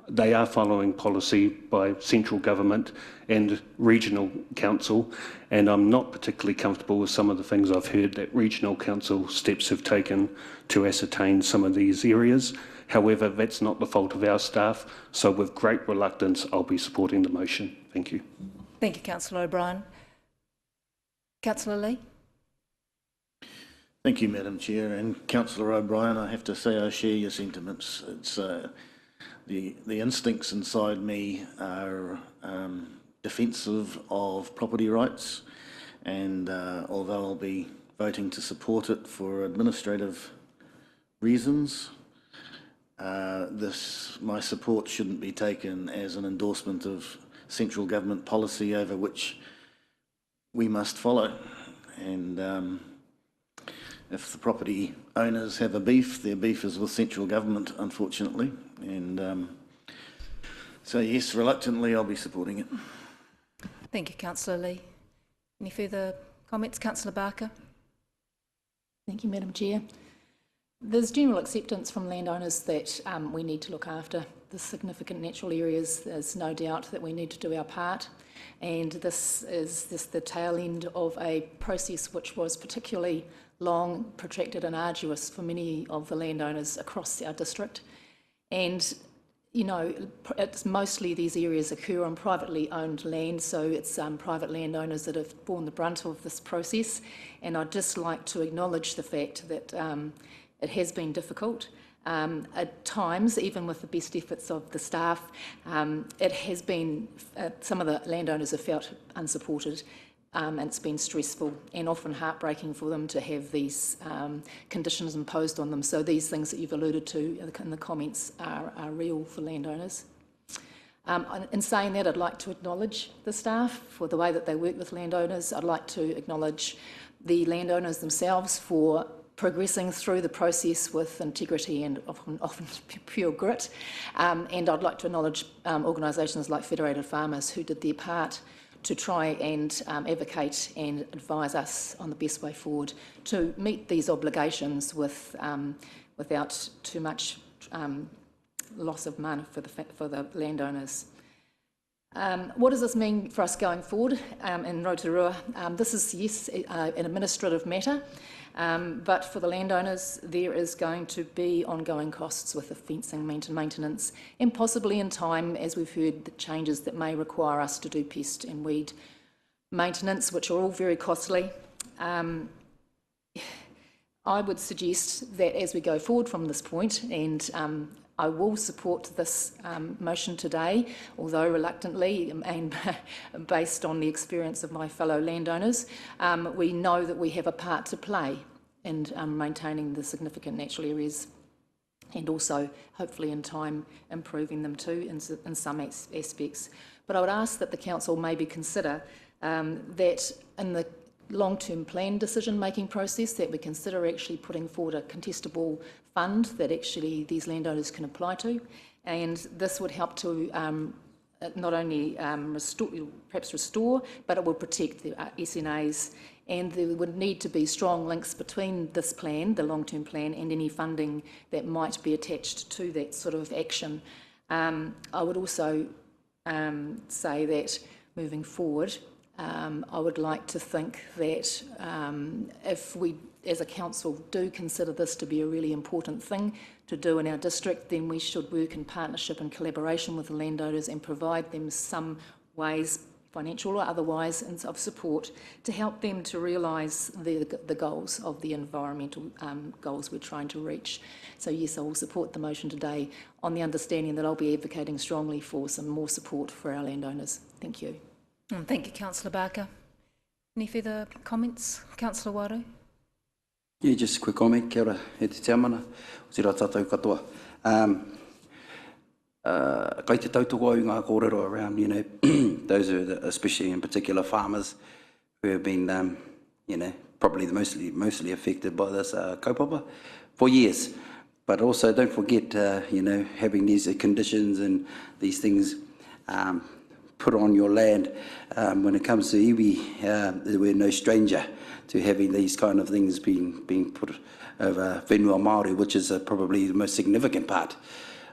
[SPEAKER 10] they are following policy by central government and regional council, and I'm not particularly comfortable with some of the things I've heard that regional council steps have taken to ascertain some of these areas. However, that's not the fault of our staff, so with great reluctance, I'll be supporting the motion. Thank you.
[SPEAKER 1] Thank you, Councillor O'Brien. Councillor Lee.
[SPEAKER 2] Thank you, Madam Chair. And Councillor O'Brien, I have to say I share your sentiments. It's the instincts inside me are defensive of property rights, and although I'll be voting to support it for administrative reasons, my support shouldn't be taken as an endorsement of central government policy over which we must follow. And if the property owners have a beef, their beef is with central government, unfortunately. And so yes, reluctantly, I'll be supporting it.
[SPEAKER 1] Thank you, Councillor Lee. Any further comments? Councillor Barker.
[SPEAKER 4] Thank you, Madam Chair. There's general acceptance from landowners that we need to look after the significant natural areas. There's no doubt that we need to do our part, and this is the tail end of a process which was particularly long, protracted and arduous for many of the landowners across our district. And you know, it's mostly these areas occur on privately owned land, so it's private landowners that have borne the brunt of this process. And I'd just like to acknowledge the fact that it has been difficult. At times, even with the best efforts of the staff, it has been, some of the landowners have felt unsupported, and it's been stressful and often heartbreaking for them to have these conditions imposed on them. So these things that you've alluded to in the comments are real for landowners. In saying that, I'd like to acknowledge the staff for the way that they work with landowners. I'd like to acknowledge the landowners themselves for progressing through the process with integrity and often pure grit. And I'd like to acknowledge organisations like Federated Farmers who did their part to try and advocate and advise us on the best way forward to meet these obligations without too much loss of money for the landowners. What does this mean for us going forward in Rotorua? This is, yes, an administrative matter, but for the landowners there is going to be ongoing costs with the fencing maintenance, and possibly in time, as we've heard, the changes that may require us to do pest and weed maintenance, which are all very costly. I would suggest that as we go forward from this point, and I will support this motion today, although reluctantly and based on the experience of my fellow landowners. We know that we have a part to play in maintaining the significant natural areas, and also hopefully in time improving them too in some aspects. But I would ask that the council maybe consider that in the long-term plan decision-making process, that we consider actually putting forward a contestable fund that actually these landowners can apply to, and this would help to not only restore, but it will protect the SNAs, and there would need to be strong links between this plan, the long-term plan, and any funding that might be attached to that sort of action. I would also say that moving forward, I would like to think that if we, as a council, do consider this to be a really important thing to do in our district, then we should work in partnership and collaboration with the landowners and provide them some ways financial or otherwise, and of support to help them to realise the goals of the environmental goals we're trying to reach. So yes, I will support the motion today on the understanding that I'll be advocating strongly for some more support for our landowners. Thank you.
[SPEAKER 1] Thank you, Councillor Barker. Any further comments? Councillor Waru?
[SPEAKER 12] Yeah, just a quick comment. Kia ora, he te tiamana, o te rā tātou katoa. Kai te tautoko au ngā kōrero around, you know, those are especially in particular farmers who have been, you know, probably the mostly affected by this kaupapa for years. But also don't forget, you know, having these conditions and these things put on your land. When it comes to iwi, we're no stranger to having these kind of things being put over whenua Māori, which is probably the most significant part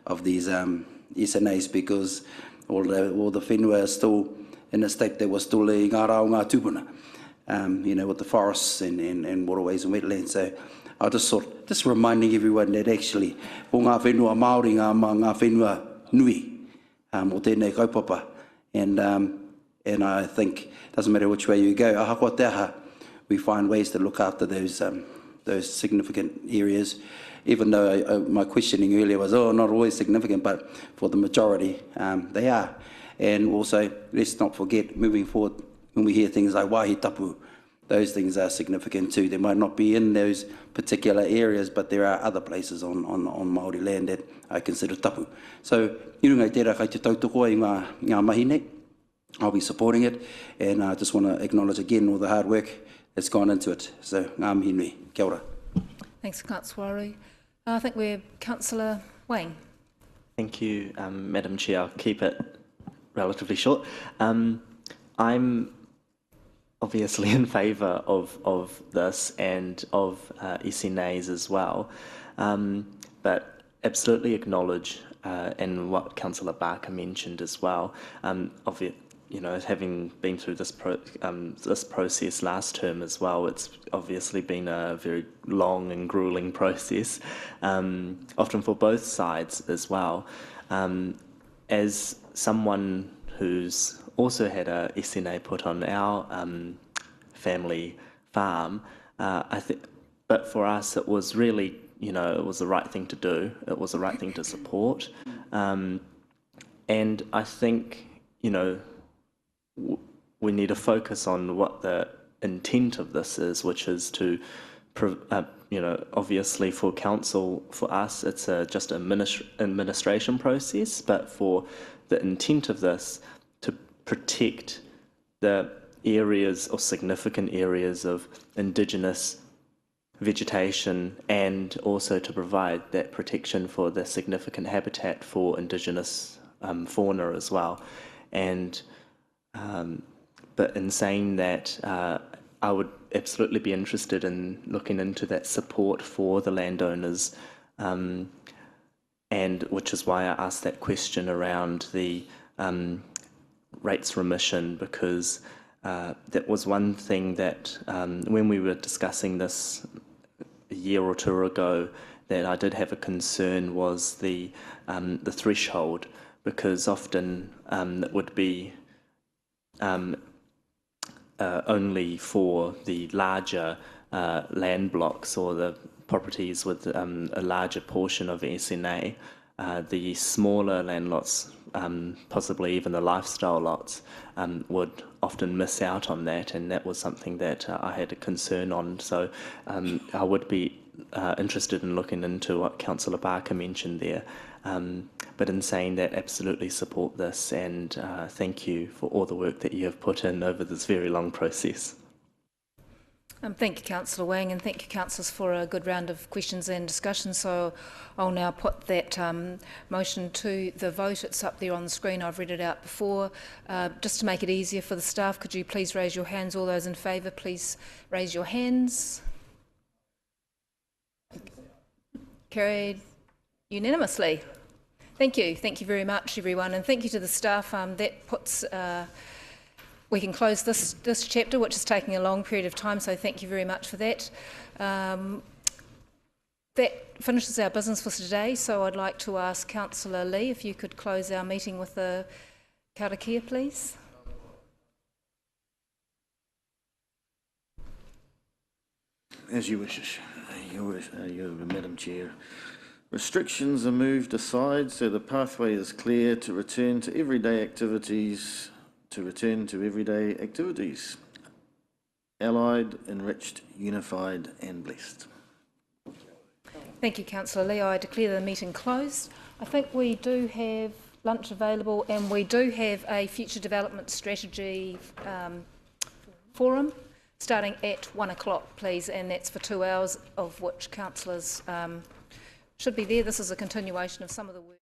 [SPEAKER 12] of these SNAs, because all the whenua are still in a state that was still e ngā rao ngā tūpuna, you know, with the forests and waterways and wetlands. So I just reminding everyone that actually o ngā whenua Māori, ngā whenua nui o tēnei kaupapa, and I think it doesn't matter which way you go, ahakoa te aha, we find ways to look after those significant areas, even though my questioning earlier was, not always significant, but for the majority, they are. And also, let's not forget, moving forward, when we hear things like wāhi tapu, those things are significant too. They might not be in those particular areas, but there are other places on Māori land that I consider tapu. So, i runga i tērā kai te tautoko i ngā mahi nei. I'll be supporting it, and I just want to acknowledge again all the hard work that's gone into it. So, ngā mihi nui. Kia ora.
[SPEAKER 1] Thanks, Councillor Waru. I think we're Councillor Wang.
[SPEAKER 22] Thank you, Madam Chair. I'll keep it relatively short. I'm obviously in favour of this and of SNAs as well, but absolutely acknowledge, and what Councillor Barker mentioned as well, you know, having been through this process last term as well, it's obviously been a very long and gruelling process, often for both sides as well. As someone who's also had a SNA put on our family farm, but for us it was really, you know, it was the right thing to do. It was the right thing to support, and I think, you know, we need to focus on what the intent of this is, which is to, you know, obviously for council, for us, it's just an administration process, but for the intent of this, to protect the areas or significant areas of Indigenous vegetation, and also to provide that protection for the significant habitat for Indigenous fauna as well. And but in saying that, I would absolutely be interested in looking into that support for the landowners, and which is why I asked that question around the rates remission, because that was one thing that when we were discussing this a year or two ago, that I did have a concern was the threshold, because often it would be only for the larger land blocks or the properties with a larger portion of SNA. The smaller land lots, possibly even the lifestyle lots, would often miss out on that, and that was something that I had a concern on. So I would be interested in looking into what Councillor Barker mentioned there. But in saying that, absolutely support this, and thank you for all the work that you have put in over this very long process.
[SPEAKER 1] Thank you, Councillor Wang, and thank you, councillors, for a good round of questions and discussion. So I'll now put that motion to the vote. It's up there on the screen. I've read it out before. Just to make it easier for the staff, could you please raise your hands? All those in favour, please raise your hands. Carried unanimously. Thank you. Thank you very much, everyone, and thank you to the staff. That puts... we can close this chapter, which is taking a long period of time, so thank you very much for that. That finishes our business for today, so I'd like to ask Councillor Lee if you could close our meeting with the karakia, please.
[SPEAKER 2] As you wish, Madam Chair. Restrictions are moved aside so the pathway is clear to return to everyday activities. Allied, enriched, unified and blessed.
[SPEAKER 1] Thank you, Councillor Lee. I declare the meeting closed. I think we do have lunch available and we do have a future development strategy forum starting at 1 o'clock, please, and that's for 2 hours, of which councillors should be there. This is a continuation of some of the work.